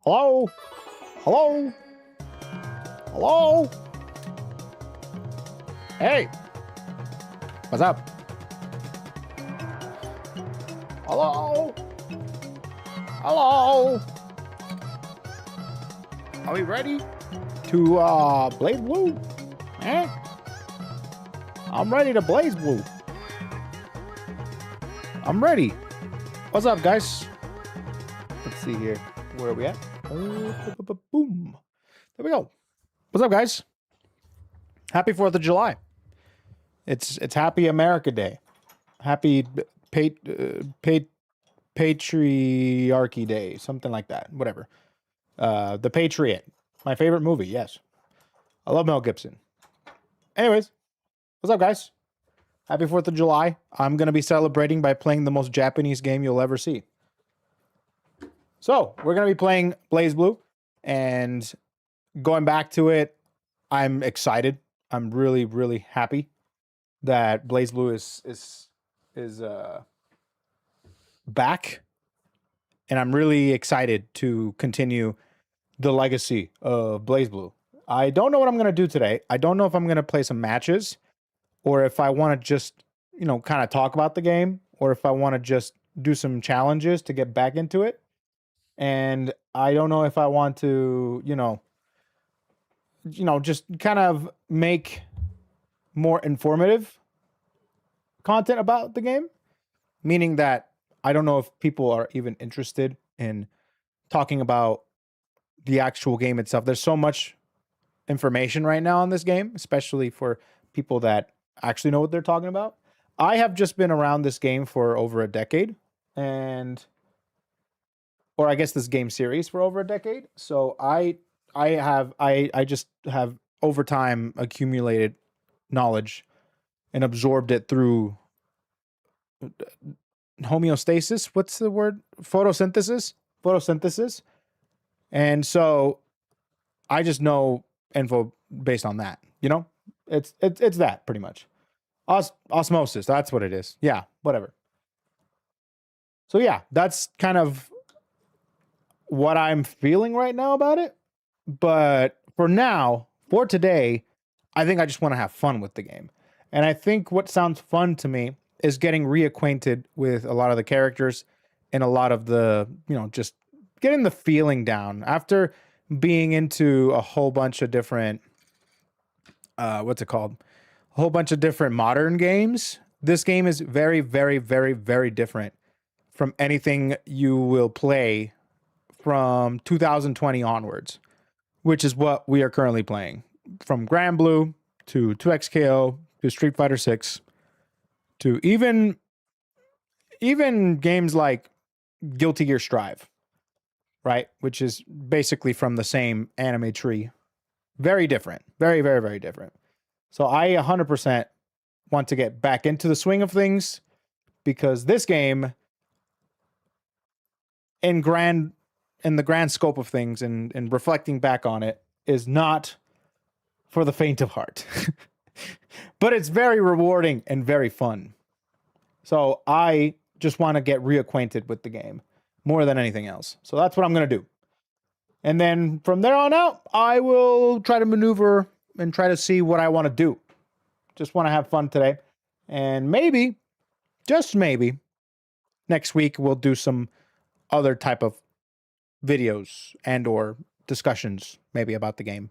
Hello? Hello? Hello? Hey! What's up? Hello? Hello? Are we ready to Blazeblue? Eh? I'm ready to Blazeblue. I'm ready. What's up, guys? Let's see here. Where are we at? Boom. There we go. What's up, guys? Happy 4th of July. It's Happy America Day. Happy Patriarchy Day. Something like that. Whatever. The Patriot. My favorite movie, yes. I love Mel Gibson. Anyways, what's up, guys? Happy 4th of July. I'm going to be celebrating by playing the most Japanese game you'll ever see. So, we're going to be playing Blazblue, and going back to it, I'm excited. I'm really, really happy that Blazblue is back, and I'm really excited to continue the legacy of Blazblue. I don't know what I'm going to do today. I don't know if I'm going to play some matches, or if I want to just, kind of talk about the game, or if I want to just do some challenges to get back into it. And I don't know if I want to, just kind of make more informative content about the game. Meaning that I don't know if people are even interested in talking about the actual game itself. There's so much information right now on this game, especially for people that actually know what they're talking about. I have just been around this game for over a decade, or I guess this game series for over a decade. So I just have over time accumulated knowledge and absorbed it through homeostasis. What's the word? Photosynthesis. And so I just know info based on that, it's that pretty much. Osmosis. That's what it is. Yeah, whatever. So yeah, that's kind of what I'm feeling right now about it. But for now, for today, I think I just want to have fun with the game. And I think what sounds fun to me is getting reacquainted with a lot of the characters and a lot of the, just getting the feeling down after being into a whole bunch of different, what's it called? A whole bunch of different modern games. This game is very, very, very, very different from anything you will play from 2020 onwards, which is what we are currently playing. From Granblue to 2XKO to Street Fighter 6 to even games like Guilty Gear Strive, right? Which is basically from the same anime tree. Very different. Very, very, very different. So I 100% want to get back into the swing of things, because this game, in the grand scope of things and reflecting back on it, is not for the faint of heart. But it's very rewarding and very fun. So I just want to get reacquainted with the game more than anything else. So that's what I'm going to do. And then from there on out, I will try to maneuver and try to see what I want to do. Just want to have fun today. And maybe, just maybe, next week we'll do some other type of videos and or discussions maybe about the game,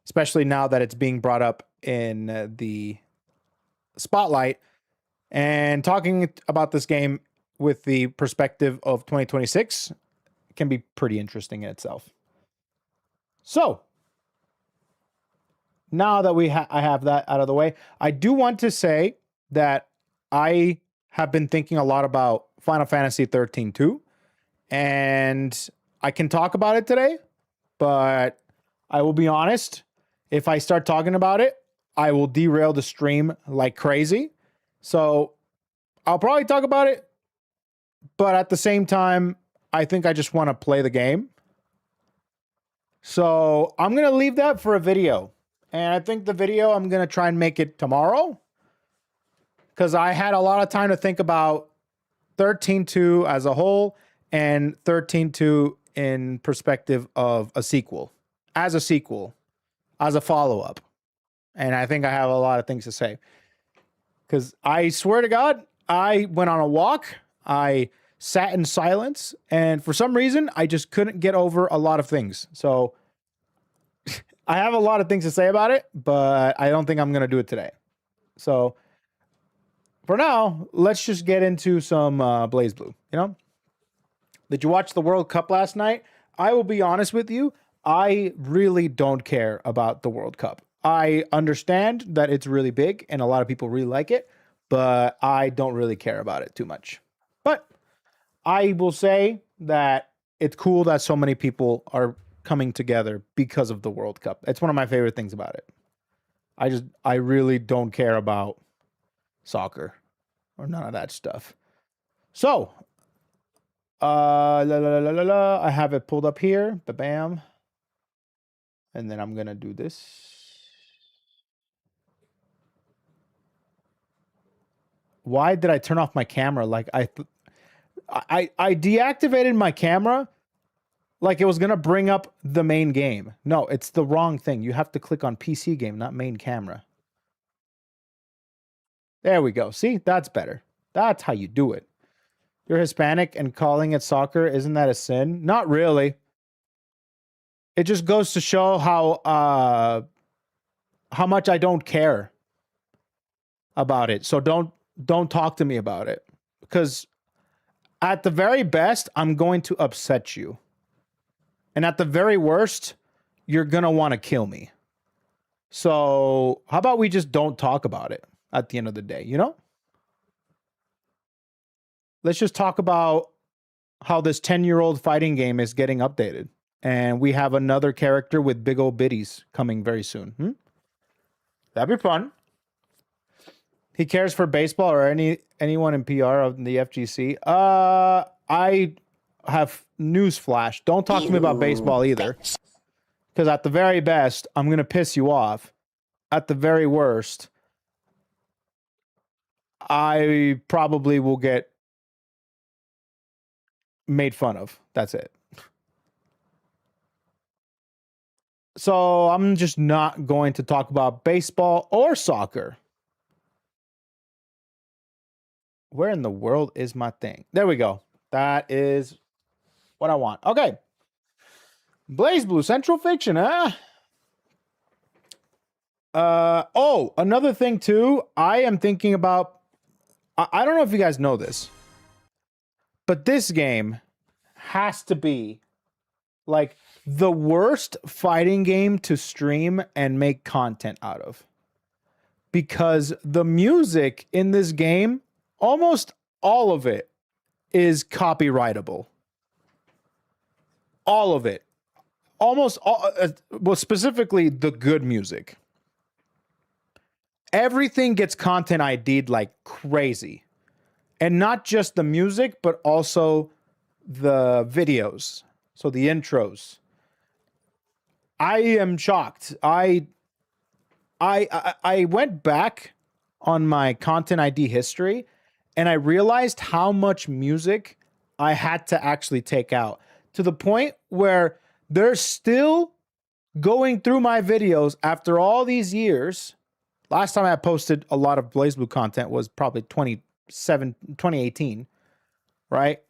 especially now that it's being brought up in the spotlight, and talking about this game with the perspective of 2026 can be pretty interesting in itself. So now that I have that out of the way, I do want to say that I have been thinking a lot about Final Fantasy 13 too, and I can talk about it today, but I will be honest, if I start talking about it, I will derail the stream like crazy. So I'll probably talk about it, but at the same time, I think I just want to play the game. So I'm going to leave that for a video. And I think the video, I'm going to try and make it tomorrow, because I had a lot of time to think about 13.2 as a whole and 13.2 in perspective of a sequel, as a follow-up. And I think I have a lot of things to say. Because I swear to God, I went on a walk, I sat in silence, and for some reason, I just couldn't get over a lot of things. So I have a lot of things to say about it, but I don't think I'm going to do it today. So for now, let's just get into some Blazblue, you know? Did you watch the World Cup last night? I will be honest with you, I really don't care about the World Cup. I understand that it's really big and a lot of people really like it, but I don't really care about it too much. But I will say that it's cool that so many people are coming together because of the World Cup. It's one of my favorite things about it. I really don't care about soccer or none of that stuff. So, I have it pulled up here. Bam. And then I'm going to do this. Why did I turn off my camera? Like I deactivated my camera like it was going to bring up the main game. No, it's the wrong thing. You have to click on PC game, not main camera. There we go. See, that's better. That's how you do it. You're Hispanic and calling it soccer, isn't that a sin? Not really. It just goes to show how much I don't care about it. So don't talk to me about it. Because at the very best, I'm going to upset you. And at the very worst, you're going to want to kill me. So how about we just don't talk about it at the end of the day, you know? Let's just talk about how this 10-year-old fighting game is getting updated. And we have another character with big old bitties coming very soon. That'd be fun. He cares for baseball or anyone in PR of the FGC. I have news flash. Don't talk to me about baseball either. Because at the very best, I'm going to piss you off. At the very worst, I probably will get made fun of. That's it. So I'm just not going to talk about baseball or soccer. Where in the world is my thing? There we go. That is what I want. Okay. Blazblue, Central Fiction, huh? Oh, another thing too. I am thinking about... I don't know if you guys know this, but this game has to be like the worst fighting game to stream and make content out of. Because the music in this game, almost all of it is copyrightable. All of it. Almost all, well, specifically the good music. Everything gets content ID'd like crazy. And not just the music, but also the videos. So the intros. I am shocked. I went back on my content ID history and I realized how much music I had to actually take out, to the point where they're still going through my videos after all these years. Last time I posted a lot of Blazblue content was probably 2018, right?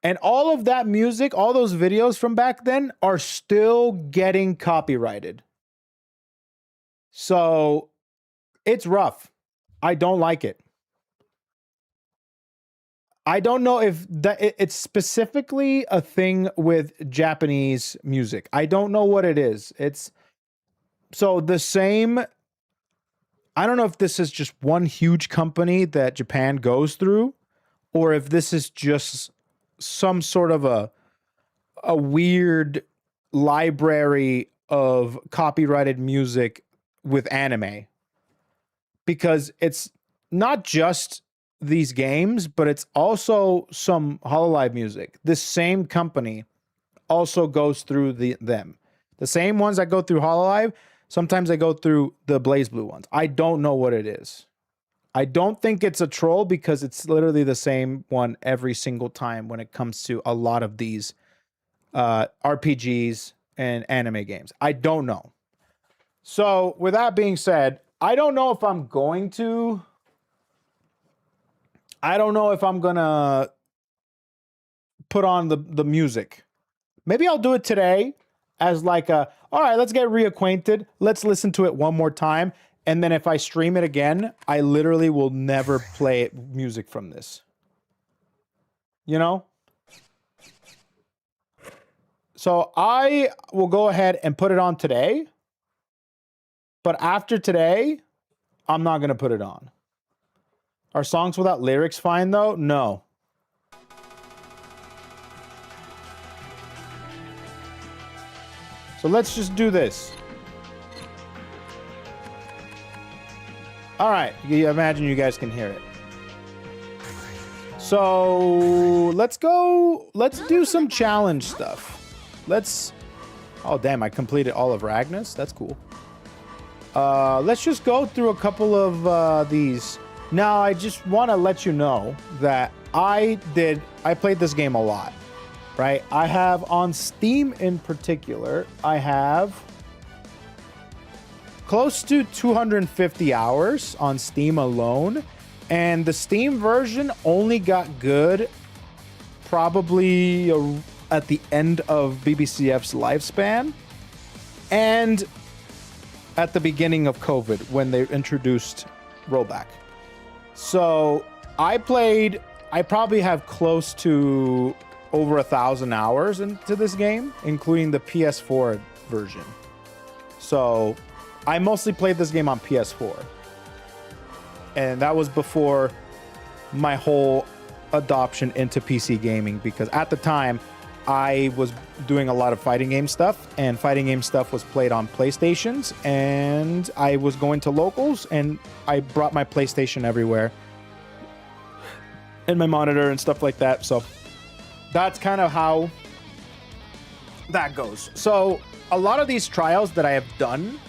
And all of that music, all those videos from back then are still getting copyrighted. So it's rough. I don't like it. I don't know if that it's specifically a thing with Japanese music. I don't know what it is. It's so the same. I don't know if this is just one huge company that Japan goes through, or if this is just some sort of a weird library of copyrighted music with anime. Because it's not just these games, but it's also some Hololive music. This same company also goes through them. The same ones that go through Hololive, sometimes they go through the Blazblue ones. I don't know what it is. I don't think it's a troll because it's literally the same one every single time when it comes to a lot of these RPGs and anime games. I don't know. So with that being said, I don't know if I'm going to put on the music. Maybe I'll do it today as like a, all right, let's get reacquainted. Let's listen to it one more time. And then if I stream it again, I literally will never play music from this. You know? So I will go ahead and put it on today. But after today, I'm not going to put it on. Are songs without lyrics fine though? No. So let's just do this. All right, you imagine you guys can hear it. So let's go. Let's do some challenge stuff. Oh damn, I completed all of Ragnus. That's cool. Let's just go through a couple of these. Now, I just want to let you know that I played this game a lot, right? I have on Steam in particular, I have close to 250 hours on Steam alone. And the Steam version only got good probably at the end of BBCF's lifespan and at the beginning of COVID when they introduced rollback. So I probably have close to over 1,000 hours into this game, including the PS4 version. So I mostly played this game on PS4. And that was before my whole adoption into PC gaming, because at the time I was doing a lot of fighting game stuff, and fighting game stuff was played on PlayStations, and I was going to locals and I brought my PlayStation everywhere and my monitor and stuff like that. So that's kind of how that goes. So a lot of these trials that I have done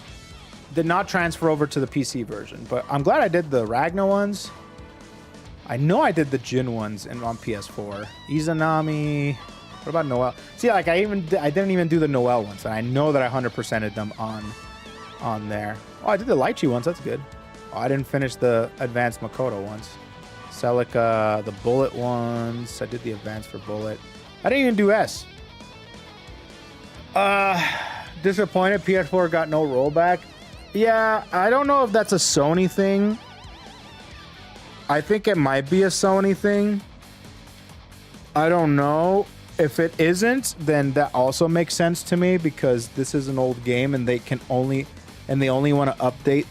did not transfer over to the PC version, but I'm glad I did the Ragna ones. I know I did the Jin ones on PS4. Izanami. What about Noel? See, like I didn't even do the Noel ones, and I know that I 100%ed them on there. Oh, I did the Litchi ones. That's good. Oh, I didn't finish the advanced Makoto ones. Celica, the Bullet ones. I did the advanced for Bullet. I didn't even do S. Disappointed PS4 got no rollback. Yeah, I don't know if that's a Sony thing. I think it might be a Sony thing. I don't know. If it isn't, then that also makes sense to me, because this is an old game and they only want to update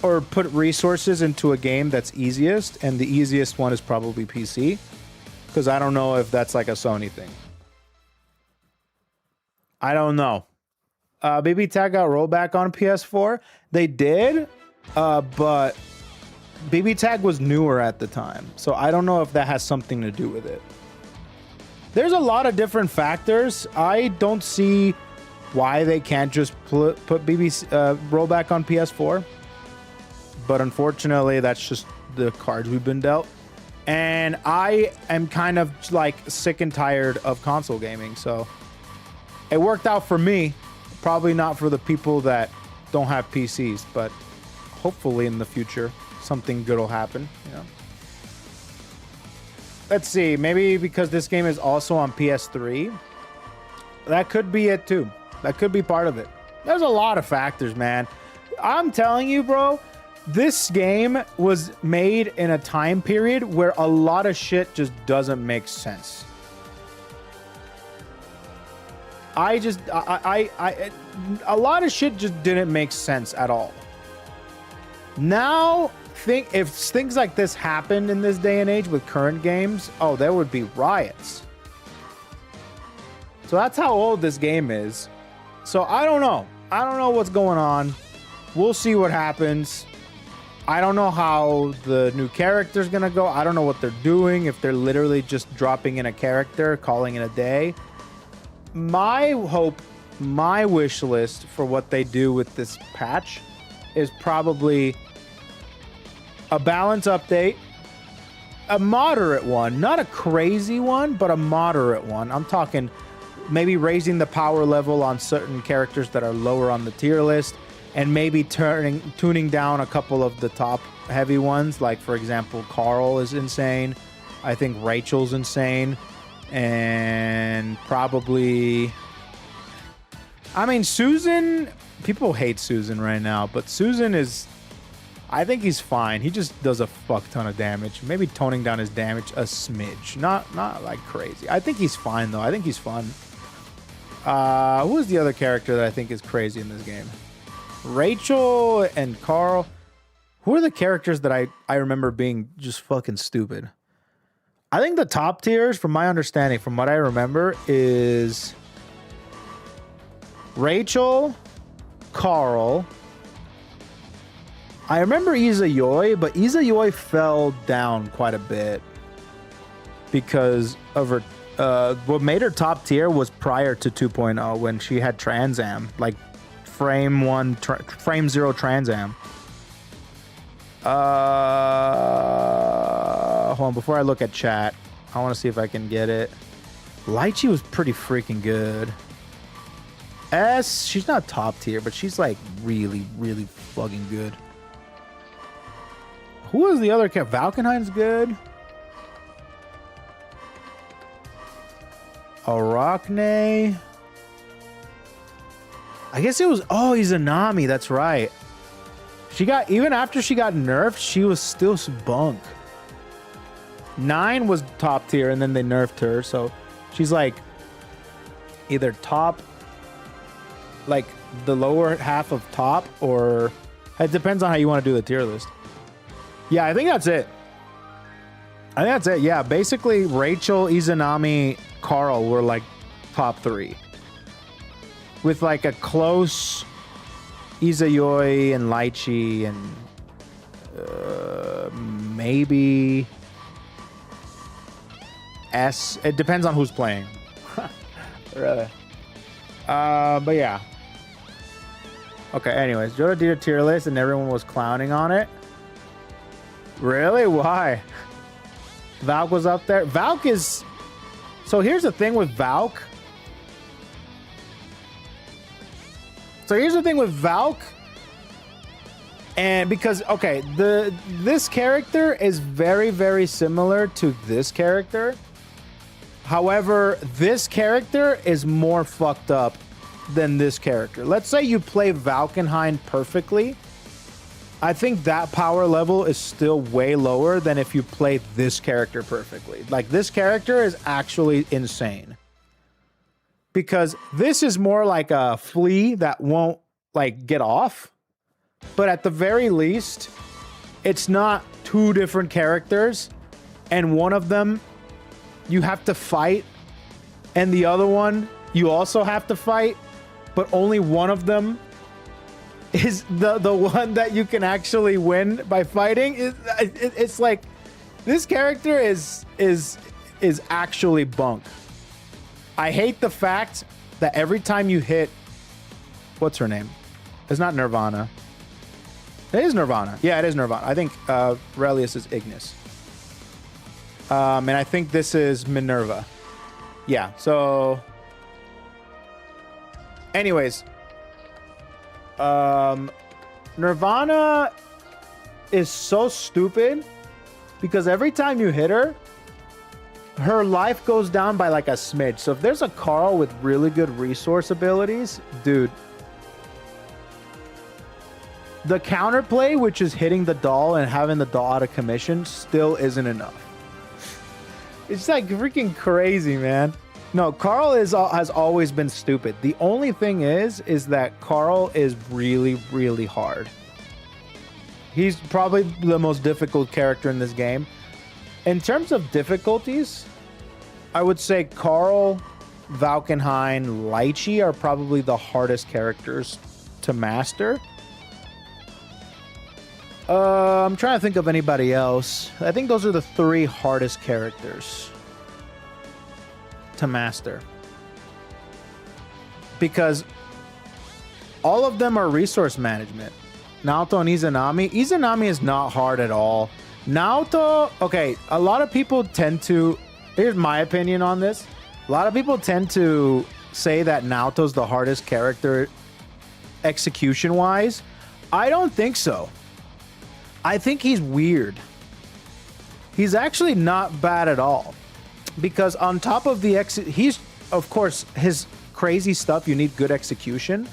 or put resources into a game that's easiest, and the easiest one is probably PC, because I don't know if that's like a Sony thing. I don't know. BBTAG got rollback on PS4. They did, but BBTAG was newer at the time, so I don't know if that has something to do with it. There's a lot of different factors. I don't see why they can't just put rollback on PS4. But unfortunately, that's just the cards we've been dealt. And I am kind of like sick and tired of console gaming. So it worked out for me. Probably not for the people that don't have PCs. But hopefully in the future, something good will happen. You know? Let's see, maybe because this game is also on PS3. That could be it too. That could be part of it. There's a lot of factors, man. I'm telling you, bro, this game was made in a time period where a lot of shit just doesn't make sense. A lot of shit just didn't make sense at all. Now, if things like this happened in this day and age with current games, oh, there would be riots. So that's how old this game is. So I don't know. I don't know what's going on. We'll see what happens. I don't know how the new character's gonna go. I don't know what they're doing. If they're literally just dropping in a character, calling it a day. My hope, my wish list for what they do with this patch is probably a balance update, a moderate one, not a crazy one, but a moderate one. I'm talking maybe raising the power level on certain characters that are lower on the tier list, and maybe tuning down a couple of the top heavy ones. Like, for example, Carl is insane. I think Rachel's insane. And probably... I mean, Susan... People hate Susan right now, but Susan is... I think he's fine. He just does a fuck ton of damage. Maybe toning down his damage a smidge. Not like crazy. I think he's fine, though. I think he's fun. Who is the other character that I think is crazy in this game? Rachel and Carl. Who are the characters that I remember being just fucking stupid? I think the top tiers, from my understanding, from what I remember, is Rachel, Carl. I remember Izayoi, but Izayoi fell down quite a bit because of her. What made her top tier was prior to 2.0 when she had Trans Am, like frame 0 Trans Am. Hold on, before I look at chat, I want to see if I can get it. Litchi was pretty freaking good. S, she's not top tier, but she's like really, really fucking good. Who was the other character? Valkenheim's good. Arachne. I guess it was... Oh, Izanami. That's right. She got... Even after she got nerfed, she was still bunk. 9 was top tier, and then they nerfed her. So she's like... either top... like the lower half of top, or... It depends on how you want to do the tier list. Yeah, I think that's it. I think that's it. Yeah, basically Rachel, Izanami, Carl were like top 3. With like a close Izayoi and Litchi and maybe S. It depends on who's playing. Really. But yeah. Okay, anyways, Jodo did a tier list and everyone was clowning on it. Really? Why? Valk was up there. Valk is... So here's the thing with Valk. And because, okay, this character is very, very similar to this character. However, this character is more fucked up than this character. Let's say you play Valkenheim perfectly. I think that power level is still way lower than if you play this character perfectly. Like, this character is actually insane. Because this is more like a flea that won't, like, get off. But at the very least, it's not 2 different characters. And one of them, you have to fight. And the other one, you also have to fight. But only one of them is the one that you can actually win by fighting. It's like, this character is actually bunk. I hate the fact that every time you hit, what's her name? It's not Nirvana. It is Nirvana. Yeah, it is Nirvana. I think Relius is Ignis. And I think this is Minerva. Yeah, so... Anyways... Nirvana is so stupid because every time you hit her, her life goes down by like a smidge. So if there's a Carl with really good resource abilities, dude, the counterplay, which is hitting the doll and having the doll out of commission, still isn't enough. It's like freaking crazy, man. No, Carl has always been stupid. The only thing is that Carl is really, really hard. He's probably the most difficult character in this game. In terms of difficulties, I would say Carl, Valkenheim, Litchi are probably the hardest characters to master. I'm trying to think of anybody else. I think those are the 3 hardest characters to master, because all of them are resource management. Naoto and Izanami. Izanami is not hard at all. Naoto, okay, a lot of people tend to, here's my opinion on this. A lot of people tend to say that Naoto's the hardest character execution-wise. I don't think so. I think he's weird. He's actually not bad at all. Because on top of the he's, of course, his crazy stuff, you need good execution.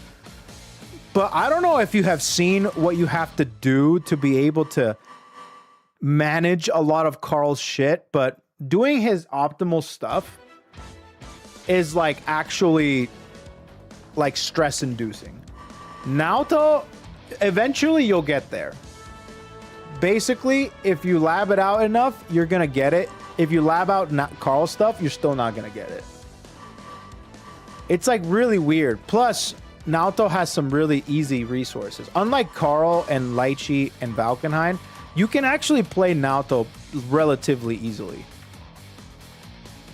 But I don't know if you have seen what you have to do to be able to manage a lot of Carl's shit, but doing his optimal stuff is like actually like stress inducing. Naoto, eventually you'll get there. Basically, if you lab it out enough, you're gonna get it. If you lab out Carl's stuff, you're still not gonna get it. It's like really weird. Plus, Naoto has some really easy resources. Unlike Carl and Litchi and Valkenhayn, you can actually play Naoto relatively easily.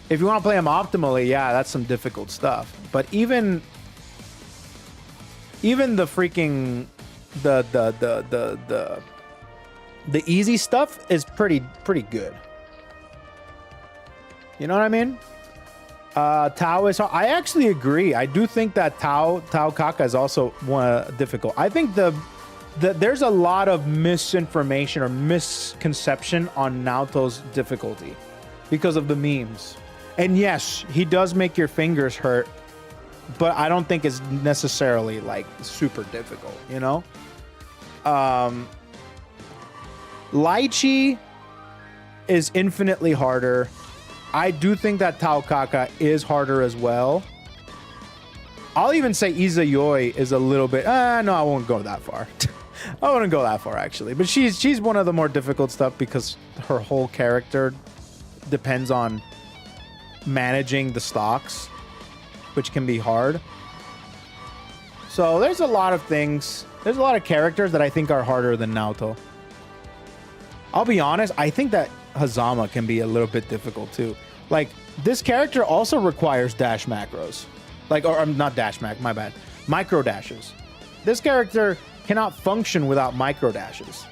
If you want to play him optimally, yeah, that's some difficult stuff. But even the freaking the easy stuff is pretty good. You know what I mean? Tao is hard. I actually agree. I do think that Tao Kaka is also difficult. I think there's a lot of misinformation or misconception on Naoto's difficulty because of the memes. And yes, he does make your fingers hurt, but I don't think it's necessarily like super difficult, you know? Litchi is infinitely harder. I do think that Tao Kaka is harder as well. I'll even say Izayoi is a little bit... no, I won't go that far. I wouldn't go that far, actually. But she's one of the more difficult stuff because her whole character depends on managing the stocks, which can be hard. So there's a lot of things. There's a lot of characters that I think are harder than Naoto. I'll be honest, I think that Hazama can be a little bit difficult too. Like, this character also requires dash macros. Like, or not dash my bad. Micro dashes. This character cannot function without micro dashes.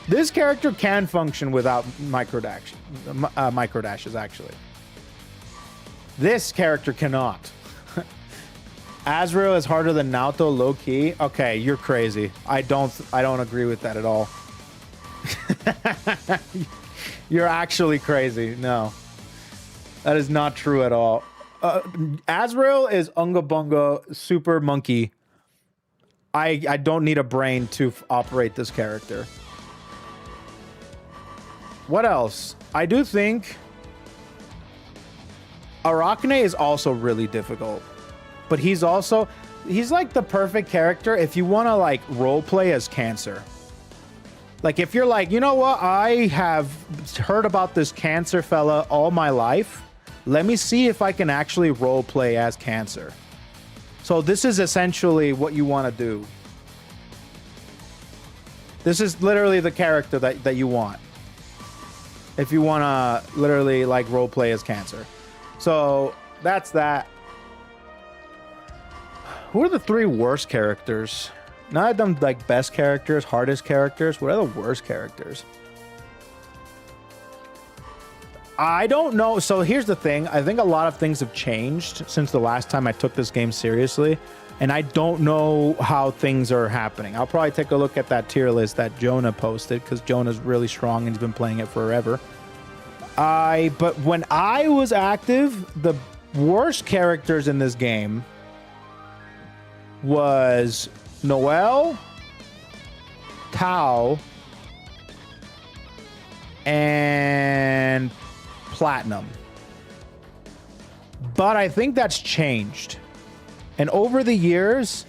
This character can function without micro dashes, actually. This character cannot. Azrael is harder than Naoto, low key. Okay, you're crazy. I don't agree with that at all. You're actually crazy. No, that is not true at all. Azrael is unga bunga super monkey. I don't need a brain to operate this character. What else? I do think Arachne is also really difficult, but he's like the perfect character if you want to like role play as Cancer. Like, if you're like, you know what, I have heard about this Cancer fella all my life. Let me see if I can actually role play as Cancer. So this is essentially what you want to do. This is literally the character that you want. If you want to literally like role play as Cancer. So that's that. Who are the 3 worst characters? None of them like best characters, hardest characters. What are the worst characters? I don't know. So here's the thing. I think a lot of things have changed since the last time I took this game seriously. And I don't know how things are happening. I'll probably take a look at that tier list that Jonah posted, because Jonah's really strong and he's been playing it forever. But when I was active, the worst characters in this game was Noel, Tao, and Platinum. But I think that's changed. And over the years,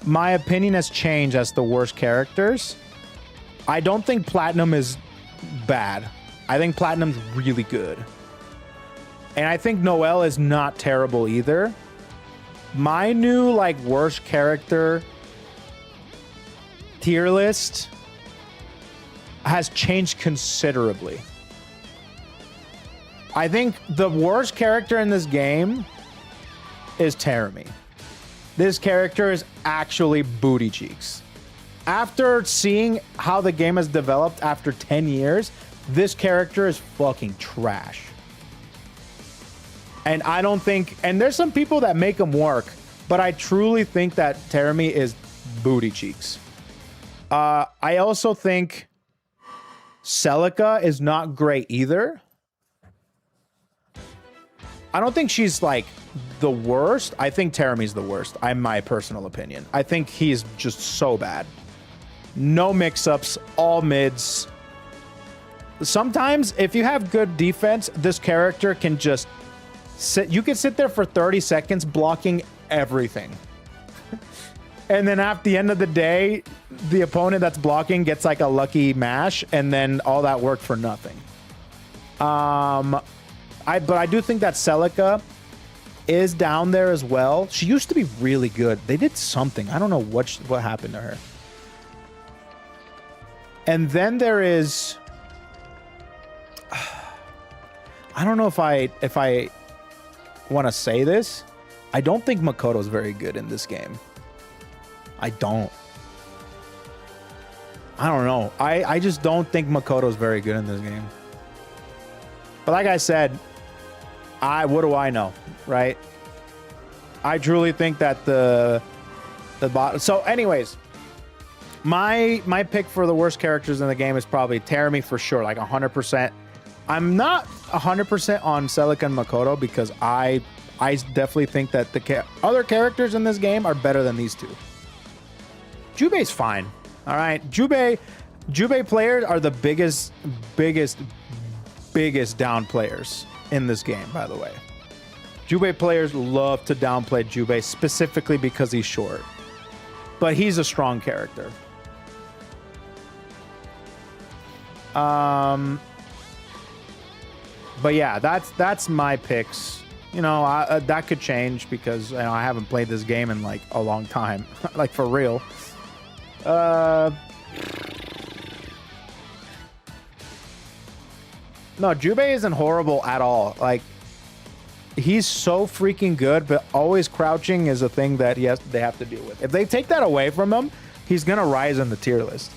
my opinion has changed as the worst characters. I don't think Platinum is bad. I think Platinum's really good. And I think Noel is not terrible either. My new, like, worst character tier list has changed considerably. I think the worst character in this game is Terumi. This character is actually booty cheeks. after seeing how the game has developed after 10 years, this character is fucking trash. And I don't think, and there's some people that make him work, but I truly think that Terumi is booty cheeks. I also think Celica is not great either. I don't think she's like the worst. I think Terumi's the worst. In my personal opinion. I think he's just so bad. No mix-ups, all mids. Sometimes, if you have good defense, this character can just sit. You can sit there for 30 seconds blocking everything. And then at the end of the day, the opponent that's blocking gets like a lucky mash, and then all that worked for nothing. But I do think that Celica is down there as well. She used to be really good. They did something. I don't know what happened to her. And then there is, I don't know if I want to say this. I don't think Makoto's very good in this game. I don't know. I just don't think Makoto's very good in this game. But like I said, what do I know, right? I truly think that the bot. So, anyways, my pick for the worst characters in the game is probably Terumi for sure, like 100%. I'm not 100% on Celica and Makoto because I definitely think that the other characters in this game are better than these two. Jubei's fine. All right. Jubei players are the biggest down players in this game, by the way. Jubei players love to downplay Jubei specifically because he's short. But he's a strong character. But yeah, that's my picks. You know, that could change because I haven't played this game in like a long time. Like for real. No, Jubei isn't horrible at all. Like, he's so freaking good, but always crouching is a thing that they have to deal with. If they take that away from him, he's gonna rise in the tier list.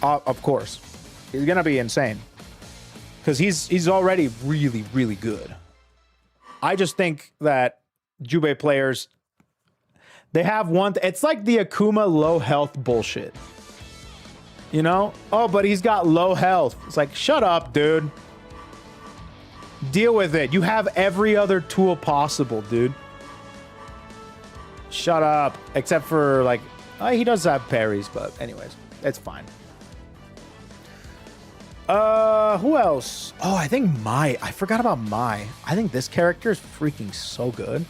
Of course, he's gonna be insane because he's already really, really good. I just think that Jubei players, they have one. It's like the Akuma low health bullshit. You know? Oh, but he's got low health. It's like, shut up, dude. Deal with it. You have every other tool possible, dude. Shut up. Except for, like, he does have parries, but anyways, it's fine. Who else? Oh, I think Mai. I forgot about Mai. I think this character is freaking so good.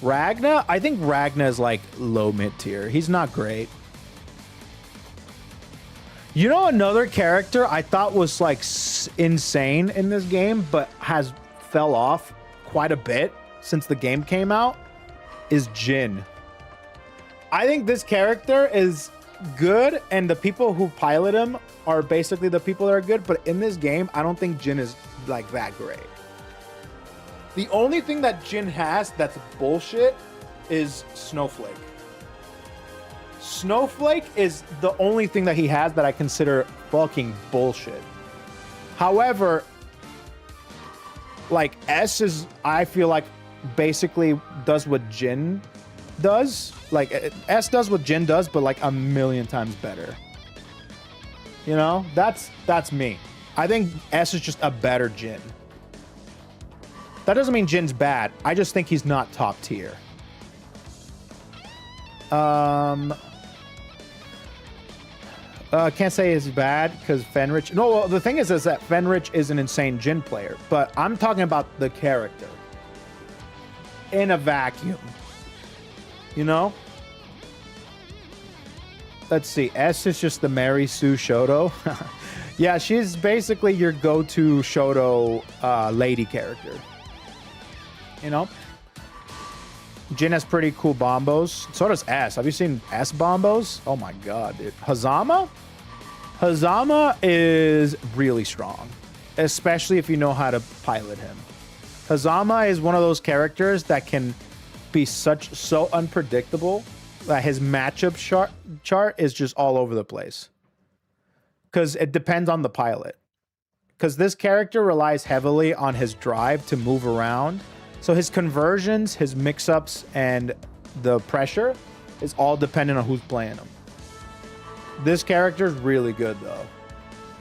Ragna? I think Ragna is, like, low mid tier. He's not great. You know, another character I thought was like insane in this game, but has fell off quite a bit since the game came out, is Jin. I think this character is good, and the people who pilot him are basically the people that are good, but in this game, I don't think Jin is like that great. The only thing that Jin has that's bullshit is Snowflake. Snowflake is the only thing that he has that I consider fucking bullshit. However, like S is, I feel like basically does what Jin does. Like S does what Jin does, but like a million times better. You know, that's me. I think S is just a better Jin. That doesn't mean Jin's bad. I just think he's not top tier. Can't say it's bad because Fenrich. No, well, the thing is that Fenrich is an insane Jin player, but I'm talking about the character in a vacuum. You know? Let's see. S is just the Mary Sue Shoto. Yeah, she's basically your go-to Shoto lady character. You know? Jin has pretty cool bombos. So does S. Have you seen S bombos? Oh my god, dude. Hazama? Hazama is really strong, especially if you know how to pilot him. Hazama is one of those characters that can be so unpredictable that his matchup chart is just all over the place. Because it depends on the pilot. Because this character relies heavily on his drive to move around. So his conversions, his mix-ups, and the pressure is all dependent on who's playing him. This character is really good, though.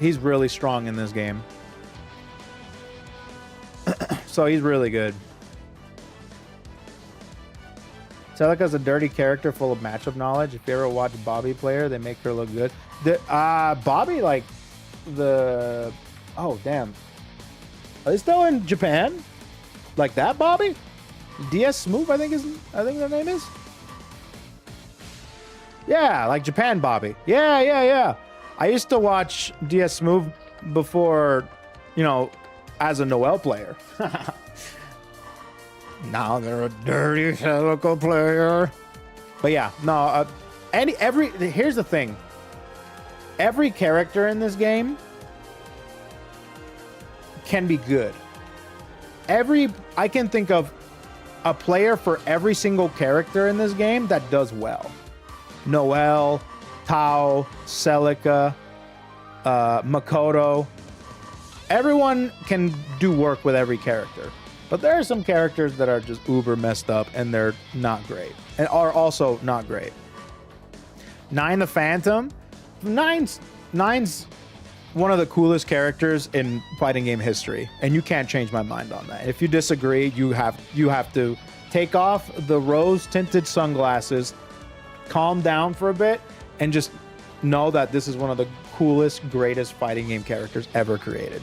He's really strong in this game. So he's really good. Celica's a dirty character full of matchup knowledge. If you ever watch Bobby player, they make her look good. Bobby, like, the... Oh, damn. Are they still in Japan? Like that Bobby? DS Smooth, I think their name is? Yeah, like Japan Bobby. Yeah. I used to watch DS Smooth before, you know, as a Noel player. Now they're a dirty Celica player. But yeah, no, here's the thing. Every character in this game can be good. I can think of a player for every single character in this game that does well. Noel, Tao, Celica, Makoto. Everyone can do work with every character. But there are some characters that are just uber messed up and they're not great. And are also not great. Nine the Phantom. Nine's one of the coolest characters in fighting game history. And you can't change my mind on that. If you disagree, you have to take off the rose-tinted sunglasses, calm down for a bit, and just know that this is one of the coolest, greatest fighting game characters ever created.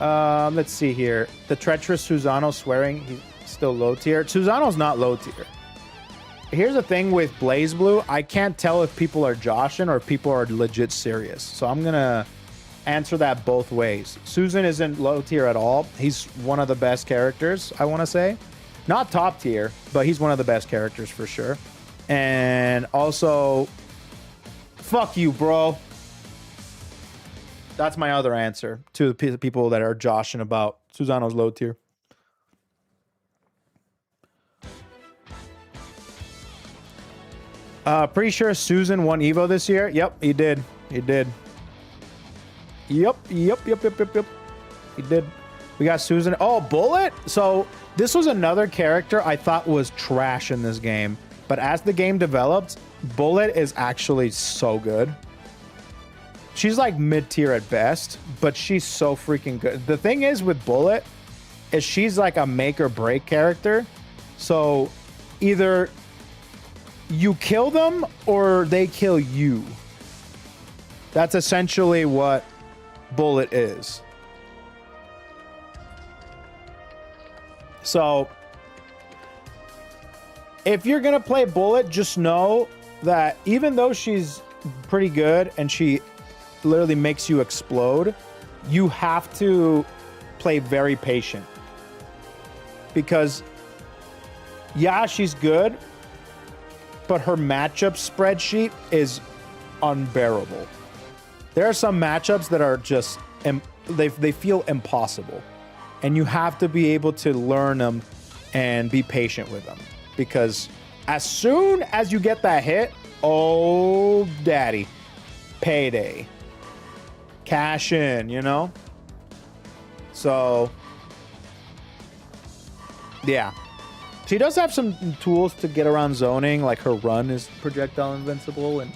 Let's see here. The treacherous Susano swearing he's still low tier. Susano's not low tier. Here's the thing with Blazblue. I can't tell if people are joshing or if people are legit serious. So I'm going to answer that both ways. Susan isn't low tier at all. He's one of the best characters, I want to say. Not top tier, but he's one of the best characters for sure. And also, fuck you, bro. That's my other answer to the people that are joshing about Susano's low tier. Pretty sure Susan won Evo this year. Yep, he did. He did. Yep. He did. We got Susan. Oh, Bullet? So this was another character I thought was trash in this game. But as the game developed, Bullet is actually so good. She's like mid-tier at best, but she's so freaking good. The thing is with Bullet is she's like a make or break character. So either you kill them or they kill you. That's essentially what Bullet is. So if you're gonna play Bullet, just know that even though she's pretty good and she literally makes you explode, you have to play very patient. Because yeah, she's good, but her matchup spreadsheet is unbearable. There are some matchups that are just, they feel impossible. And you have to be able to learn them and be patient with them. Because as soon as you get that hit, oh, daddy, payday. Cash in, you know? So, yeah. She does have some tools to get around zoning, like her run is projectile invincible, and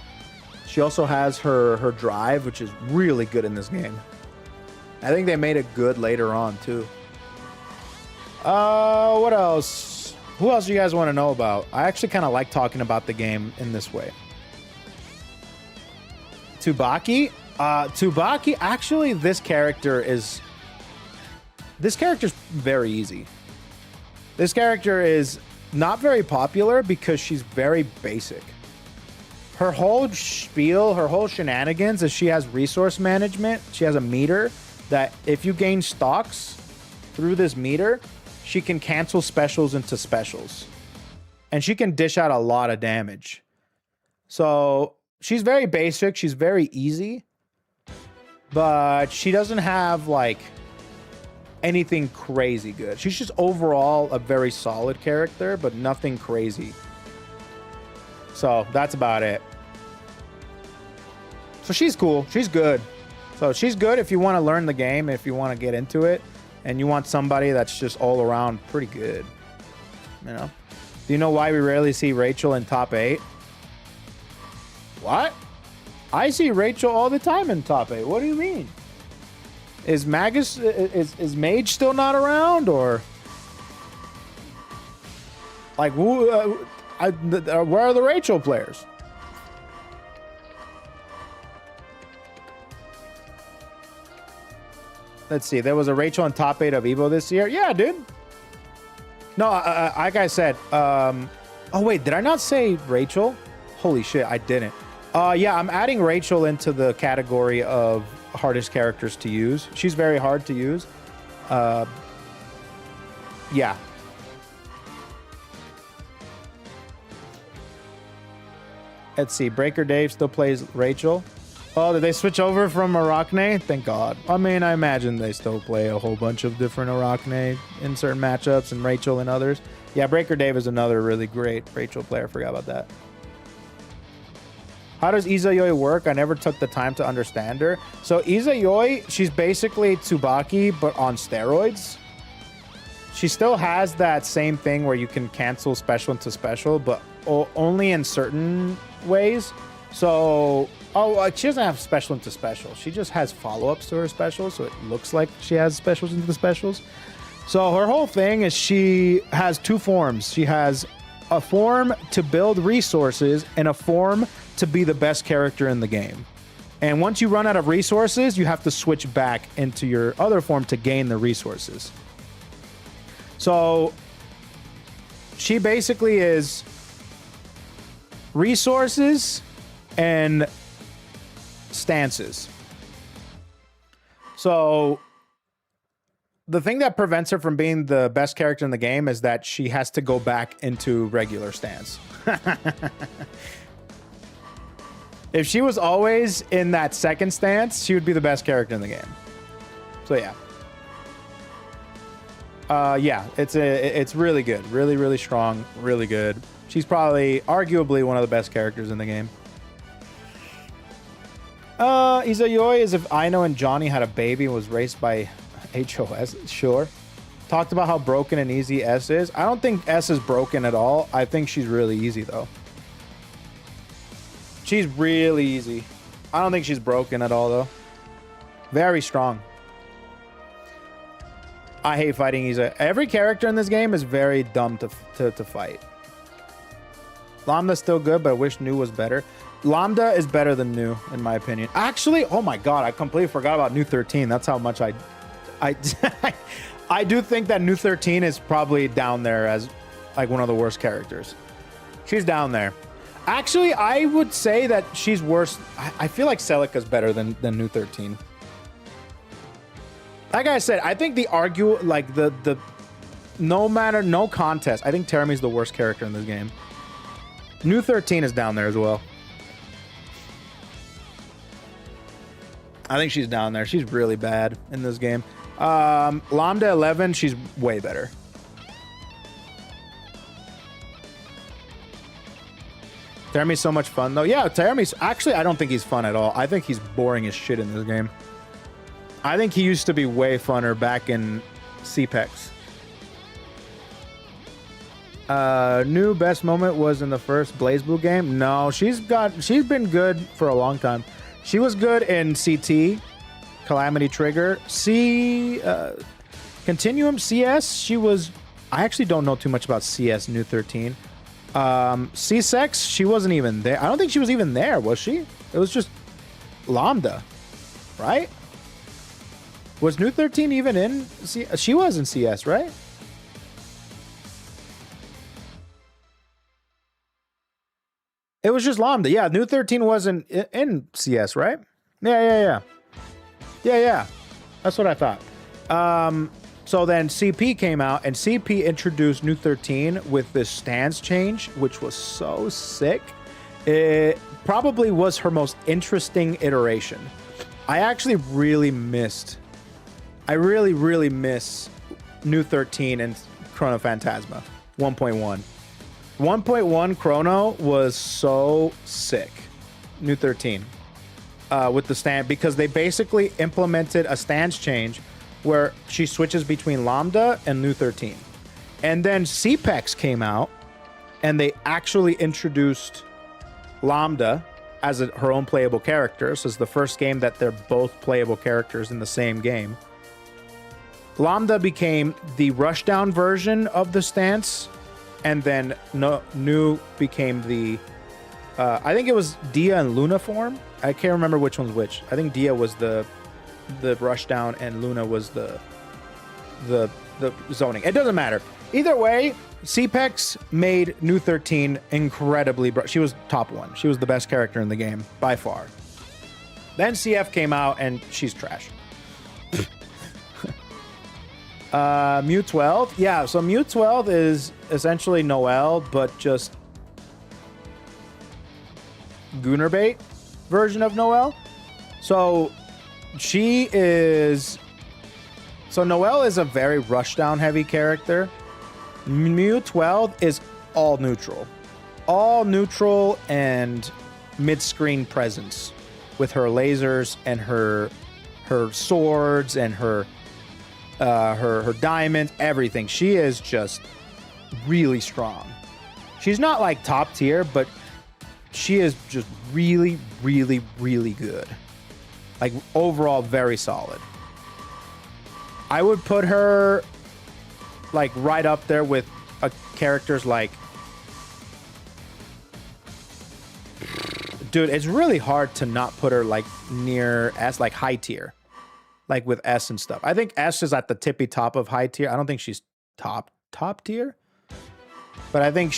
she also has her drive, which is really good in this game. I think they made it good later on, too. What else? Who else do you guys want to know about? I actually kind of like talking about the game in this way. Tsubaki? Tsubaki, actually, this character's very easy. This character is not very popular because she's very basic. Her whole spiel, her whole shenanigans is she has resource management. She has a meter that if you gain stocks through this meter, she can cancel specials into specials. And she can dish out a lot of damage. So she's very basic. She's very easy. But she doesn't have, like, anything crazy good. She's just overall a very solid character, but nothing crazy. So that's about it. So she's cool. She's good. So she's good if you want to learn the game, if you want to get into it, and you want somebody that's just all around pretty good. You know? Do you know why we rarely see Rachel in top 8? What? I see Rachel all the time in top 8. What do you mean? Is Magus is Mage still not around, or like who? Where are the Rachel players? Let's see. There was a Rachel in top 8 of Evo this year. Yeah, dude. No, like I said. Oh wait, did I not say Rachel? Holy shit, I didn't. Yeah, I'm adding Rachel into the category of hardest characters to use. She's very hard to use. Yeah. Let's see. Breaker Dave still plays Rachel. Oh, did they switch over from Arachne? Thank God. I mean, I imagine they still play a whole bunch of different Arachne in certain matchups, and Rachel in others. Yeah, Breaker Dave is another really great Rachel player. Forgot about that. How does Izayoi work? I never took the time to understand her. So Izayoi, she's basically Tsubaki, but on steroids. She still has that same thing where you can cancel special into special, but only in certain ways. So, she doesn't have special into special. She just has follow-ups to her specials, so it looks like she has specials into the specials. So her whole thing is she has 2 forms. She has a form to build resources and a form to be the best character in the game. And once you run out of resources, you have to switch back into your other form to gain the resources. So she basically is resources and stances. So the thing that prevents her from being the best character in the game is that she has to go back into regular stance. If she was always in that second stance, she would be the best character in the game. So yeah. Yeah, it's really good. Really, really strong. Really good. She's probably, arguably, one of the best characters in the game. Izayoi is if Aino and Johnny had a baby and was raced by HOS. Sure. Talked about how broken and easy S is. I don't think S is broken at all. I think she's really easy, though. She's really easy. I don't think she's broken at all, though. Very strong. I hate fighting Iza. Every character in this game is very dumb to fight. Lambda's still good, but I wish Nu was better. Lambda is better than Nu, in my opinion. Actually, oh my god, I completely forgot about Nu 13. That's how much I do think that Nu 13 is probably down there as like one of the worst characters. She's down there. Actually, I would say that she's worse. I feel like Celica's better than Nu 13. Like I said, I think the no contest, I think Terami's the worst character in this game. Nu 13 is down there as well. I think she's down there. She's really bad in this game. Lambda 11, she's way better. Terami's so much fun, though. Yeah, Terami's... Actually, I don't think he's fun at all. I think he's boring as shit in this game. I think he used to be way funner back in CPEX. New best moment was in the first Blazblue game. No, she's been good for a long time. She was good in CT, Calamity Trigger, Continuum CS. She was. I actually don't know too much about CS Nu 13. C-Sex, she wasn't even there. I don't think she was even there, was she? It was just Lambda, right? Was Nu 13 even in? She was in CS, right? It was just Lambda. Yeah, Nu 13 wasn't in CS, right? Yeah. That's what I thought. So then CP came out, and CP introduced Nu 13 with this stance change, which was so sick. It probably was her most interesting iteration. I actually really missed I really, really miss New 13 and Chrono Phantasma 1.1. 1.1 Chrono was so sick. New 13 with the stand, because they basically implemented a stance change where she switches between Lambda and New 13. And then CPEX came out and they actually introduced Lambda as her own playable character. So it's the first game that they're both playable characters in the same game. Lambda became the rushdown version of the stance, and then New became the I think it was Dia and Luna form. I can't remember which one's which. I think Dia was the rushdown and Luna was the zoning. It doesn't matter. Either way, CPEX made New 13 incredibly she was top 1. She was the best character in the game by far. Then CF came out and she's trash. Mew 12. Yeah, so Mew 12 is essentially Noel, but just Goonerbait version of Noel. So she is... So Noel is a very rushdown heavy character. Mew 12 is all neutral. All neutral and mid-screen presence with her lasers and her swords and her diamonds, everything. She is just really strong. She's not like top tier, but she is just really, really, really good. Like overall, very solid. I would put her like right up there with characters like... Dude, it's really hard to not put her like near S, like high tier. Like with S and stuff. I think S is at the tippy top of high tier. I don't think she's top tier. But I think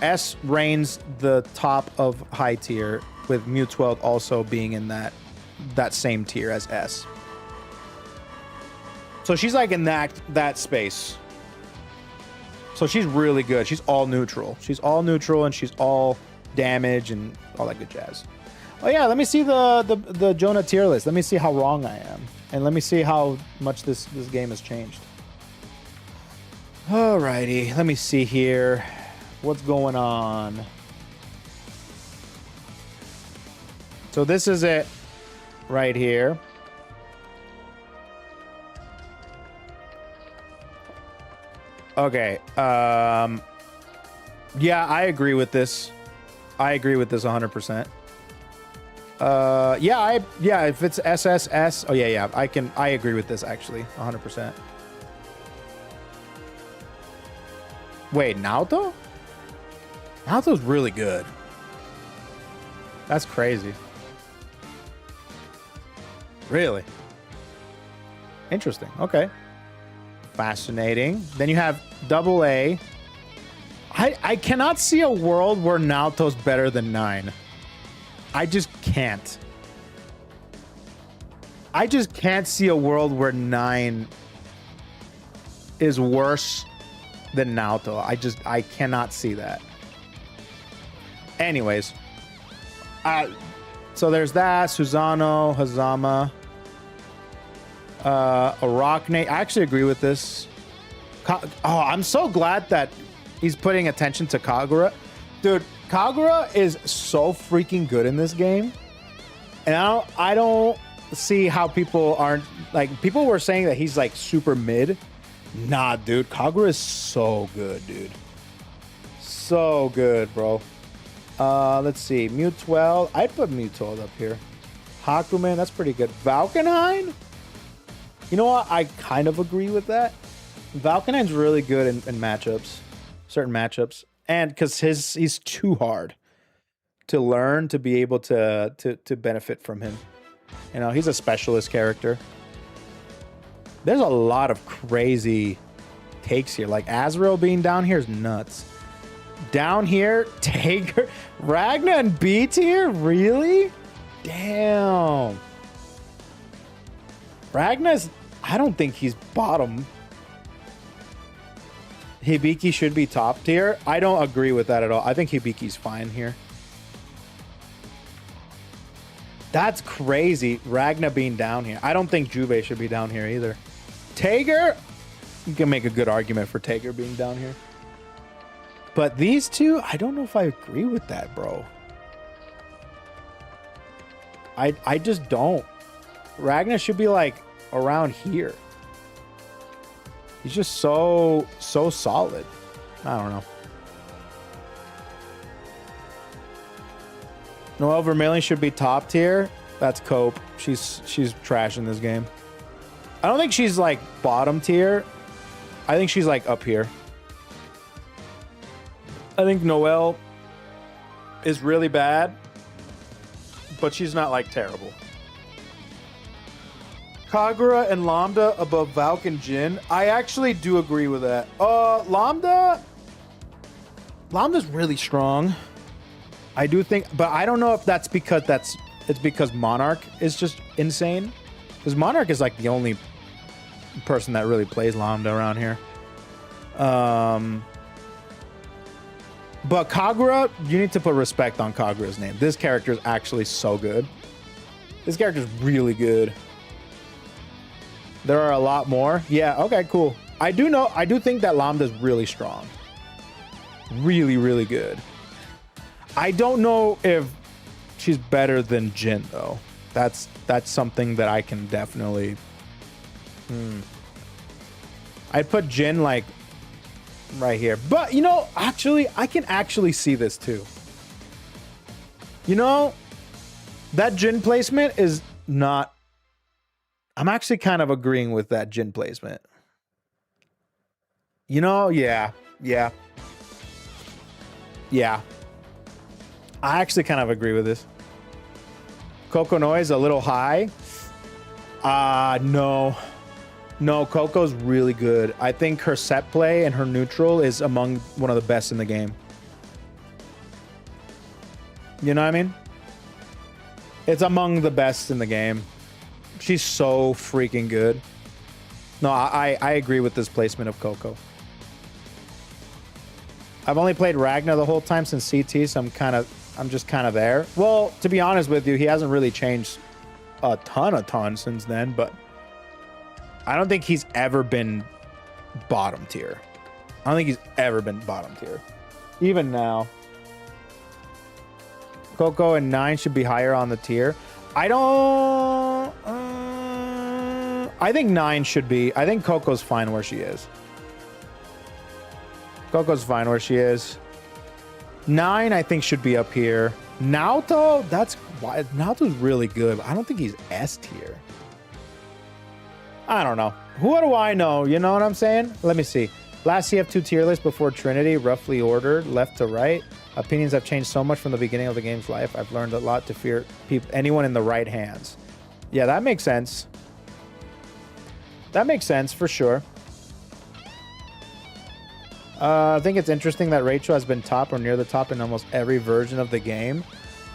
S reigns the top of high tier, with Mew 12 also being in that same tier as S. So she's like in that space. So she's really good. She's all neutral. She's all neutral and she's all damage and all that good jazz. Oh yeah, let me see the Jonah tier list. Let me see how wrong I am. And let me see how much this game has changed. Alrighty, let me see here. What's going on? So this is it right here. Okay. Yeah, I agree with this. I agree with this 100%. Yeah, if it's SSS, oh yeah, I agree with this actually, 100%. Wait, Naoto? Naoto's really good. That's crazy. Really? Interesting. Okay. Fascinating. Then you have AA. I cannot see a world where Naoto's better than 9. I just can't. I just can't see a world where 9 is worse than Naoto. I cannot see that. Anyways. So there's that. Susano, Hazama. Arachne. I actually agree with this. I'm so glad that he's putting attention to Kagura. Dude, Kagura is so freaking good in this game. And I don't see how people aren't... Like, people were saying that he's, like, super mid. Nah, dude. Kagura is so good, dude. So good, bro. Let's see. Mew 12. I'd put Mew 12 up here. Hakumen, that's pretty good. Valkenhayn? You know what? I kind of agree with that. Valkenhayn's really good in matchups. Certain matchups. And because he's too hard to learn to be able to benefit from him. You know, he's a specialist character. There's a lot of crazy takes here. Like Azrael being down here is nuts. Down here, Tager, Ragna and B tier? Really? Damn. Ragna's, I don't think he's bottom. Hibiki should be top tier. I don't agree with that at all. I think Hibiki's fine here. That's crazy. Ragna being down here. I don't think Juve should be down here either. Tager, you can make a good argument for Tager being down here. But these two, I don't know if I agree with that, bro. I just don't. Ragna should be like around here. He's just so solid. I don't know. Noel Vermillion should be top tier. That's Cope. She's trash in this game. I don't think she's like bottom tier. I think she's like up here. I think Noel is really bad, but she's not like terrible. Kagura and Lambda above Valk and Jin. I actually do agree with that. Lambda's really strong. I do think, but I don't know if that's because it's because Monarch is just insane. Because Monarch is like the only person that really plays Lambda around here. But Kagura, you need to put respect on Kagura's name. This character is actually so good. This character is really good. There are a lot more. Yeah, okay, cool. I do think that Lambda is really strong. Really, really good. I don't know if she's better than Jin though. That's something that I can definitely. I'd put Jin like right here, but you know, actually, I can actually see this too. You know, that Jin placement is not. I'm actually kind of agreeing with that Jin placement. You know, yeah. I actually kind of agree with this. KoeKoe is a little high. No, KoeKoe's really good. I think her set play and her neutral is among one of the best in the game. You know what I mean? It's among the best in the game. She's so freaking good. No, I agree with this placement of KoeKoe. I've only played Ragnar the whole time since CT, so I'm just kind of there. Well, to be honest with you, he hasn't really changed a ton since then, but I don't think he's ever been bottom tier. I don't think he's ever been bottom tier. Even now. KoeKoe and 9 should be higher on the tier. I think 9 should be. I think KoeKoe's fine where she is. KoeKoe's fine where she is. 9, I think, should be up here. Naoto, that's why Naoto's really good. I don't think he's S tier. I don't know. Who do I know? You know what I'm saying? Let me see. Last CF2 tier list before Trinity, roughly ordered, left to right. Opinions have changed so much from the beginning of the game's life. I've learned a lot to fear anyone in the right hands. Yeah, that makes sense. That makes sense for sure. I think it's interesting that Rachel has been top or near the top in almost every version of the game.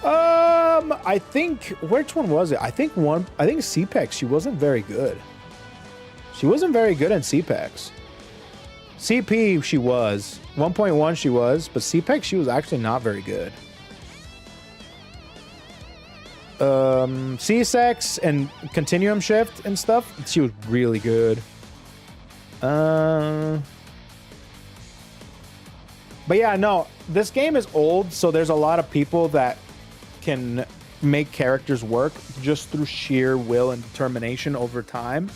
I think, which one was it? I think CPEX, she wasn't very good. She wasn't very good in CPEX. CP, she was. 1.1, she was. But CPEX, she was actually not very good. C-Sex and Continuum Shift and stuff, she was really good. But yeah, no, this game is old, so there's a lot of people that can make characters work just through sheer will and determination over time.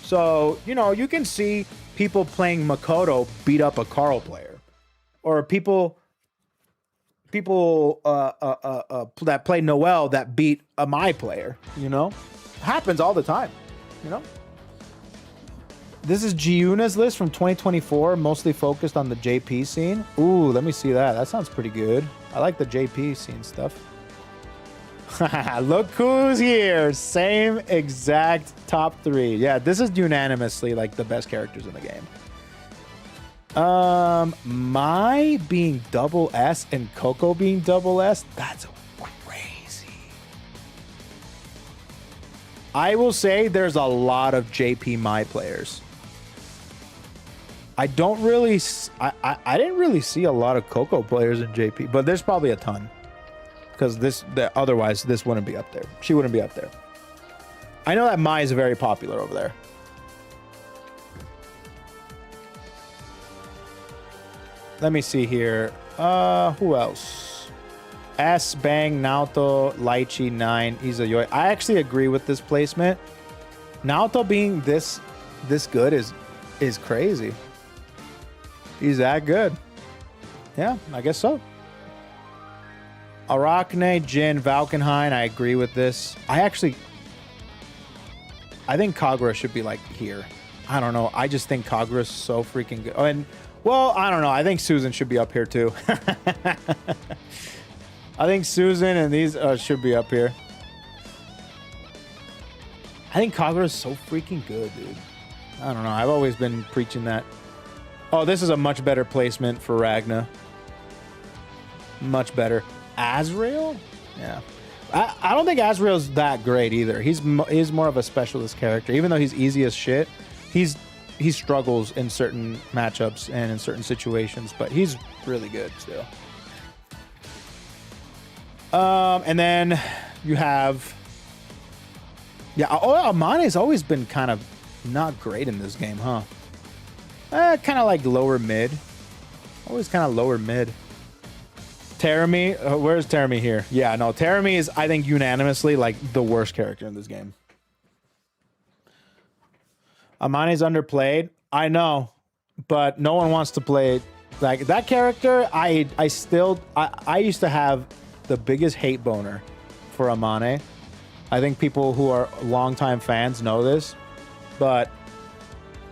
So, you know, you can see people playing Makoto beat up a Carl player. Or people that play Noel that beat a Mai player, you know? Happens all the time, you know? This is Giuna's list from 2024, mostly focused on the JP scene. Ooh, let me see that. That sounds pretty good. I like the JP scene stuff. Look who's here. Same exact top 3. Yeah, this is unanimously like the best characters in the game. Mai being double S and KoeKoe being double S, that's crazy. I will say there's a lot of JP Mai players. I don't really, I didn't really see a lot of KoeKoe players in JP, but there's probably a ton. because otherwise this wouldn't be up there. She wouldn't be up there. I know that Mai is very popular over there. Let me see here. Who else? S Bang, Naoto, Litchi, 9, Izayoi. I actually agree with this placement. Naoto being this good is crazy. He's that good. Yeah, I guess so. Arachne, Jin, Valkenhayn. I agree with this. I think Kagura should be like here. I don't know. I just think Kagura's so freaking good. Oh, and well, I don't know. I think Susan should be up here too. I think Susan and these should be up here. I think Kagura's so freaking good, dude. I don't know. I've always been preaching that. Oh, this is a much better placement for Ragna. Much better. Azrael? Yeah. I don't think Azrael's that great either. He's more of a specialist character. Even though he's easy as shit, he struggles in certain matchups and in certain situations, but he's really good still. And then you have... Yeah, Amane's always been kind of not great in this game, huh? Kind of like lower mid. Always kind of lower mid. Terumi, where's Terumi here? Yeah, no, Terumi is, I think, unanimously like the worst character in this game. Amane's underplayed. I know, but no one wants to play like that character. I used to have the biggest hate boner for Amane. I think people who are longtime fans know this, but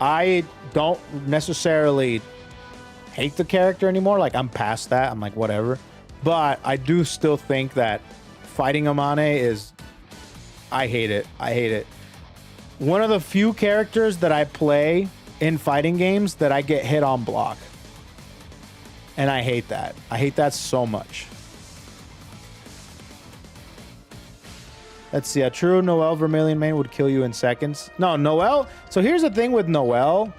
I don't necessarily hate the character anymore. Like, I'm past that. I'm like, whatever. But I do still think that fighting Amane is... I hate it. I hate it. One of the few characters that I play in fighting games that I get hit on block. And I hate that. I hate that so much. Let's see. A true Noel Vermilion main would kill you in seconds. No, Noel... So here's the thing with Noel.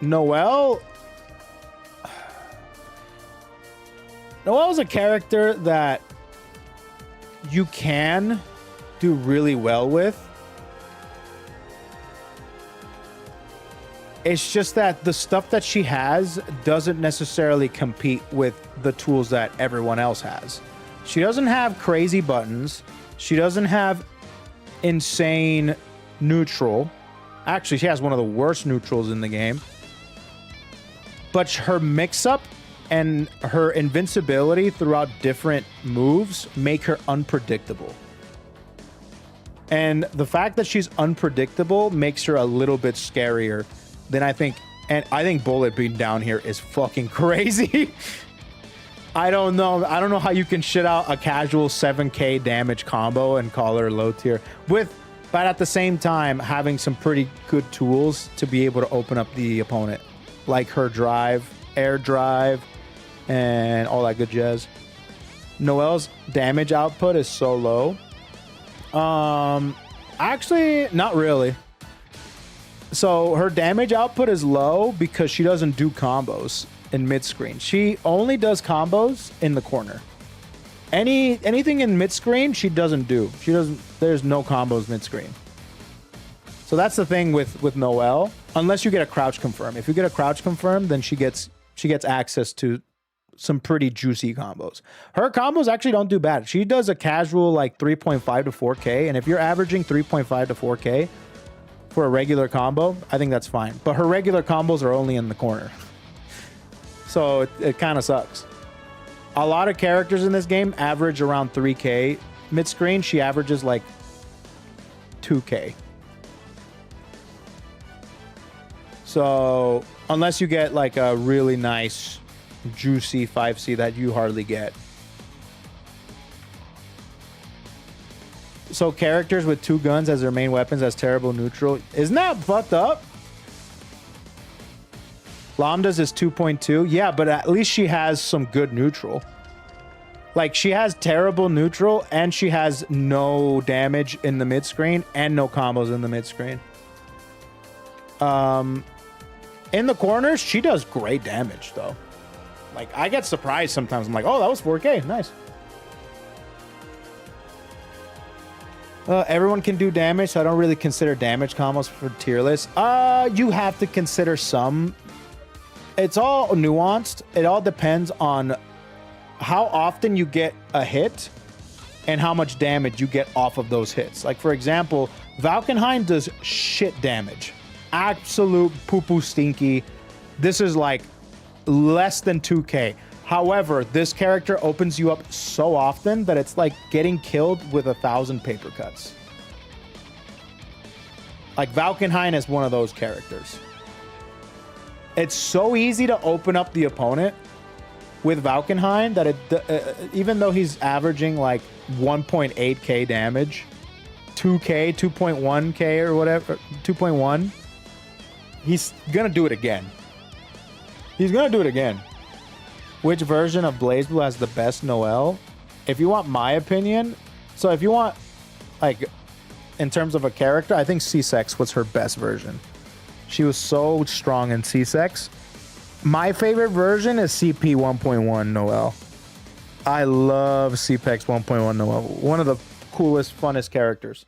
Noel's a character that you can do really well with. It's just that the stuff that she has doesn't necessarily compete with the tools that everyone else has. She doesn't have crazy buttons. She doesn't have insane neutral. Actually, she has one of the worst neutrals in the game. But her mix-up and her invincibility throughout different moves make her unpredictable. And the fact that she's unpredictable makes her a little bit scarier than I think. And I think Bullet being down here is fucking crazy. I don't know how you can shit out a casual 7k damage combo and call her low tier but at the same time having some pretty good tools to be able to open up the opponent, like her drive, air drive, and all that good jazz. Noel's damage output is so low. Actually, not really. So her damage output is low because she doesn't do combos in mid screen. She only does combos in the corner. Anything in mid screen she doesn't do. There's no combos mid screen. So that's the thing with Noel, unless you get a crouch confirm. If you get a crouch confirm, then she gets access to some pretty juicy combos. Her combos actually don't do bad. She does a casual like 3.5 to 4k, and if you're averaging 3.5 to 4k for a regular combo, I think that's fine. But her regular combos are only in the corner. So it kind of sucks. A lot of characters in this game average around 3k mid-screen. She averages like 2k. So unless you get like a really nice, juicy 5C that you hardly get. So characters with 2 guns as their main weapons as terrible neutral. Isn't that fucked up? Lambda's is 2.2. Yeah, but at least she has some good neutral. Like, she has terrible neutral, and she has no damage in the mid-screen, and no combos in the mid-screen. In the corners, she does great damage, though. Like, I get surprised sometimes. I'm like, oh, that was 4K. Nice. Everyone can do damage, so I don't really consider damage combos for tier list. You have to consider some. It's all nuanced. It all depends on how often you get a hit and how much damage you get off of those hits. Like, for example, Valkenheim does shit damage. Absolute poo-poo stinky. This is like less than 2k. However, this character opens you up so often that it's like getting killed with 1,000 paper cuts. Like, Valkenheim is one of those characters. It's so easy to open up the opponent with Valkenheim that even though he's averaging like 1.8k damage, 2k, 2.1k or whatever, 2.1, he's gonna do it again. He's gonna do it again. Which version of Blazeblue has the best Noel? If you want my opinion, so if you want, like, in terms of a character, I think C-Sex was her best version. She was so strong in C-Sex. My favorite version is CP 1.1 Noel. I love CPEX 1.1 Noel. One of the coolest, funnest characters.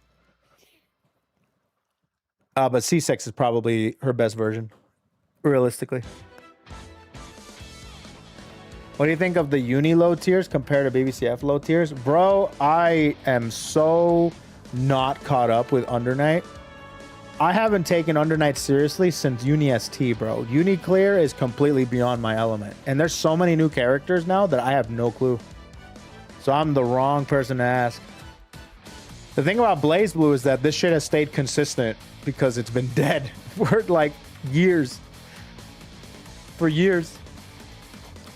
But C-Sex is probably her best version, realistically. What do you think of the uni low tiers compared to BBCF low tiers? Bro, I am so not caught up with Undernight. I haven't taken Undernight seriously since Uni ST, bro. Uni Clear is completely beyond my element. And there's so many new characters now that I have no clue. So I'm the wrong person to ask. The thing about Blazblue is that this shit has stayed consistent because it's been dead for like years. For years.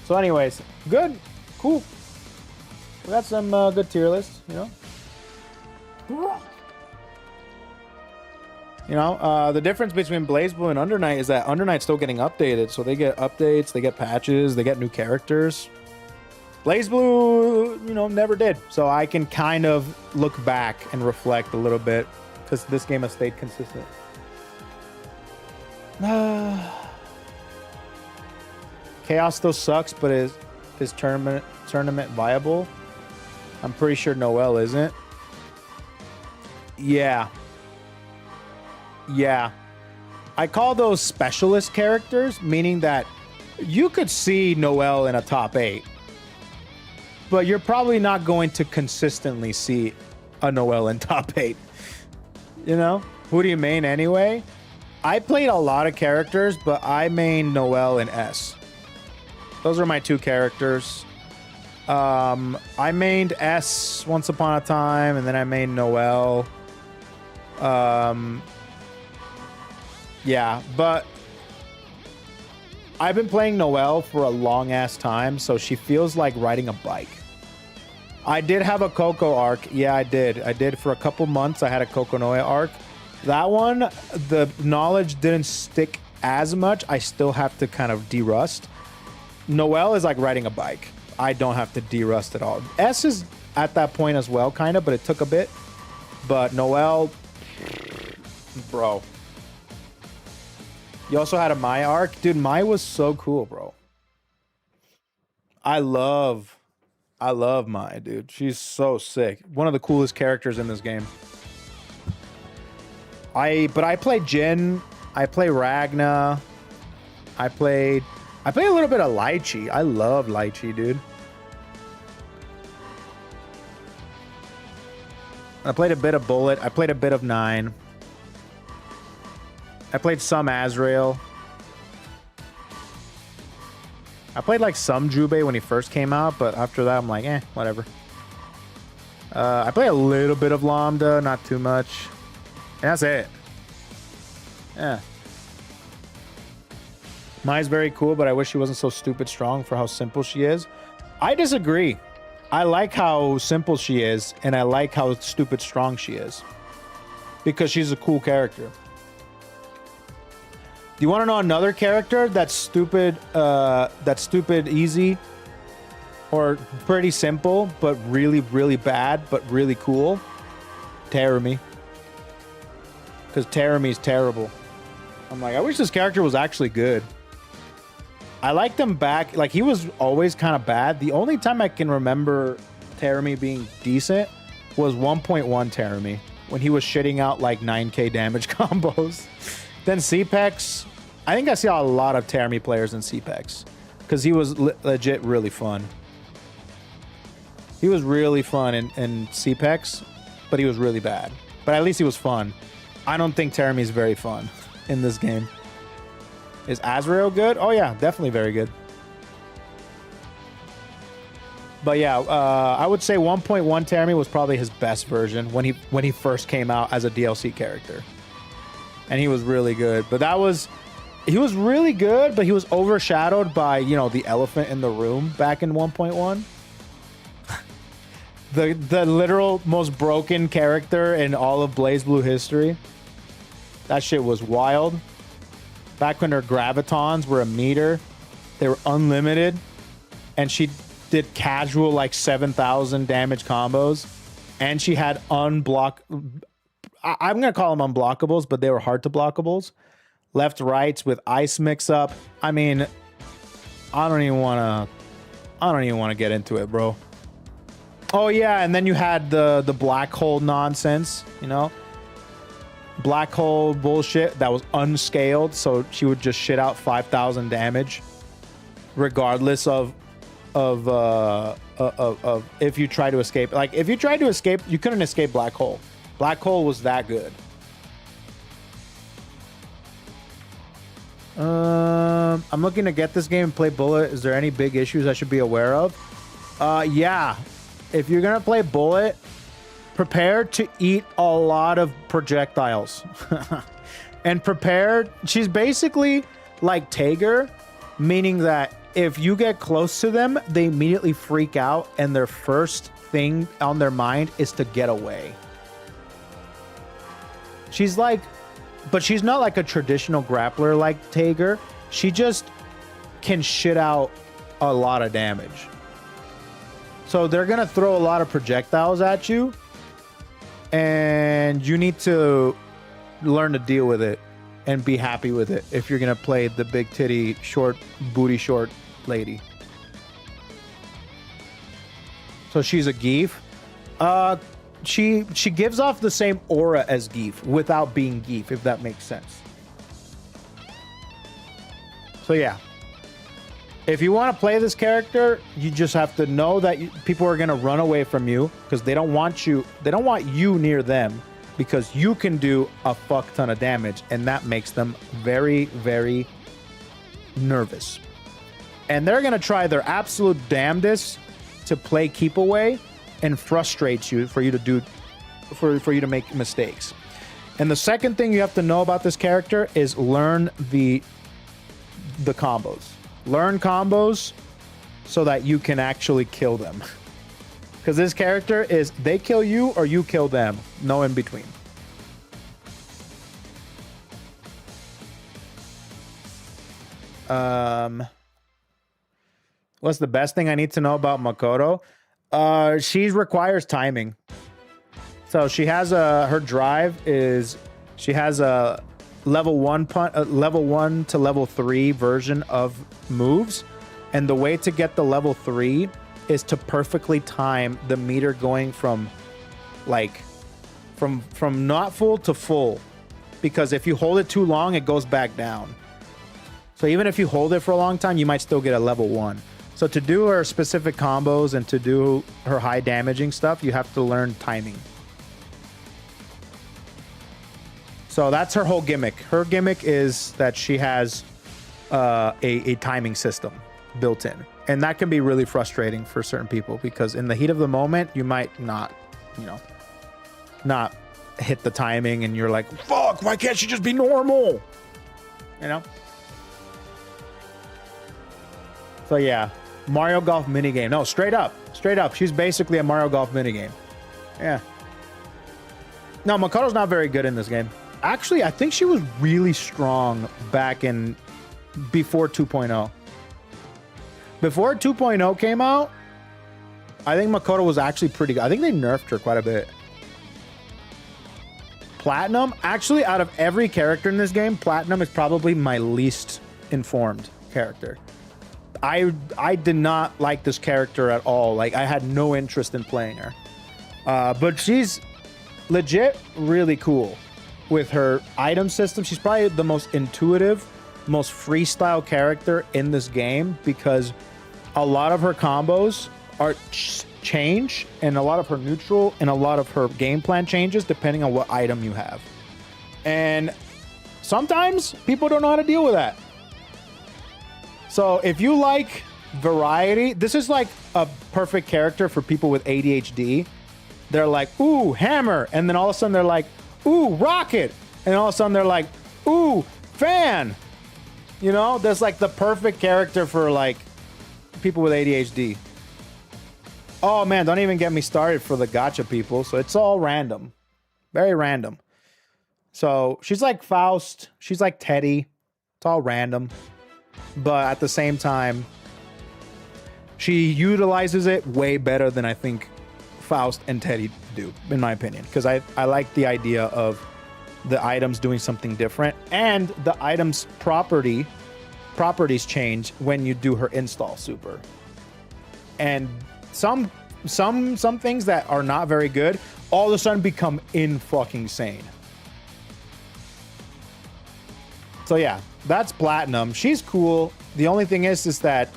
So anyways, good, cool. We got some good tier lists, you know. You know, the difference between Blazblue and Undernight is that Undernight's still getting updated. So they get updates, they get patches, they get new characters. Blazblue, you know, never did. So I can kind of look back and reflect a little bit because this game has stayed consistent. Chaos still sucks, but is tournament viable? I'm pretty sure Noel isn't. Yeah. Yeah. I call those specialist characters, meaning that you could see Noel in a top 8, but you're probably not going to consistently see a Noel in top 8. You know? Who do you main anyway? I played a lot of characters, but I main Noel and S. Those are my two characters. I mained S once upon a time, and then I mained Noel. Yeah, but I've been playing Noel for a long ass time, so she feels like riding a bike. I did have a KoeKoe arc. Yeah, I did. I did for a couple months. I had a KoeKoe arc. That one, the knowledge didn't stick as much. I still have to kind of de-rust. Noel is like riding a bike. I don't have to de-rust at all. S is at that point as well, kind of, but it took a bit. But Noel, bro. You also had a Mai arc. Dude, Mai was so cool, bro. I love Mai, dude. She's so sick. One of the coolest characters in this game. But I play Jin. I play Ragna. I play a little bit of Litchi. I love Litchi, dude. I played a bit of Bullet. I played a bit of 9. I played some Azrael. I played like some Jubei when he first came out, but after that I'm like, whatever. I play a little bit of Lambda, not too much. And that's it. Yeah. Mai's very cool, but I wish she wasn't so stupid strong for how simple she is. I disagree. I like how simple she is, and I like how stupid strong she is. Because she's a cool character. Do you want to know another character that's stupid easy? Or pretty simple, but really, really bad, but really cool? Terumi. Because Terumi's terrible. I'm like, I wish this character was actually good. I liked him back. Like, he was always kind of bad. The only time I can remember Terumi being decent was 1.1 Terumi. when he was shitting out like 9k damage combos. Then CPEX, I think I see a lot of Termi players in CPEX because he was legit really fun. He was really fun in CPEX, but he was really bad. But at least he was fun. I don't think Termi is very fun in this game. Is Azrael good? Oh yeah, definitely very good. But yeah, I would say 1.1 Termi was probably his best version when he first came out as a DLC character. And he was really good. But he was really good, but he was overshadowed by, you know, the elephant in the room back in 1.1. the literal most broken character in all of Blazblue history. That shit was wild. Back when her gravitons were a meter, they were unlimited, and she did casual like 7,000 damage combos, and she had I'm gonna call them unblockables, but they were hard to blockables. Left rights with ice mix up. I mean, I don't even want to get into it, bro. Oh yeah, and then you had the black hole nonsense, you know, black hole bullshit that was unscaled, so she would just shit out 5,000 damage regardless of if you try to escape. Like if you tried to escape, you couldn't escape black hole. Black hole was that good. I'm looking to get this game and play Bullet. Is there any big issues I should be aware of? Yeah, if you're gonna play Bullet, prepare to eat a lot of projectiles. And prepare, she's basically like Tager, meaning that if you get close to them, they immediately freak out, and their first thing on their mind is to get away. She's like, but she's not like a traditional grappler like Tager. She just can shit out a lot of damage. So they're gonna throw a lot of projectiles at you, and you need to learn to deal with it and be happy with it if you're gonna play the big titty, short booty, short lady. So she's a Geef. She gives off the same aura as Geef without being Geef, if that makes sense. So yeah, if you want to play this character, you just have to know that people are going to run away from you because they don't want you near them, because you can do a fuck ton of damage, and that makes them very, very nervous. And they're going to try their absolute damnedest to play keep away and frustrate you for you to make mistakes. And the second thing you have to know about this character is learn the combos. Learn combos so that you can actually kill them. Because this character is, they kill you or you kill them. No in between. What's the best thing I need to know about Makoto? She requires timing. So she has her drive is, she has a level 1 to level 3 version of moves, and the way to get the level 3 is to perfectly time the meter going from not full to full, because if you hold it too long, it goes back down. So even if you hold it for a long time, you might still get a level 1. So to do her specific combos and to do her high damaging stuff, you have to learn timing. So that's her whole gimmick. Her gimmick is that she has a timing system built in. And that can be really frustrating for certain people, because in the heat of the moment, you might not hit the timing, and you're like, fuck, why can't she just be normal? You know? So yeah, Mario Golf minigame. No, straight up. She's basically a Mario Golf minigame. Yeah. No, Makoto's not very good in this game. Actually, I think she was really strong back in before 2.0. Before 2.0 came out, I think Makoto was actually pretty good. I think they nerfed her quite a bit. Platinum, actually, out of every character in this game, Platinum is probably my least informed character. I did not like this character at all. Like, I had no interest in playing her. But she's legit really cool with her item system. She's probably the most intuitive, most freestyle character in this game because a lot of her combos are change, and a lot of her neutral and a lot of her game plan changes depending on what item you have. And sometimes people don't know how to deal with that. So if you like variety, this is like a perfect character for people with ADHD. They're like, ooh, hammer. And then all of a sudden they're like, ooh, rocket. And all of a sudden they're like, ooh, fan. You know, there's like the perfect character for like people with ADHD. Oh man, don't even get me started for the gacha people. So it's all random. Very random. So she's like Faust. She's like Teddy. It's all random. But at the same time, she utilizes it way better than I think Faust and Teddy do, in my opinion. Because I like the idea of the items doing something different. And the items properties change when you do her install super. And some things that are not very good all of a sudden become in-fucking-sane. So yeah, that's Platinum. She's cool. The only thing is that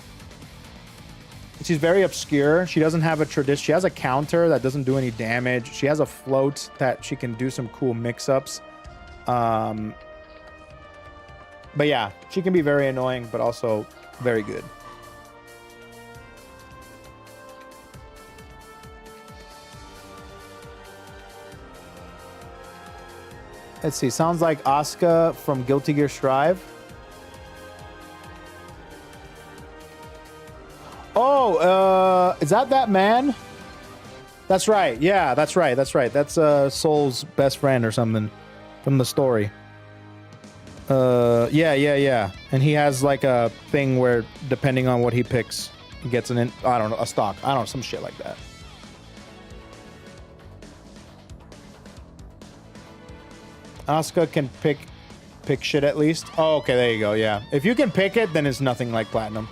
she's very obscure. She doesn't have a tradition. She has a counter that doesn't do any damage. She has a float that she can do some cool mix-ups. But yeah, she can be very annoying, but also very good. Let's see. Sounds like Asuka from Guilty Gear Strive. Oh, is that man? That's right. Yeah, that's right. That's right. That's Soul's best friend or something from the story. Yeah. And he has like a thing where depending on what he picks, he gets a stock. I don't know, some shit like that. Asuka can pick shit at least. Oh, okay, there you go. Yeah, if you can pick it, then it's nothing like Platinum.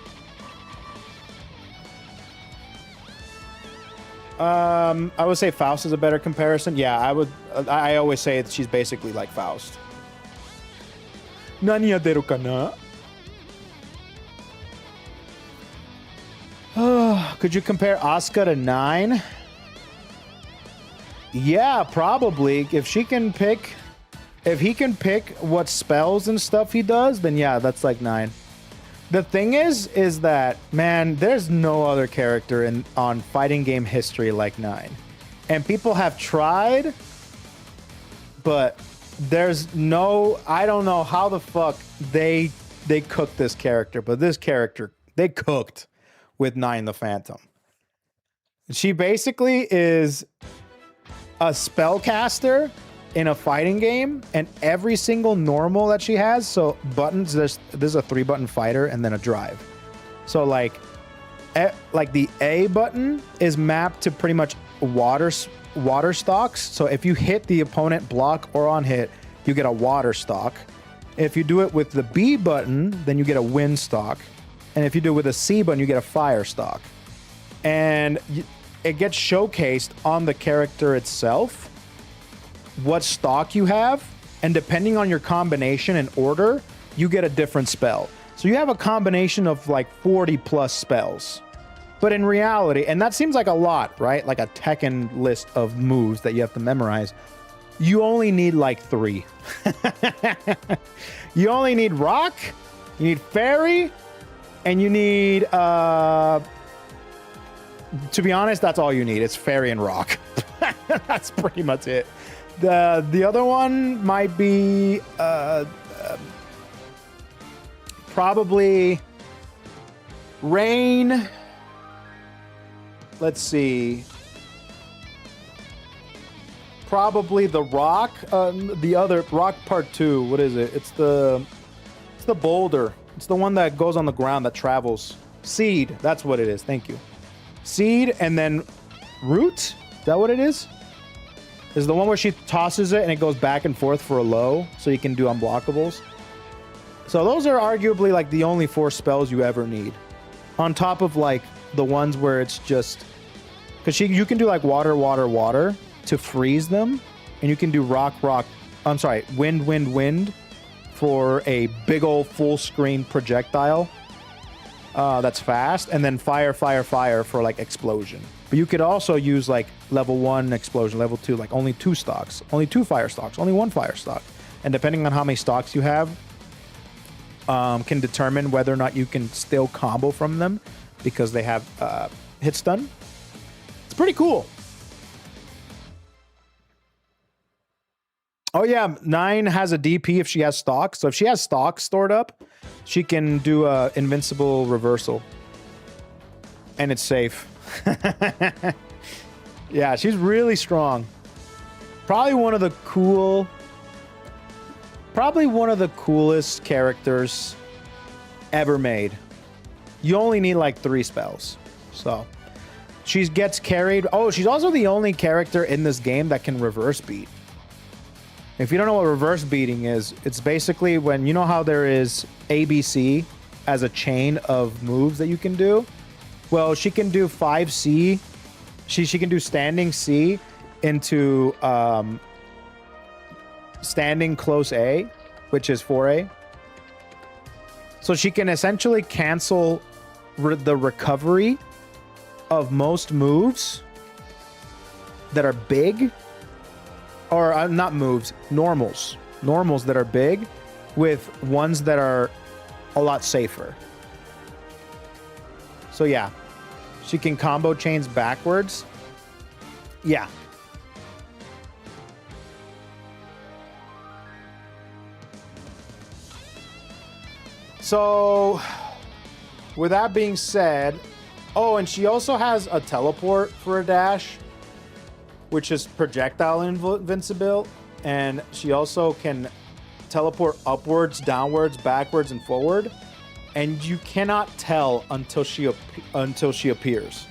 I would say Faust is a better comparison. Yeah, I always say that she's basically like Faust. Nani yaderu kana? Could you compare Asuka to 9? Yeah, probably. If he can pick what spells and stuff he does, then yeah, that's like 9. The thing is that, man, there's no other character on fighting game history like 9. And people have tried, but there's no, I don't know how the fuck they cooked this character, but this character, they cooked with 9 the Phantom. She basically is a spellcaster in a fighting game, and every single normal that she has, so buttons, there's a 3-button fighter and then a drive. So like the A button is mapped to pretty much water stocks. So if you hit the opponent block or on hit, you get a water stock. If you do it with the B button, then you get a wind stock. And if you do it with a C button, you get a fire stock. And it gets showcased on the character itself what stock you have, and depending on your combination and order, you get a different spell. So you have a combination of like 40 plus spells. But in reality, and that seems like a lot, right? Like a Tekken list of moves that you have to memorize. You only need like 3. You only need rock, you need fairy, and you need, to be honest, that's all you need. It's fairy and rock. That's pretty much it. The other one might be probably Rain. Let's see. Probably the Rock. The other Rock Part 2. What is it? It's the boulder. It's the one that goes on the ground that travels. Seed. That's what it is. Thank you. Seed and then Root. Is that what it is? Is the one where she tosses it and it goes back and forth for a low, so you can do unblockables. So those are arguably like the only 4 spells you ever need. On top of like the ones where it's just, because you can do like water to freeze them, and you can do wind, wind, wind for a big old full screen projectile that's fast, and then fire, fire, fire for like explosion. But you could also use like level 1 explosion, level 2, like only 2 stocks, only 2 fire stocks, only 1 fire stock. And depending on how many stocks you have, can determine whether or not you can still combo from them because they have hit stun. It's pretty cool. Oh yeah, 9 has a DP if she has stocks. So if she has stocks stored up, she can do a invincible reversal. And it's safe. Yeah, she's really strong. Probably one of the coolest characters ever made. You only need like 3 spells. So she gets carried. Oh, she's also the only character in this game that can reverse beat. If you don't know what reverse beating is, it's basically when, you know how there is ABC as a chain of moves that you can do? Well, she can do 5C. She can do standing C into standing close A, which is 4A. So she can essentially cancel the recovery of most moves that are big, or not moves, normals that are big, with ones that are a lot safer. So yeah, she can combo chains backwards. Yeah. So with that being said, oh, and she also has a teleport for a dash, which is projectile invincible, and she also can teleport upwards, downwards, backwards, and forward, and you cannot tell until she appears.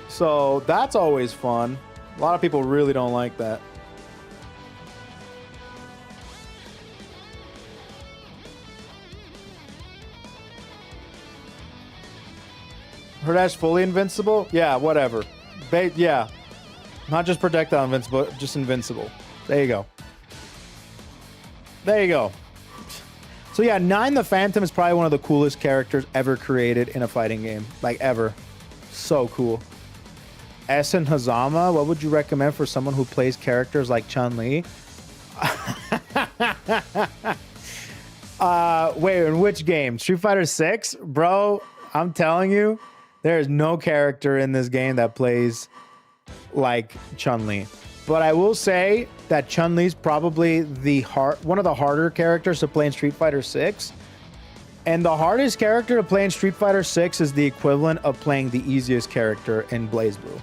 So that's always fun. A lot of people really don't like that. Her dash fully invincible? Yeah, whatever. Yeah. Not just projectile invincible, just invincible. There you go. There you go. So yeah, 9 the Phantom is probably one of the coolest characters ever created in a fighting game. Like, ever. So cool. S and Hazama, what would you recommend for someone who plays characters like Chun-Li? Wait, in which game? Street Fighter 6? Bro, I'm telling you, there is no character in this game that plays like Chun-Li. But I will say that Chun-Li's probably one of the harder characters to play in Street Fighter 6. And the hardest character to play in Street Fighter 6 is the equivalent of playing the easiest character in Blazblue.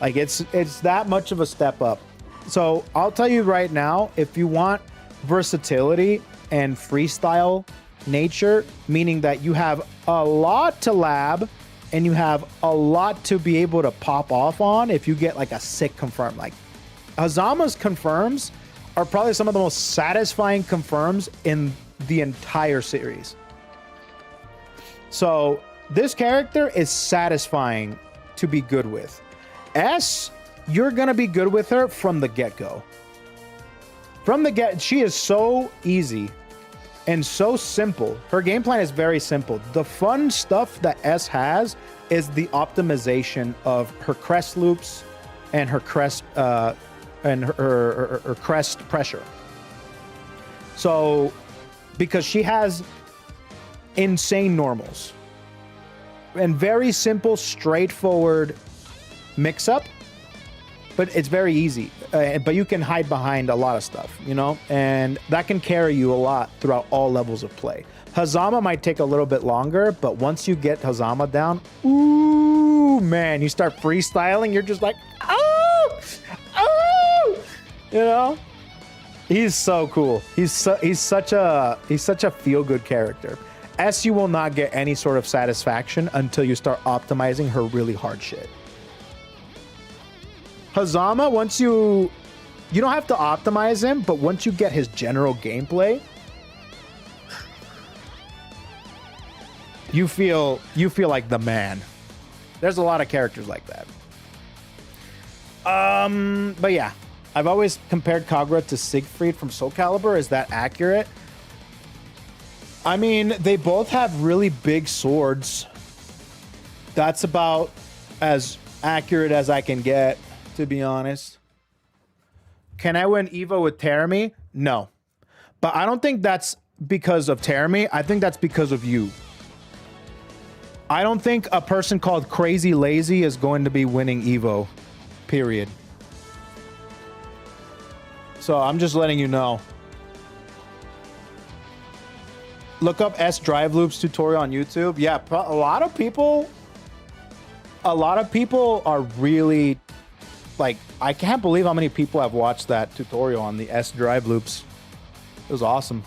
Like, it's that much of a step up. So I'll tell you right now, if you want versatility and freestyle nature, meaning that you have a lot to lab and you have a lot to be able to pop off on, if you get like a sick confirm, like Hazama's confirms are probably some of the most satisfying confirms in the entire series. So this character is satisfying to be good with. S, you're gonna be good with her from the get-go. She is so easy and so simple. Her game plan is very simple. The fun stuff that S has is the optimization of her crest loops and her crest her crest pressure. So, because she has insane normals and very simple, straightforward mix-up, but it's very easy. But you can hide behind a lot of stuff, you know, and that can carry you a lot throughout all levels of play. Hazama might take a little bit longer, but once you get Hazama down, ooh, man, you start freestyling, you're just like, oh, oh, you know. He's so cool. He's such a feel-good character. S, you will not get any sort of satisfaction until you start optimizing her really hard shit. Hazama, once you don't have to optimize him, but once you get his general gameplay, you feel like the man. There's a lot of characters like that. But yeah, I've always compared Kagura to Siegfried from Soul Calibur. Is that accurate? I mean, they both have really big swords. That's about as accurate as I can get, to be honest. Can I win Evo with Terami? No. But I don't think that's because of Terami. I think that's because of you. I don't think a person called Crazy Lazy is going to be winning Evo. Period. So I'm just letting you know. Look up S Drive Loops tutorial on YouTube. Yeah, a lot of people are really like, I can't believe how many people have watched that tutorial on the S Drive Loops. It was awesome.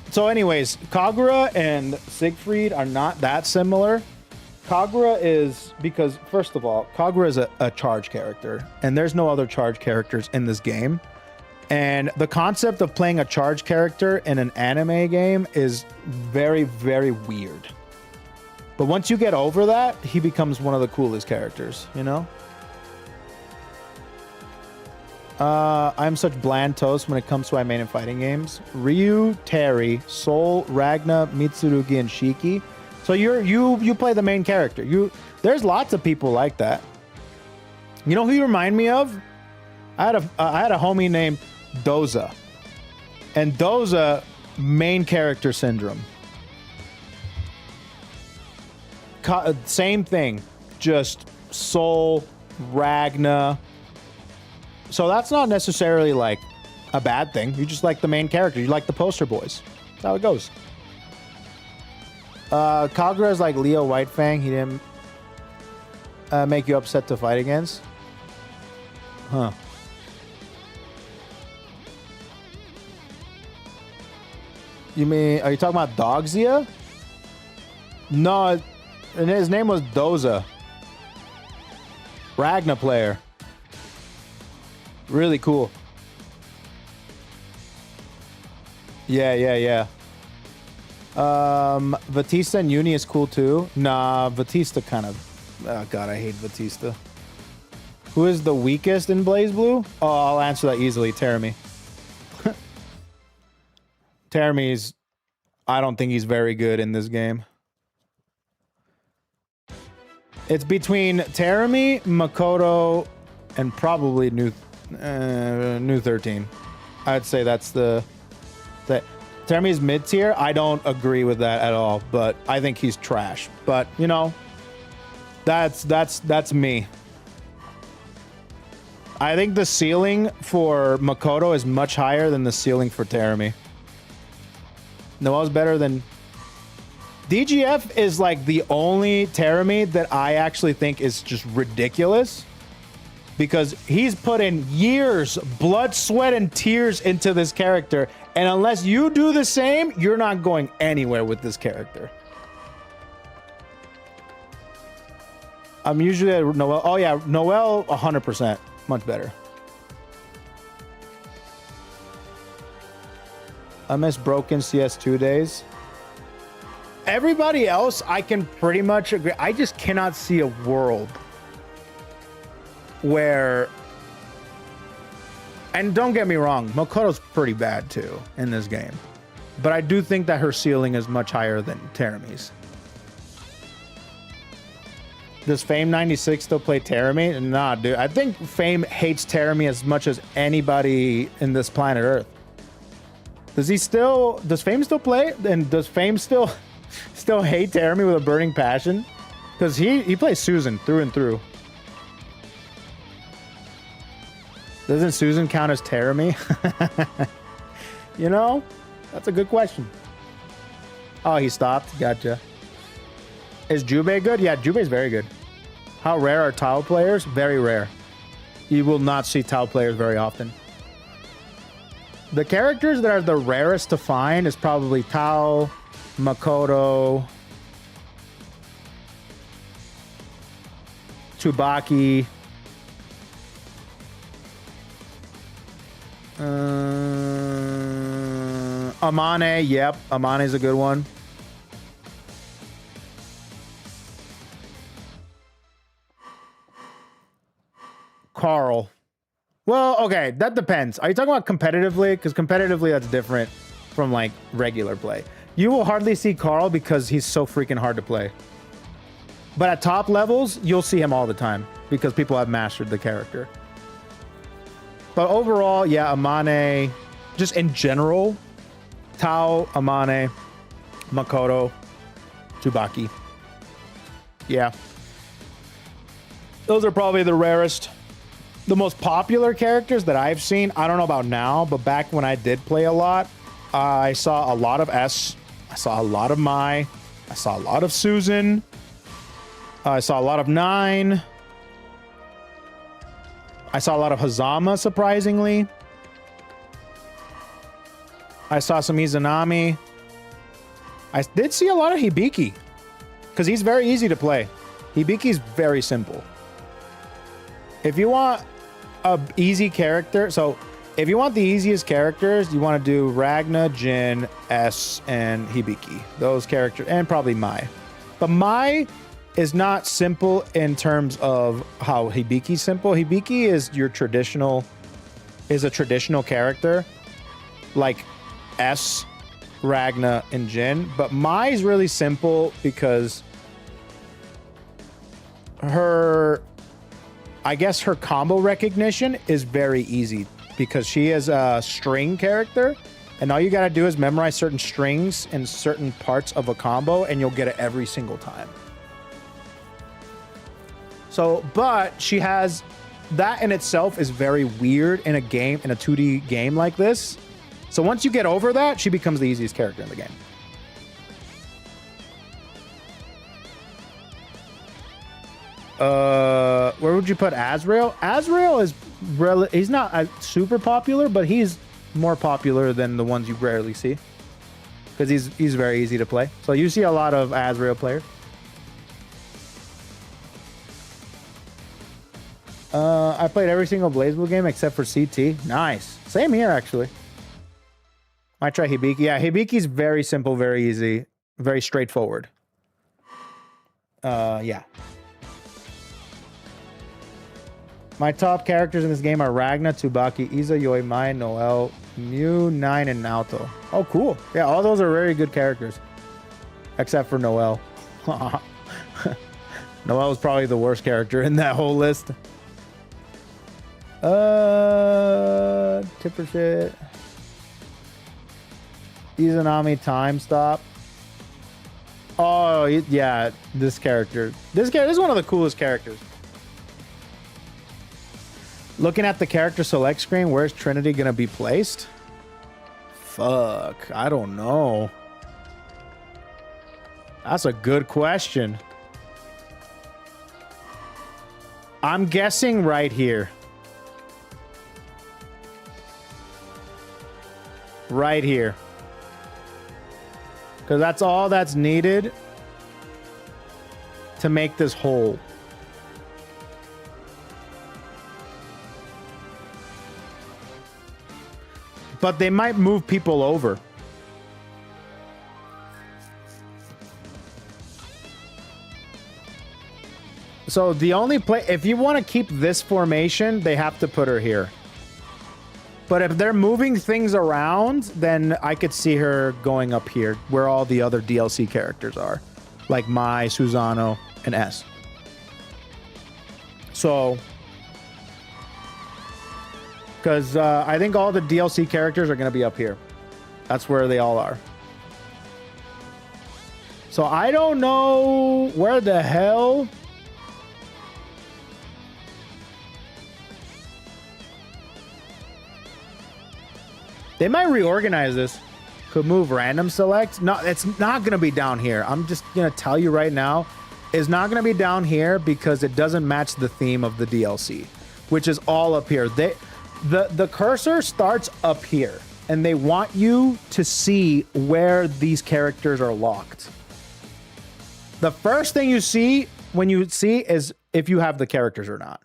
So anyways, Kagura and Siegfried are not that similar. Kagura is, because first of all, Kagura is a charge character, and there's no other charge characters in this game. And the concept of playing a charge character in an anime game is very, very weird. But once you get over that, he becomes one of the coolest characters, you know? I'm such bland toast when it comes to my main in fighting games. Ryu, Terry, Sol, Ragna, Mitsurugi, and Shiki. So you play the main character. There's lots of people like that. You know who you remind me of? I had a homie named Doza. And Doza, main character syndrome. Same thing. Just Sol, Ragna. So that's not necessarily like a bad thing. You just like the main character. You like the poster boys. That's how it goes. Kagura is like Leo Whitefang. He didn't make you upset to fight against. Huh. You mean, are you talking about Dogzia? No, and his name was Doza. Ragna player. Really cool. Yeah. Batista and Uni is cool too. Nah, Batista kind of... Oh god, I hate Batista. Who is the weakest in Blazblue? Oh, I'll answer that easily. Terami. Terami's... I don't think he's very good in this game. It's between Terami, Makoto, and probably New 13. I'd say that's the... Terami's mid-tier. I don't agree with that at all, but I think he's trash. But, you know, that's me. I think the ceiling for Makoto is much higher than the ceiling for Terami. Noel's better than... DGF is like the only Terami that I actually think is just ridiculous. Because he's put in years, blood, sweat, and tears into this character. And unless you do the same, you're not going anywhere with this character. I'm usually at Noel. Oh, yeah. Noel, 100%. Much better. I miss broken CS2 days. Everybody else, I can pretty much agree. I just cannot see a world where... And don't get me wrong, Makoto's pretty bad too in this game. But I do think that her ceiling is much higher than Terami's. Does Fame96 still play Terami? Nah, dude. I think Fame hates Terami as much as anybody in this planet Earth. Does Fame still play? And does Fame still hate Terami with a burning passion? Because he plays Susan through and through. Doesn't Susan count as Terami? You know, that's a good question. Oh, he stopped. Gotcha. Is Jubei good? Yeah, Jubei's very good. How rare are Tao players? Very rare. You will not see Tao players very often. The characters that are the rarest to find is probably Tao, Makoto, Tsubaki, Amane. Yep, Amane's a good one. Well, okay, that depends. Are you talking about competitively? Because competitively, that's different from like regular play. You will hardly see Carl because he's so freaking hard to play. But at top levels, you'll see him all the time because people have mastered the character. But overall, yeah, Amane, just in general, Tao, Amane, Makoto, Tsubaki. Yeah. Those are probably the rarest, the most popular characters that I've seen. I don't know about now, but back when I did play a lot, I saw a lot of S. I saw a lot of Mai. I saw a lot of Susan. I saw a lot of 9. I saw a lot of Hazama, surprisingly. I saw some Izanami. I did see a lot of Hibiki, because he's very easy to play. Hibiki's very simple. If you want a easy character, so if you want the easiest characters, you want to do Ragna, Jin, S, and Hibiki. Those characters, and probably Mai. But Mai is not simple in terms of how Hibiki's simple. Hibiki is your traditional, is a traditional character, like S, Ragna, and Jin. But Mai is really simple because her, I guess her combo recognition is very easy because she is a string character, and all you gotta do is memorize certain strings in certain parts of a combo, and you'll get it every single time. So, but she has, that in itself is very weird in a game, in a 2D game like this. So once you get over that, she becomes the easiest character in the game. Where would you put Azrael? Azrael is he's not super popular, but he's more popular than the ones you rarely see because he's very easy to play. So you see a lot of Azrael players. I played every single Blazblue game except for CT. Nice. Same here, actually. Might try Hibiki. Yeah, Hibiki's very simple, very easy, very straightforward. Yeah. My top characters in this game are Ragna, Tsubaki, Iza, Yoi, Mai, Noel, Mew, 9, and Naoto. Oh, cool. Yeah, all those are very good characters. Except for Noel. Noel is probably the worst character in that whole list. Tipper shit. Izanami time stop. Oh, yeah, this character. This is one of the coolest characters. Looking at the character select screen, where's Trinity gonna be placed? Fuck, I don't know. That's a good question. I'm guessing right here. Right here. Because that's all that's needed to make this whole. But they might move people over. So the only play, if you want to keep this formation, they have to put her here. But if they're moving things around, then I could see her going up here where all the other DLC characters are. Like Mai, Susano, and S. So, because I think all the DLC characters are going to be up here. That's where they all are. So I don't know where the hell. They might reorganize this. Could move random select. No, it's not going to be down here. I'm just going to tell you right now. It's not going to be down here because it doesn't match the theme of the DLC, which is all up here. The cursor starts up here, and they want you to see where these characters are locked. The first thing you see when you see is if you have the characters or not.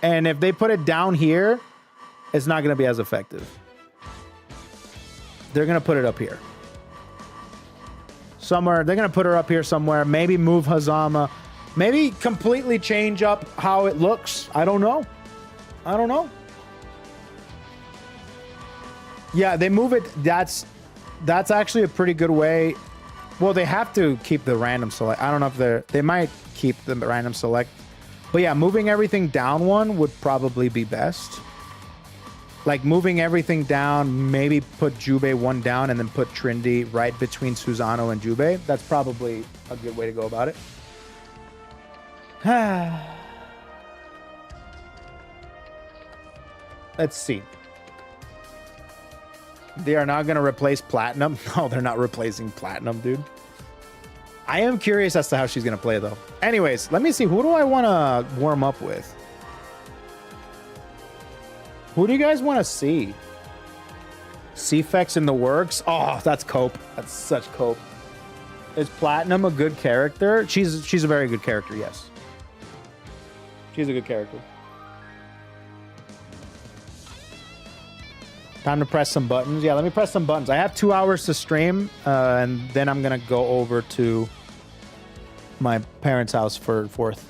And if they put it down here, it's not going to be as effective. They're going to put it up here. Somewhere. They're going to put her up here somewhere. Maybe move Hazama. Maybe completely change up how it looks. I don't know. I don't know. Yeah, they move it. That's actually a pretty good way. Well, they have to keep the random select. I don't know if they might keep the random select. But yeah, moving everything down one would probably be best. Like moving everything down, maybe put Jubei one down and then put Trinity right between Susano and Jubei. That's probably a good way to go about it. Let's see. They are not going to replace Platinum. No, they're not replacing Platinum, dude. I am curious as to how she's going to play, though. Anyways, let me see. Who do I want to warm up with? Who do you guys want to see? CFX in the works? Oh, that's Cope. That's such Cope. Is Platinum a good character? She's a very good character, yes. She's a good character. Time to press some buttons. Yeah, let me press some buttons. I have 2 hours to stream, and then I'm going to go over to my parents' house for 4th.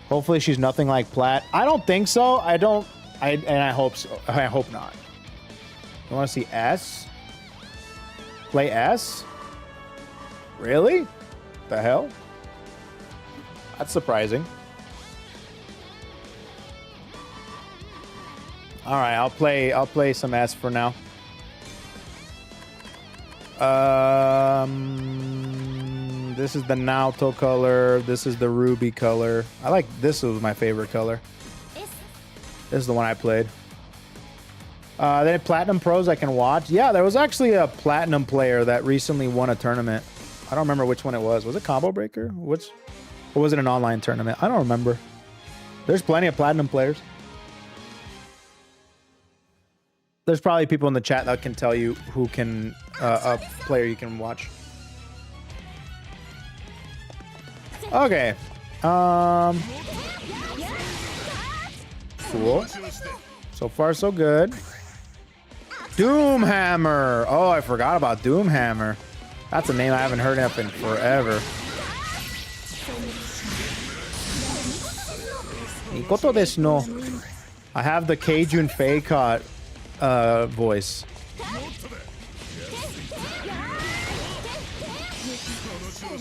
Hopefully she's nothing like Plat. I don't think so. I hope so. I hope not. You want to see S? Play S? Really? The hell? That's surprising. All right, I'll play some S for now. This is the Naoto color. This is the ruby color. I like this. Was my favorite color. This is the one I played. Then Platinum Pros I can watch. Yeah, there was actually a Platinum player that recently won a tournament. I don't remember which one it was. Was it Combo Breaker? Or was it an online tournament? I don't remember. There's plenty of Platinum players. There's probably people in the chat that can tell you who can a player you can watch. Okay. Cool. So far, so good. Doomhammer. Oh, I forgot about Doomhammer. That's a name I haven't heard of in forever. Makoto desu no. I have the Keijun Feikot voice.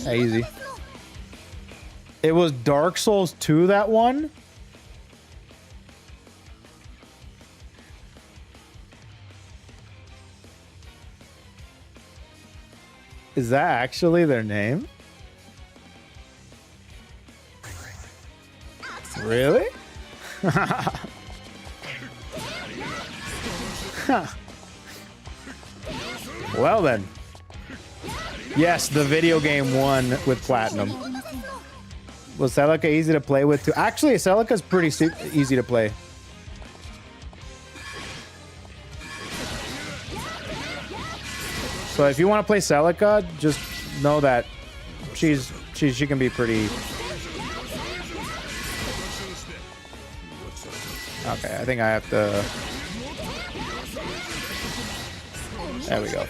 Easy. It was Dark Souls 2, that one? Is that actually their name? Really? Well then. Yes, the video game won with Platinum. Was Celica easy to play with too? Actually, Celica's pretty easy to play. So if you want to play Celica, just know that she can be pretty. Okay, I think I have to. There we go.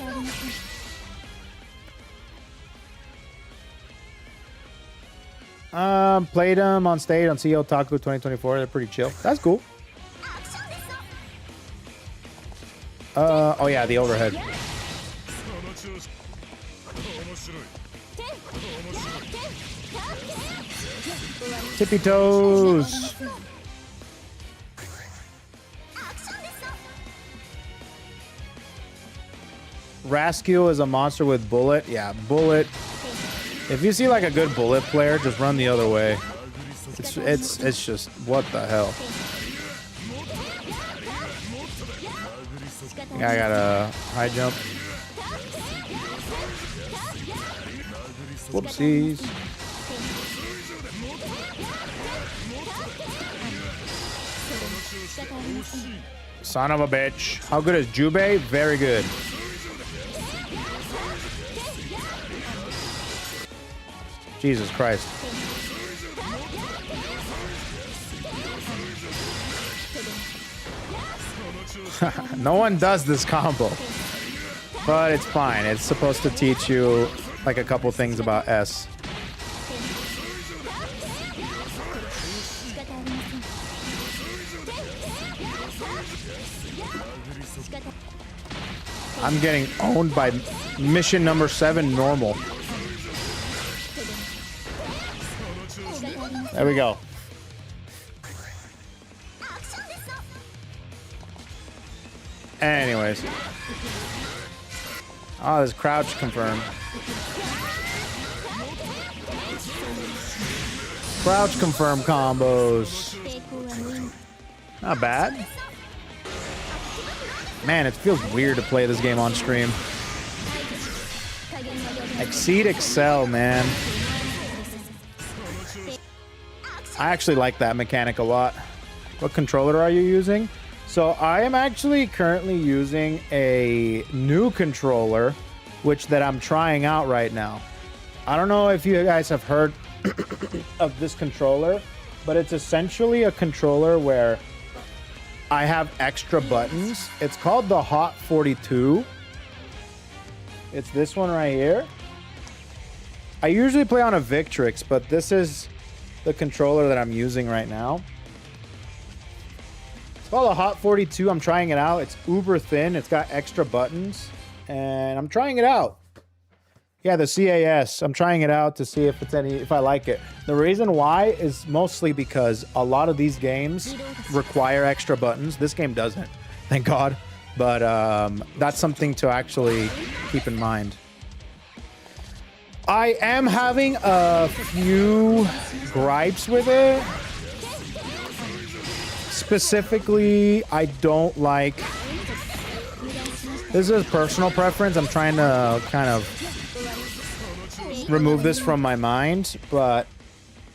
Played them on stage on CEO Otaku 2024. They're pretty chill. That's cool. Oh yeah, the overhead. Tippy toes. Rascue is a monster with Bullet. Yeah, Bullet. If you see like a good Bullet player, just run the other way. It's just what the hell. I got a high jump. Whoopsies. Son of a bitch. How good is Jubei? Very good. Jesus Christ. No one does this combo. But it's fine. It's supposed to teach you like a couple things about S. I'm getting owned by mission number 7 normal. There we go. Anyways. Oh, this crouch confirmed. Crouch confirm combos. Not bad. Man, it feels weird to play this game on stream. Exceed Excel, man. I actually like that mechanic a lot. What controller are you using? So I am actually currently using a new controller, which that I'm trying out right now. I don't know if you guys have heard of this controller, but it's essentially a controller where I have extra buttons. It's called the Hot 42. It's this one right here. I usually play on a Victrix, but this is the controller that I'm using right now. It's called a Hot 42. I'm trying it out. It's uber thin. It's got extra buttons, and I'm trying it out. Yeah, the CAS. I'm trying it out to see if I like it. The reason why is mostly because a lot of these games require extra buttons. This game doesn't, thank God. But that's something to actually keep in mind. I am having a few gripes with it. Specifically, I don't like... This is personal preference. I'm trying to kind of remove this from my mind, but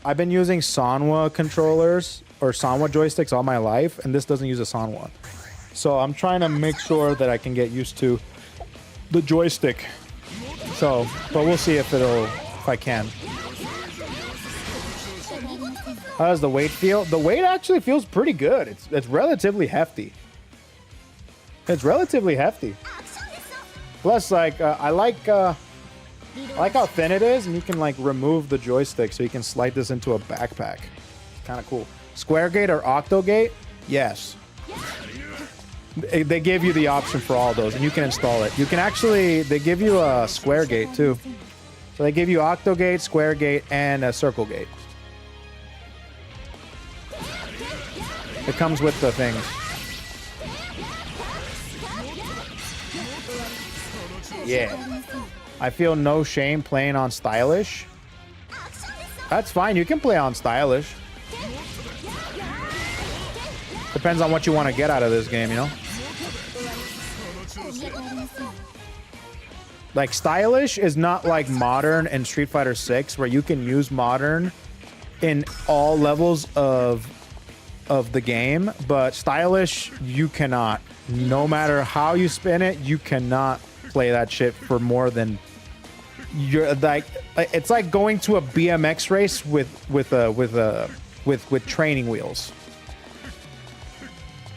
I've been using Sanwa controllers or Sanwa joysticks all my life, and this doesn't use a Sanwa. So I'm trying to make sure that I can get used to the joystick. So, but we'll see if I can. How does the weight feel? The weight actually feels pretty good. It's relatively hefty. It's relatively hefty. Plus, like, I like how thin it is, and you can like remove the joystick, so you can slide this into a backpack. It's kind of cool. Square gate or octo gate? Yes. They give you the option for all those, and you can install it. You can actually, they give you a square gate too. So they give you octo gate, square gate, and a circle gate. It comes with the things. Yeah. I feel no shame playing on stylish. That's fine. You can play on stylish. Depends on what you want to get out of this game, you know? Like, stylish is not like modern and Street Fighter 6, where you can use modern in all levels of the game, but stylish, you cannot. No matter how you spin it, you cannot play that shit for more than... You're like, it's like going to a BMX race with training wheels.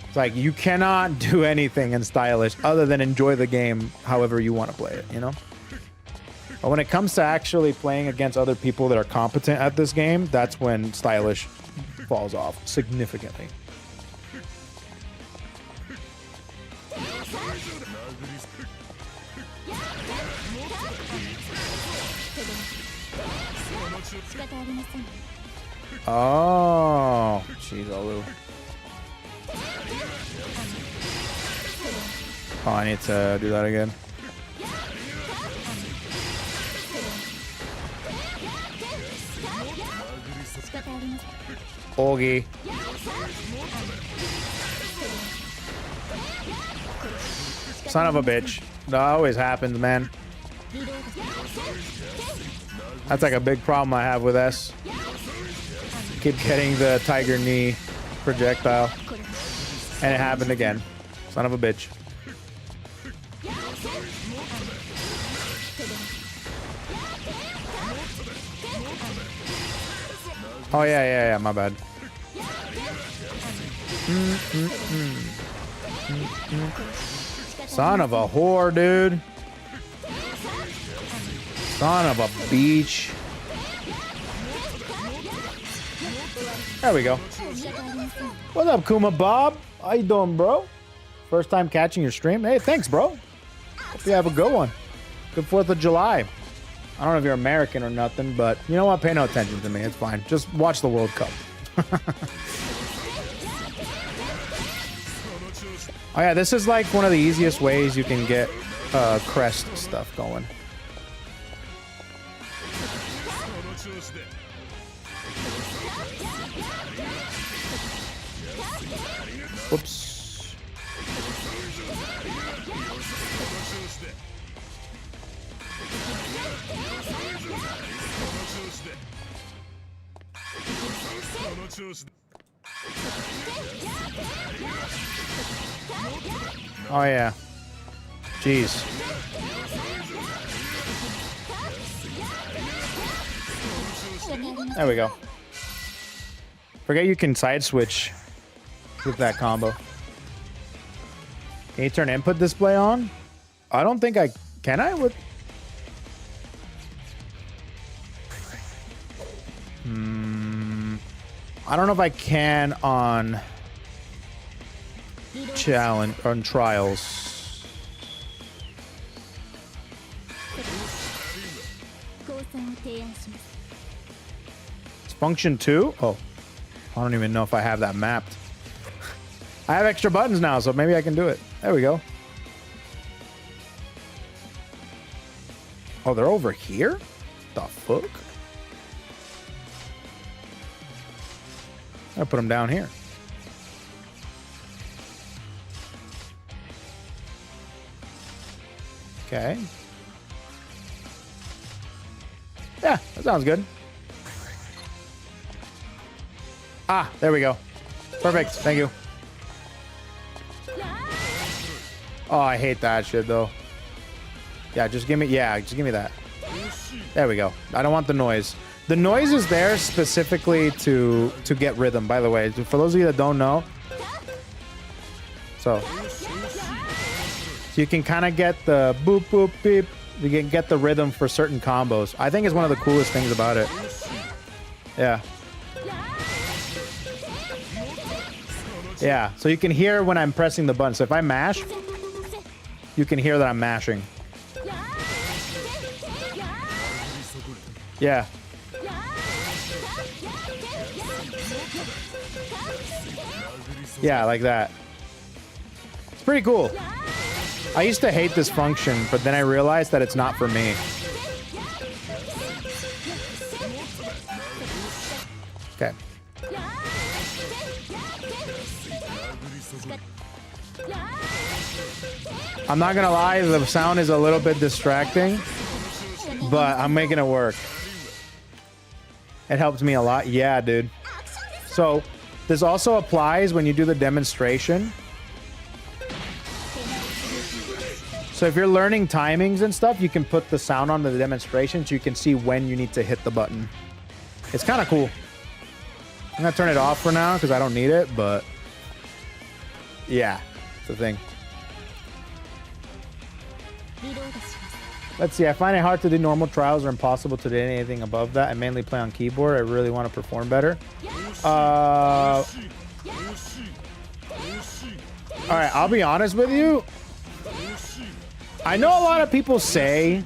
It's like you cannot do anything in stylish other than enjoy the game however you want to play it, you know? But when it comes to actually playing against other people that are competent at this game, that's when stylish falls off significantly. Oh, jeez, Olu. Oh, I need to do that again. Ogi. Son of a bitch. That always happens, man. That's like a big problem I have with S. Keep getting the tiger knee projectile. And it happened again. Son of a bitch. Oh, yeah, my bad. Son of a whore, dude. Son of a beach. There we go. What's up, Kuma Bob? How you doing, bro? First time catching your stream? Hey, thanks, bro. Hope you have a good one. Good 4th of July. I don't know if you're American or nothing, but you know what? Pay no attention to me. It's fine. Just watch the World Cup. Oh yeah, this is like one of the easiest ways you can get crest stuff going. Whoops. Oh yeah. Jeez. There we go. Forget you can side switch with that combo. Can you turn input display on? I don't think I can. I would. I don't know if I can on challenge on trials. It's function 2? Oh, I don't even know if I have that mapped. I have extra buttons now, so maybe I can do it. There we go. Oh, they're over here? The fuck? I'll put them down here. Okay. Yeah, that sounds good. Ah, there we go. Perfect. Thank you. Oh, I hate that shit though. Yeah, just give me that. There we go. I don't want the noise. The noise is there specifically to get rhythm, by the way. For those of you that don't know. So you can kind of get the boop, boop, beep. You can get the rhythm for certain combos. I think it's one of the coolest things about it. Yeah. Yeah, so you can hear when I'm pressing the button. So if I mash, you can hear that I'm mashing. Yeah. Yeah, like that. It's pretty cool. I used to hate this function, but then I realized that it's not for me. Okay. I'm not gonna lie, the sound is a little bit distracting, but I'm making it work. It helps me a lot. Yeah, dude. So this also applies when you do the demonstration. So if you're learning timings and stuff, you can put the sound on the demonstration so you can see when you need to hit the button. It's kind of cool. I'm gonna turn it off for now because I don't need it, but yeah, it's the thing. Let's see, I find it hard to do normal trials or impossible to do anything above that. I mainly play on keyboard. I really want to perform better. All right, I'll be honest with you. I know a lot of people say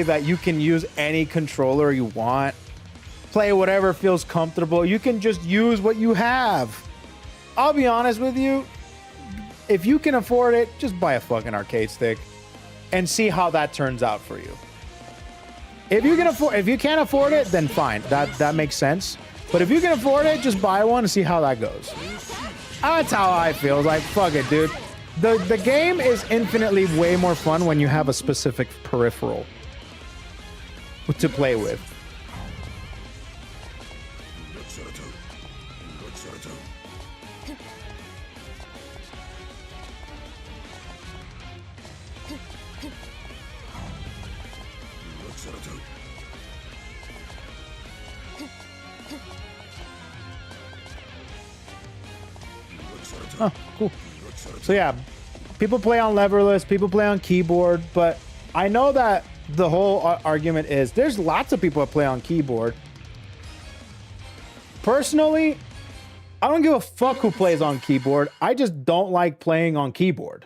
that you can use any controller you want, play whatever feels comfortable. You can just use what you have. I'll be honest with you. If you can afford it, just buy a fucking arcade stick and see how that turns out for you. If you can't afford it, then fine. That makes sense. But if you can afford it, just buy one and see how that goes. That's how I feel. Like, fuck it, dude. The game is infinitely way more fun when you have a specific peripheral to play with. Oh, cool. So yeah, people play on leverless, people play on keyboard, but I know that the whole argument is there's lots of people that play on keyboard. Personally, I don't give a fuck who plays on keyboard. I just don't like playing on keyboard.